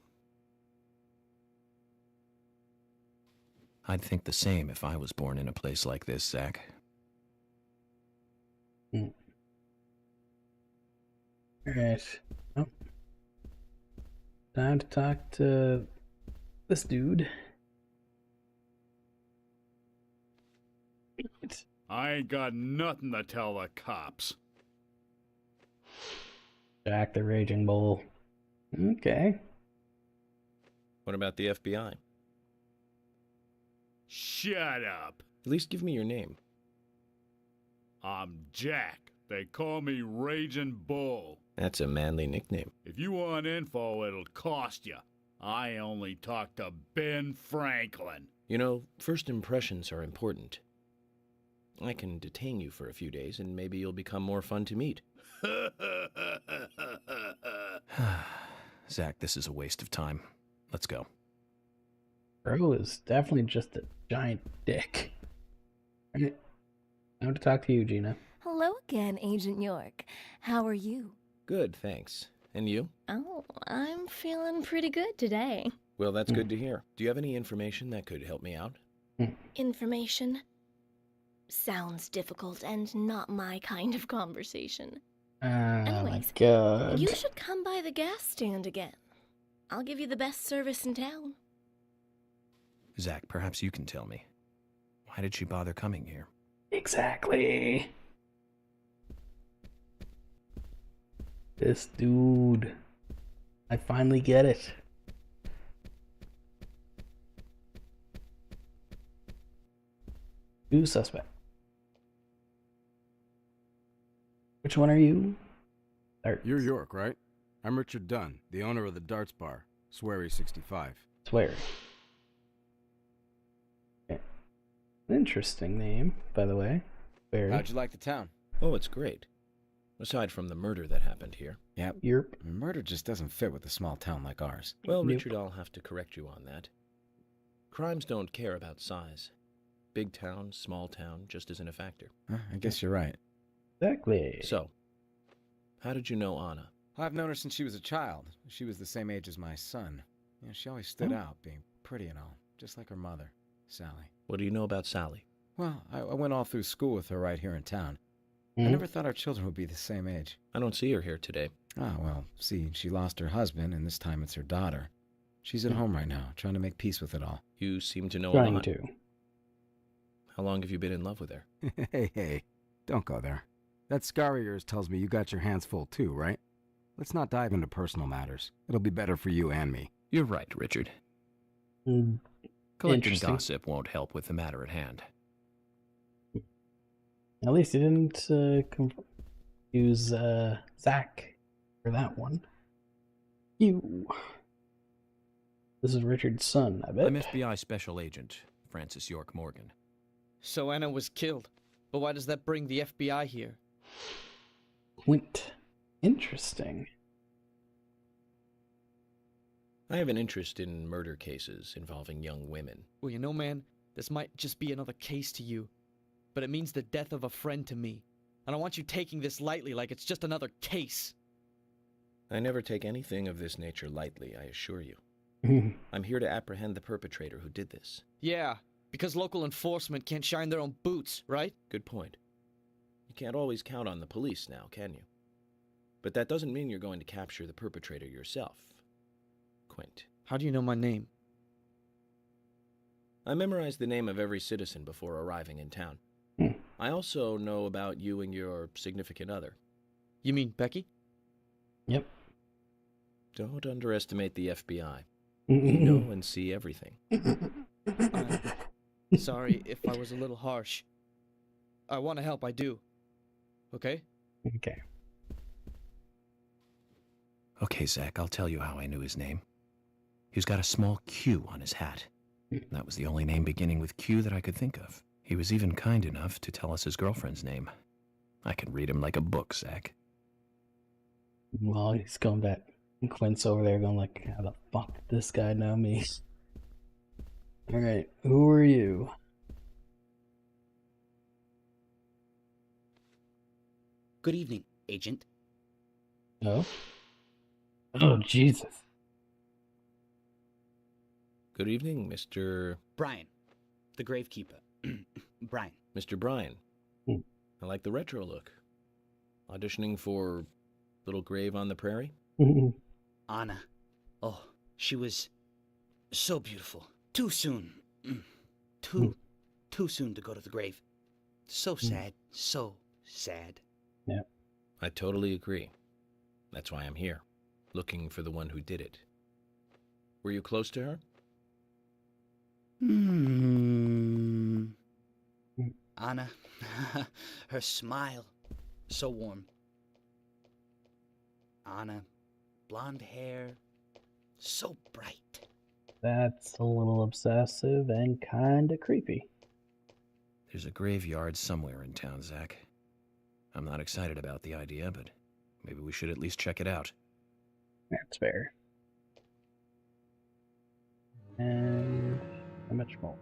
I'd think the same if I was born in a place like this, Zach. Alright. Oh. Time to talk to this dude. I ain't got nothing to tell the cops. Jack the Raging Bull. Okay. What about the FBI? Shut up. At least give me your name. I'm Jack. They call me Raging Bull. That's a manly nickname. If you want info, it'll cost you. I only talk to Ben Franklin. You know, first impressions are important. I can detain you for a few days, and maybe you'll become more fun to meet. Zach, this is a waste of time. Let's go. Bro is definitely just a giant dick. Alright. Now to talk to you, Gina. Hello again, Agent York. How are you? Good, thanks. And you? Oh, I'm feeling pretty good today. Well, that's good to hear. Do you have any information that could help me out? Information? Sounds difficult and not my kind of conversation. Anyways, my God. You should come by the gas stand again. I'll give you the best service in town. Zach, perhaps you can tell me. Why did she bother coming here? Exactly. This dude. I finally get it. Two suspect. Which one are you? You're York, right? I'm Richard Dunn, the owner of the Darts Bar, Swery 65. Swery. Okay. Interesting name, by the way. Swery. How'd you like the town? Oh, it's great. Aside from the murder that happened here. Yep. Yerp. Murder just doesn't fit with a small town like ours. Well, Richard, I'll have to correct you on that. Crimes don't care about size. Big town, small town, just isn't a factor. I guess you're right. Exactly. So, how did you know Anna? I've known her since she was a child. She was the same age as my son. You know, she always stood out, being pretty and all, just like her mother, Sally. What do you know about Sally? Well, I went all through school with her right here in town. I never thought our children would be the same age. I don't see her here today. Ah, well, see, she lost her husband, and this time it's her daughter. She's at home right now, trying to make peace with it all. You seem to know a Trying lot. to. How long have you been in love with her? Hey, don't go there. That scar of yours tells me you got your hands full too, right? Let's not dive into personal matters. It'll be better for you and me. You're right, Richard. Collecting gossip won't help with the matter at hand. At least he didn't use Zach for that one. You. This is Richard's son, I bet. I'm FBI Special Agent Francis York Morgan. So Anna was killed. But why does that bring the FBI here? Interesting. I have an interest in murder cases involving young women. Well, you know, man, this might just be another case to you, but it means the death of a friend to me. I don't want you taking this lightly like it's just another case. I never take anything of this nature lightly, I assure you. I'm here to apprehend the perpetrator who did this. Yeah, because local enforcement can't shine their own boots, right? Good point. You can't always count on the police now, can you? But that doesn't mean you're going to capture the perpetrator yourself. Quint. How do you know my name? I memorized the name of every citizen before arriving in town. I also know about you and your significant other. You mean Becky? Yep. Don't underestimate the FBI. You know and see everything. Sorry if I was a little harsh. I want to help, I do. Okay? Okay. Okay, Zach, I'll tell you how I knew his name. He's got a small Q on his hat. That was the only name beginning with Q that I could think of. He was even kind enough to tell us his girlfriend's name. I can read him like a book, Zach. Well, he's going back. Quint's over there going like, how the fuck did this guy know me? Alright, who are you? Good evening, Agent. Oh? Oh, Jesus. Good evening, Mr. Brian, the gravekeeper. Brian. Mr. Brian. I like the retro look. Auditioning for Little Grave on the Prairie? Anna. Oh, she was so beautiful. Too soon. Too soon to go to the grave. So sad. So sad. Yeah. I totally agree. That's why I'm here, looking for the one who did it. Were you close to her? Anna, her smile, so warm. Anna, blonde hair, so bright. That's a little obsessive and kinda creepy. There's a graveyard somewhere in town, Zach. I'm not excited about the idea, but maybe we should at least check it out. That's fair. And how much more?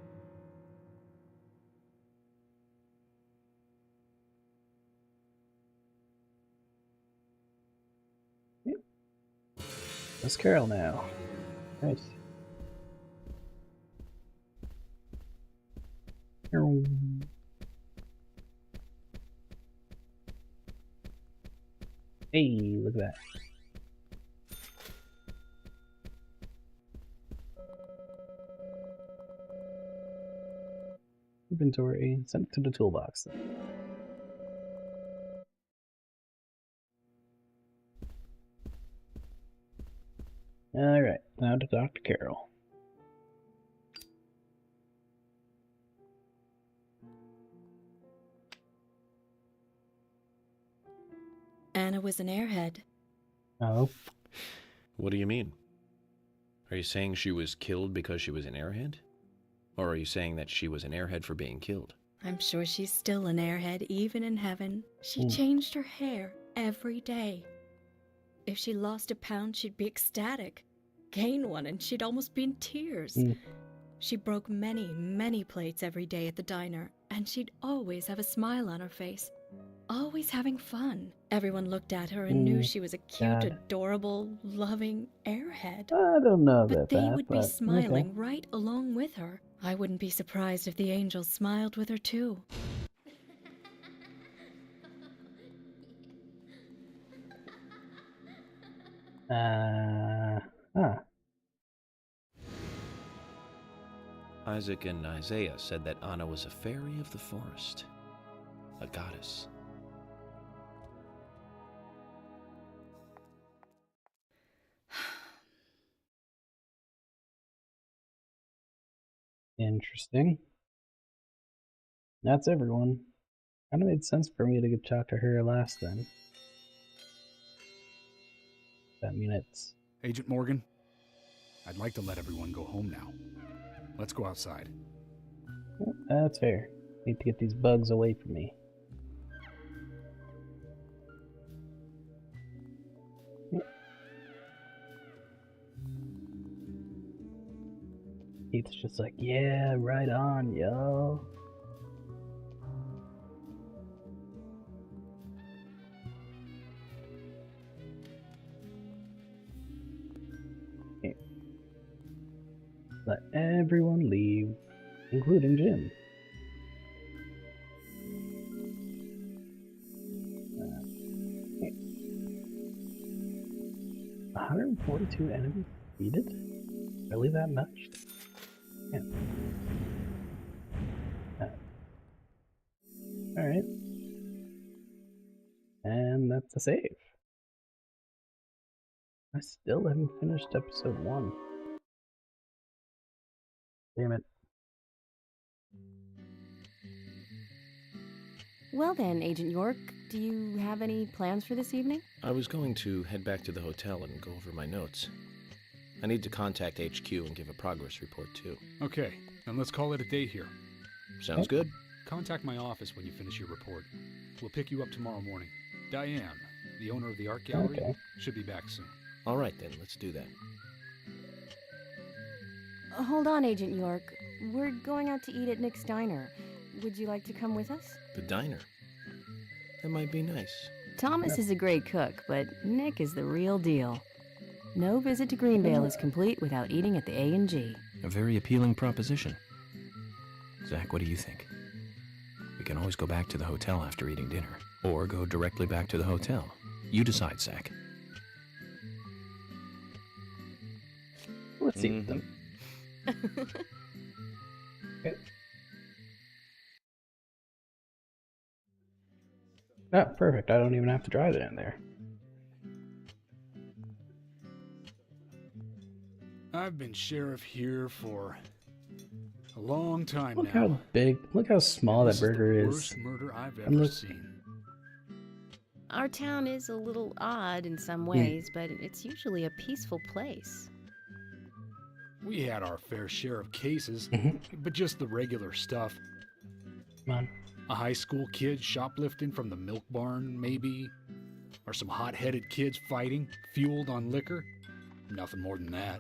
Yep. Miss Carol now. Nice. Hey, look at that. Inventory, send it to the toolbox then. Alright, now to Dr. Carroll. Anna was an airhead. Oh? What do you mean? Are you saying she was killed because she was an airhead? Or are you saying that she was an airhead for being killed? I'm sure she's still an airhead, even in heaven. She changed her hair every day. If she lost a pound, she'd be ecstatic. Gain one, and she'd almost be in tears. She broke many, many plates every day at the diner, and she'd always have a smile on her face. Always having fun. Everyone looked at her and knew she was a cute, adorable, loving airhead. I don't know about But they that, would be smiling right along with her. I wouldn't be surprised if the angels smiled with her too. Isaac and Isaiah said that Anna was a fairy of the forest, a goddess. Interesting. That's everyone. Kind of made sense for me to go talk to her last then. I mean, it's... Agent Morgan, I'd like to let everyone go home now. Let's go outside. That's fair. Need to get these bugs away from me. Keith's just like, yeah, right on, yo. Okay. Let everyone leave, including Jim. 142 enemies defeated? Really that much? Yeah. Alright. And that's a save. I still haven't finished episode 1. Damn it. Well then, Agent York, do you have any plans for this evening? I was going to head back to the hotel and go over my notes. I need to contact HQ and give a progress report, too. Okay, then let's call it a day here. Sounds good. Contact my office when you finish your report. We'll pick you up tomorrow morning. Diane, the owner of the art gallery, should be back soon. All right, then. Let's do that. Hold on, Agent York. We're going out to eat at Nick's Diner. Would you like to come with us? The diner. That might be nice. Thomas is a great cook, but Nick is the real deal. No visit to Greenvale is complete without eating at the A&G. A very appealing proposition. Zach, what do you think? We can always go back to the hotel after eating dinner, or go directly back to the hotel. You decide, Zach. Let's eat them. Okay. Oh, perfect. I don't even have to drive it in there. I've been sheriff here for a long time Look now. how big, look how small that burger This is. is the worst murder I've And ever look- seen. Our town is a little odd in some ways, but it's usually a peaceful place. We had our fair share of cases, but just the regular stuff. Come on. A high school kid shoplifting from the milk barn, maybe? Or some hot-headed kids fighting, fueled on liquor? Nothing more than that.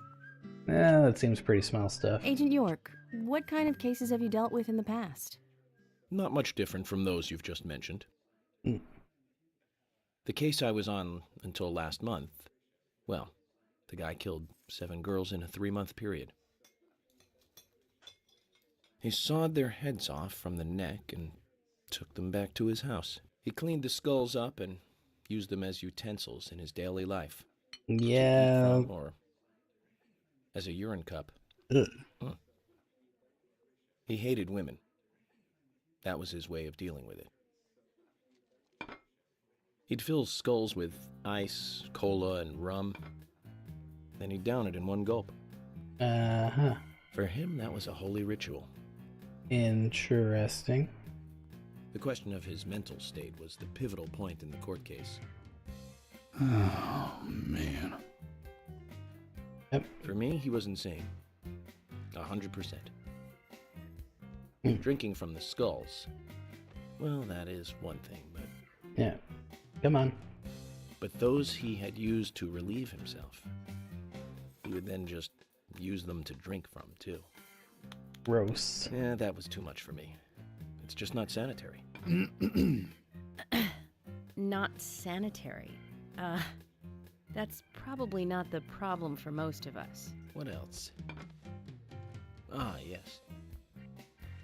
That seems pretty small stuff. Agent York, what kind of cases have you dealt with in the past? Not much different from those you've just mentioned. Mm. The case I was on until last month, well, the guy killed 7 girls in a 3-month period. He sawed their heads off from the neck and took them back to his house. He cleaned the skulls up and used them as utensils in his daily life. Yeah. Or as a urine cup. Ugh. He hated women. That was his way of dealing with it. He'd fill skulls with ice, cola, and rum. Then he'd down it in one gulp. Uh-huh. For him, that was a holy ritual. Interesting. The question of his mental state was the pivotal point in the court case. Oh, man. Yep. For me, he was insane. 100%. Drinking from the skulls, well, that is one thing, but... Yeah. Come on. But those he had used to relieve himself, he would then just use them to drink from, too. Gross. Yeah, that was too much for me. It's just not sanitary. Not sanitary. That's probably not the problem for most of us. What else? Ah, yes.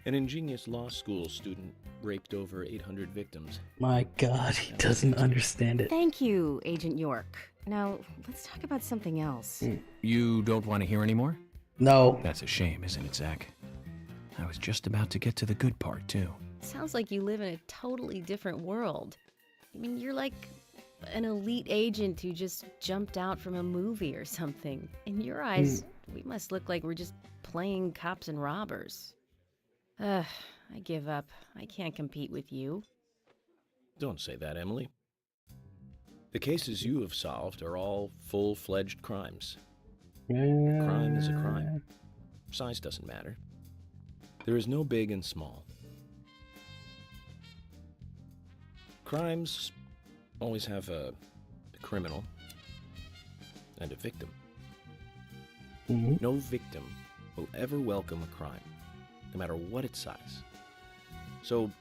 An ingenious law school student raped over 800 victims. My God, he doesn't understand it. Thank you, Agent York. Now, let's talk about something else. You don't want to hear any more? No. That's a shame, isn't it, Zach? I was just about to get to the good part, too. Sounds like you live in a totally different world. I mean, you're like an elite agent who just jumped out from a movie or something. In your eyes, we must look like we're just playing cops and robbers. I give up. I can't compete with you. Don't say that, Emily. The cases you have solved are all full-fledged crimes. A crime is a crime. Size doesn't matter. There is no big and small. Crimes always have a criminal and a victim. No victim will ever welcome a crime, no matter what its size. So,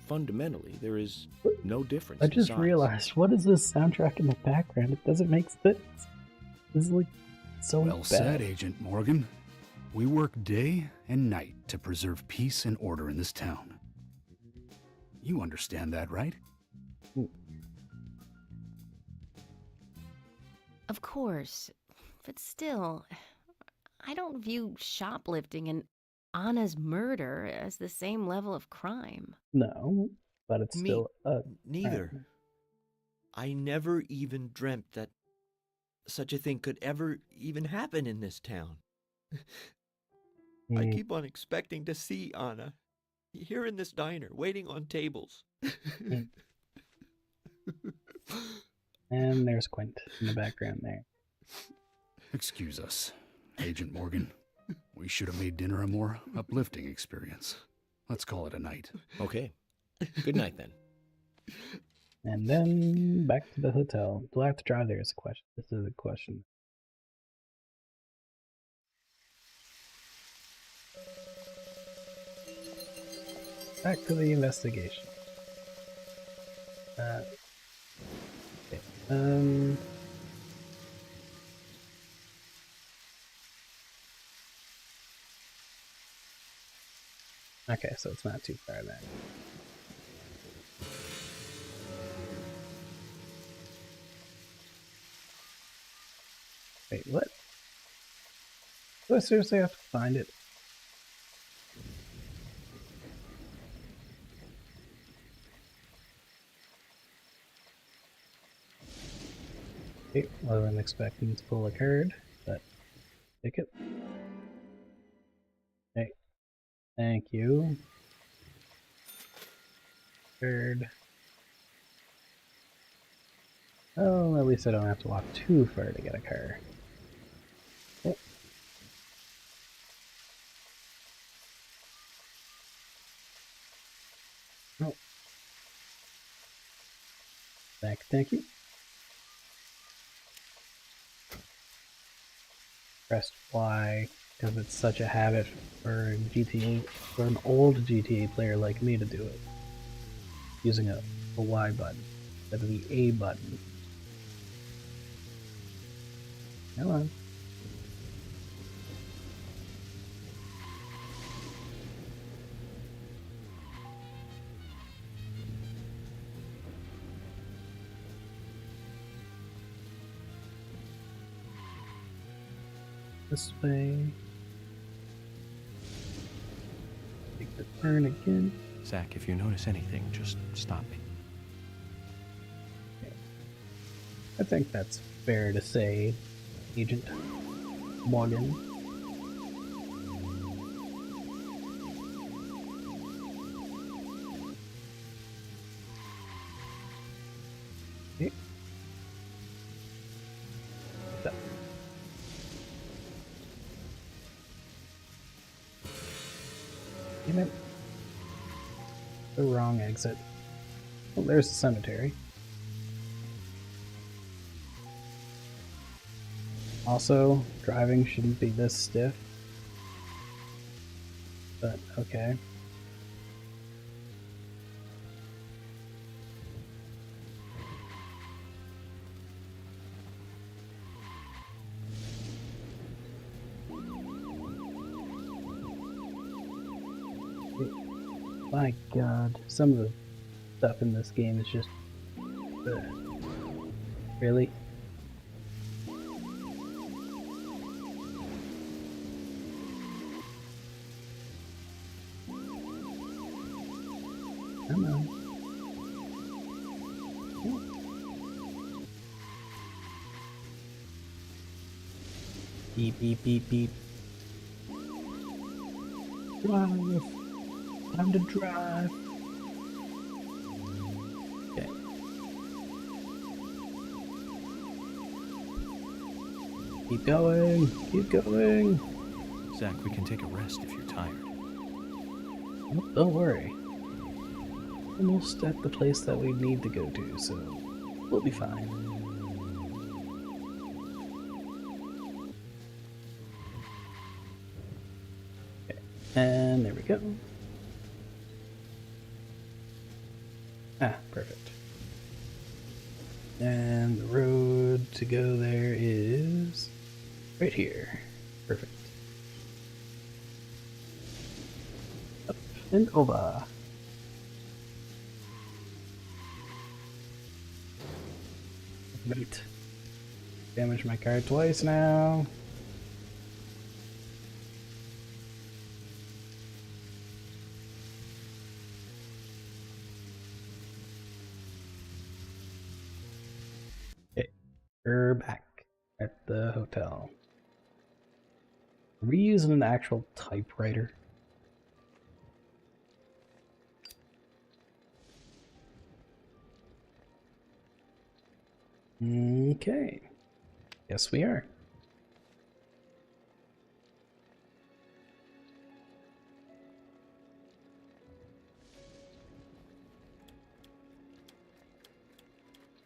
fundamentally, there is no difference I in just size. realized, what is this soundtrack in the background? It doesn't make sense. This is like so Well bad. said, Agent Morgan. We work day and night to preserve peace and order in this town. You understand that, right? Of course. But still, I don't view shoplifting and Anna's murder as the same level of crime. No, but it's Me still a neither. crime. I never even dreamt that such a thing could ever even happen in this town. I keep on expecting to see Anna here in this diner, waiting on tables. And there's Quint in the background there. Excuse us, Agent Morgan. We should have made dinner a more uplifting experience. Let's call it a night. Okay. Good night, then. And then back to the hotel. Do I have to drive there? Is a question. This is a question. Back to the investigation. Okay. Okay, so it's not too far back. Wait, what? Do I seriously have to find it? Okay, wasn't expecting to pull a card, but take it. Okay, thank you. Card. Oh, at least I don't have to walk too far to get a car. Okay. Oh. Thank you. Press Y because it's such a habit for GTA, for an old GTA player like me to do it. Using a Y button instead of the A button. Come on. This way. Take the turn again. Zach, if you notice anything, just stop me. Okay. I think that's fair to say, Agent Morgan. Okay. So. Damn it. The wrong exit. Well, there's the cemetery. Also, driving shouldn't be this stiff. But, okay. My god, some of the stuff in this game is just... Really? Come on. Beep, beep, beep, beep. Drive. Time to drive. Okay. Keep going. Keep going. Zach, we can take a rest if you're tired. Oh, don't worry. Almost at the place that we need to go to, so we'll be fine. And there we go. Ah, perfect. And the road to go there is right here. Perfect. Up and over. Right. Damaged my card twice now. Okay, we're back at the hotel. Are we using an actual typewriter? Okay. Yes, we are.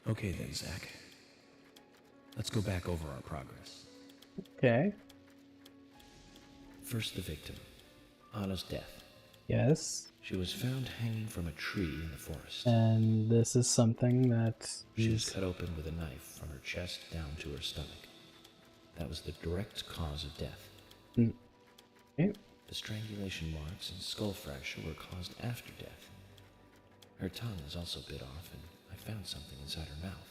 Okay then, Zach. Let's go back over our progress. Okay. First, the victim, Anna's death. Yes. She was found hanging from a tree in the forest. And this is something that She was cut open with a knife from her chest down to her stomach. That was the direct cause of death. Okay. The strangulation marks and skull fracture were caused after death. Her tongue was also bit off, and I found something inside her mouth.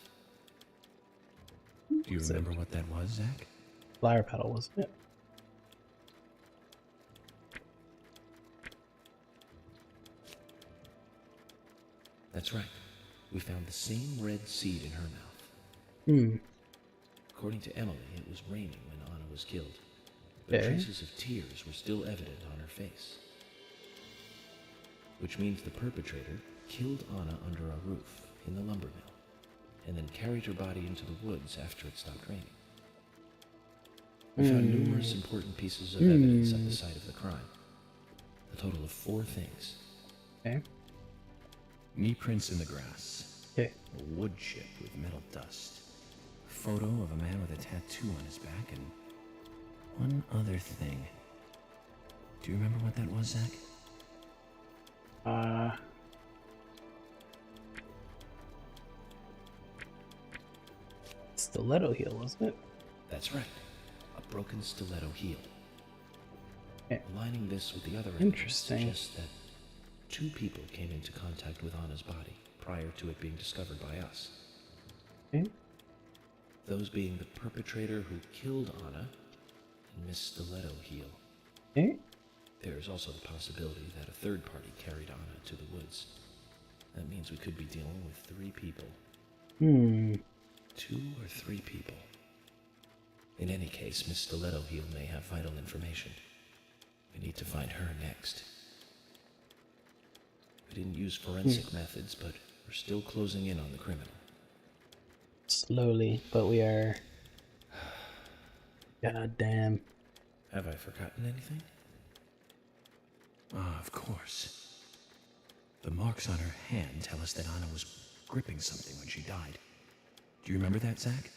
Do you remember what that was, Zach? Flower petal, wasn't it? That's right. We found the same red seed in her mouth. Hmm. According to Emily, it was raining when Anna was killed, but Okay. traces of tears were still evident on her face. Which means the perpetrator killed Anna under a roof in the lumber mill, and then carried her body into the woods after it stopped raining. We found numerous important pieces of evidence at the site of the crime. A total of 4 things. Okay. Knee prints in the grass. Okay. A wood chip with metal dust. A photo of a man with a tattoo on his back, and one other thing. Do you remember what that was, Zach? Stiletto heel, wasn't it? That's right. A broken stiletto heel. Okay. Aligning this with the other Interesting. evidence suggests that 2 people came into contact with Anna's body prior to it being discovered by us. Okay. Those being the perpetrator who killed Anna and Miss Stiletto Heel. Okay. There is also the possibility that a third party carried Anna to the woods. That means we could be dealing with 3 people. 2 or 3 people. In any case, Miss Stiletto Heel may have vital information. We need to find her next. We didn't use forensic methods, but we're still closing in on the criminal. Slowly, but we are. God damn. Have I forgotten anything? Ah, of course. The marks on her hand tell us that Anna was gripping something when she died. Do you remember that, Zach?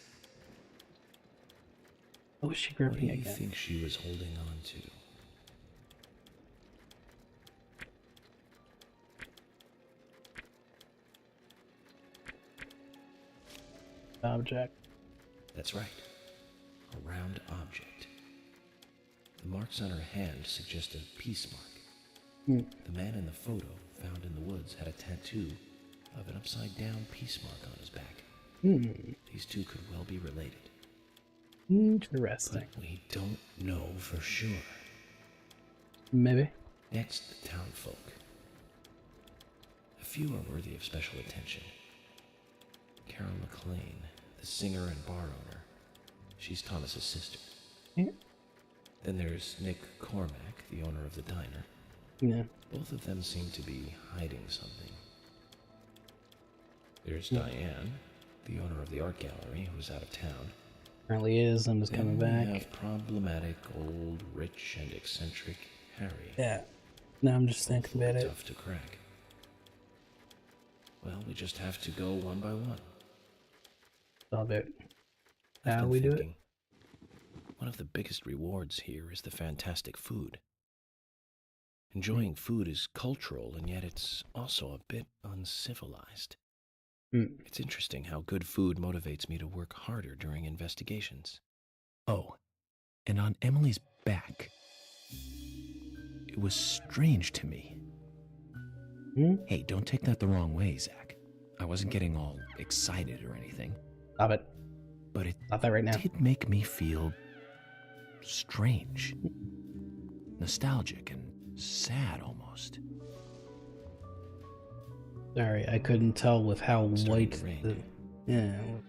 What was she What gripping do you again? think she was holding on to? Object. That's right. A round object. The marks on her hand suggest a peace mark. The man in the photo found in the woods had a tattoo of an upside-down peace mark on his back. These 2 could well be related. Interesting. But we don't know for sure. Maybe. Next, the town folk. A few are worthy of special attention. Carol McLean, the singer and bar owner. She's Thomas's sister. Yeah. Then there's Nick Cormack, the owner of the diner. Yeah. Both of them seem to be hiding something. There's Yeah. Diane, the owner of the art gallery, who's out of town. Apparently is and is coming Then back. we have problematic, old, rich, and eccentric Harry. Yeah. Now I'm just thinking about it. Tough to crack. Well, we just have to go one by one. Love it. I've How been we do it? thinking, one of the biggest rewards here is the fantastic food. Enjoying food is cultural, and yet it's also a bit uncivilized. It's interesting how good food motivates me to work harder during investigations. Oh, and on Emily's back, it was strange to me. Hey, don't take that the wrong way, Zach. I wasn't getting all excited or anything. Stop it. But it Stop that right now. did make me feel strange, nostalgic, and sad almost. Sorry, I couldn't tell with how white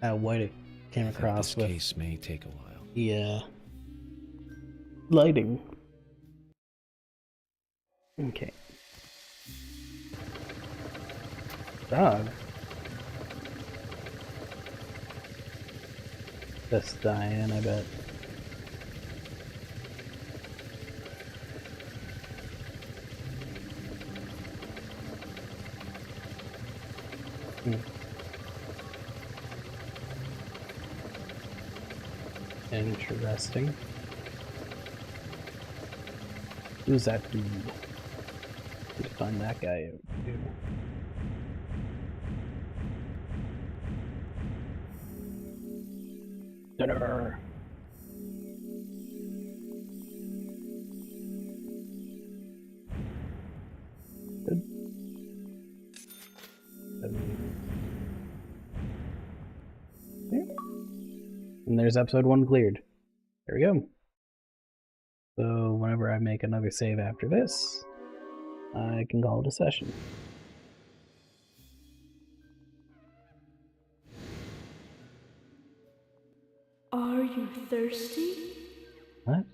how white it came across. This case may take a while. Yeah. Lighting. Okay. Dog. That's Diane, I bet. Interesting. Who's that dude? Need to find that guy out too. Dinner. Good. And there's episode 1 cleared. There we go. So whenever I make another save after this, I can call it a session. Are you thirsty? What?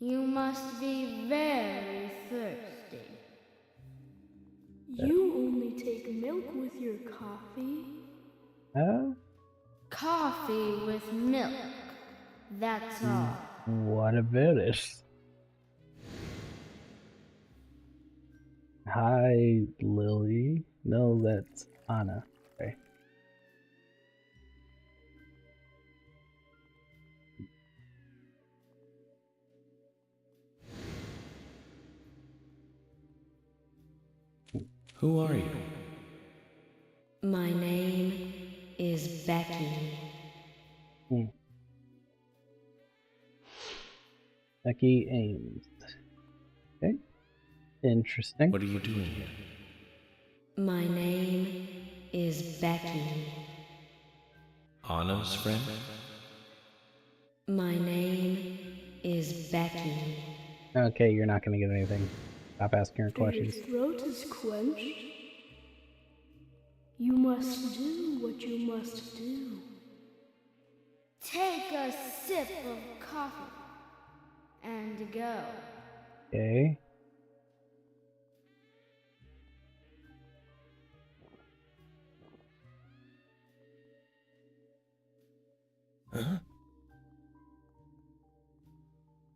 You must be very thirsty. You only take milk with your coffee? Coffee with milk. That's all. What about it? Hi, Lily. No, that's Anna. Okay. Who are you? My name is Becky. Becky Ames. Okay. Interesting. What are you doing here? My name is Becky. Anna's friend? My name is Becky. Okay, you're not gonna get anything. Stop asking her questions. Your throat is quenched. You must do what you must do. Take a sip of coffee and go. Okay. Huh?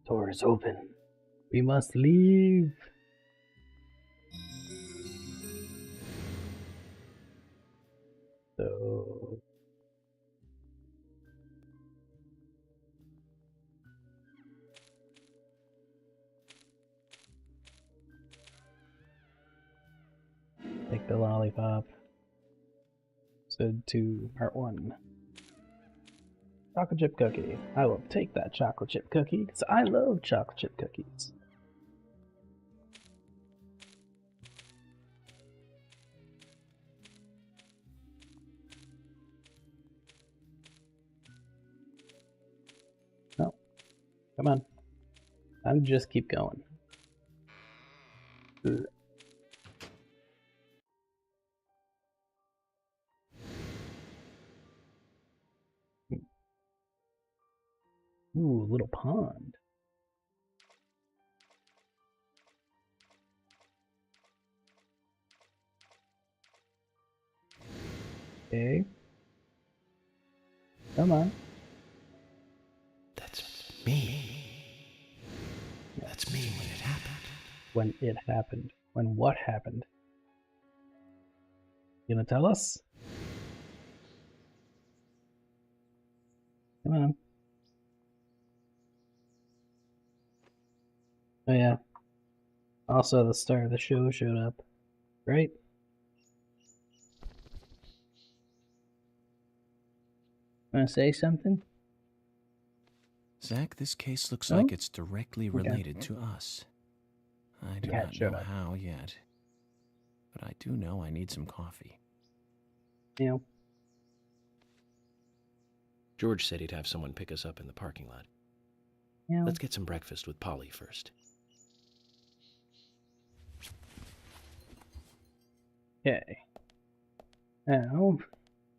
Door is open. We must leave. So take the lollipop. Episode 2, Part 1. Chocolate chip cookie. I will take that chocolate chip cookie because I love chocolate chip cookies. No. Come on. And just keep going. Ugh. Ooh, a little pond. Okay. Come on. That's me. That's me when it happened. When it happened. When what happened? You gonna tell us? Come on. Oh yeah. Also, the star of the show showed up, right? Want to say something? Zach, this case looks Oh? like it's directly Okay. related to us. I do cat not showed know up. how yet, but I do know I need some coffee. Yeah. George said he'd have someone pick us up in the parking lot. Yeah. Let's get some breakfast with Polly first. Okay. Now,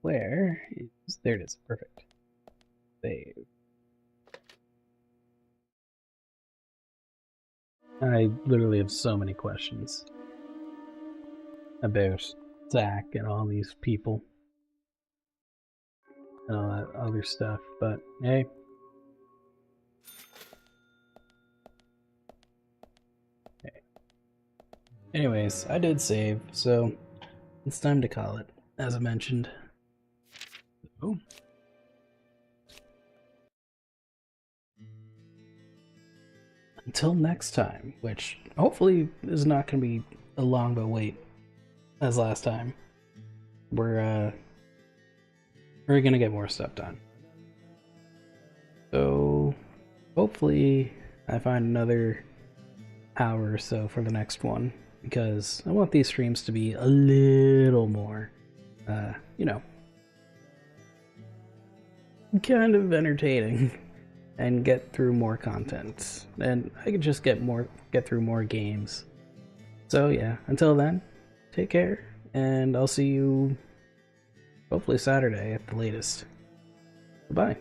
where is... There it is. Perfect. Save. I literally have so many questions about Zach and all these people and all that other stuff, but hey. Okay. Anyways, I did save, so it's time to call it, as I mentioned. Oh. Until next time, which hopefully is not going to be a long of a wait as last time. We're going to get more stuff done. So hopefully I find another hour or so for the next one, because I want these streams to be a little more, you know, kind of entertaining. And get through more content, and I could just get through more games. So yeah, until then, take care, and I'll see you hopefully Saturday at the latest. Bye.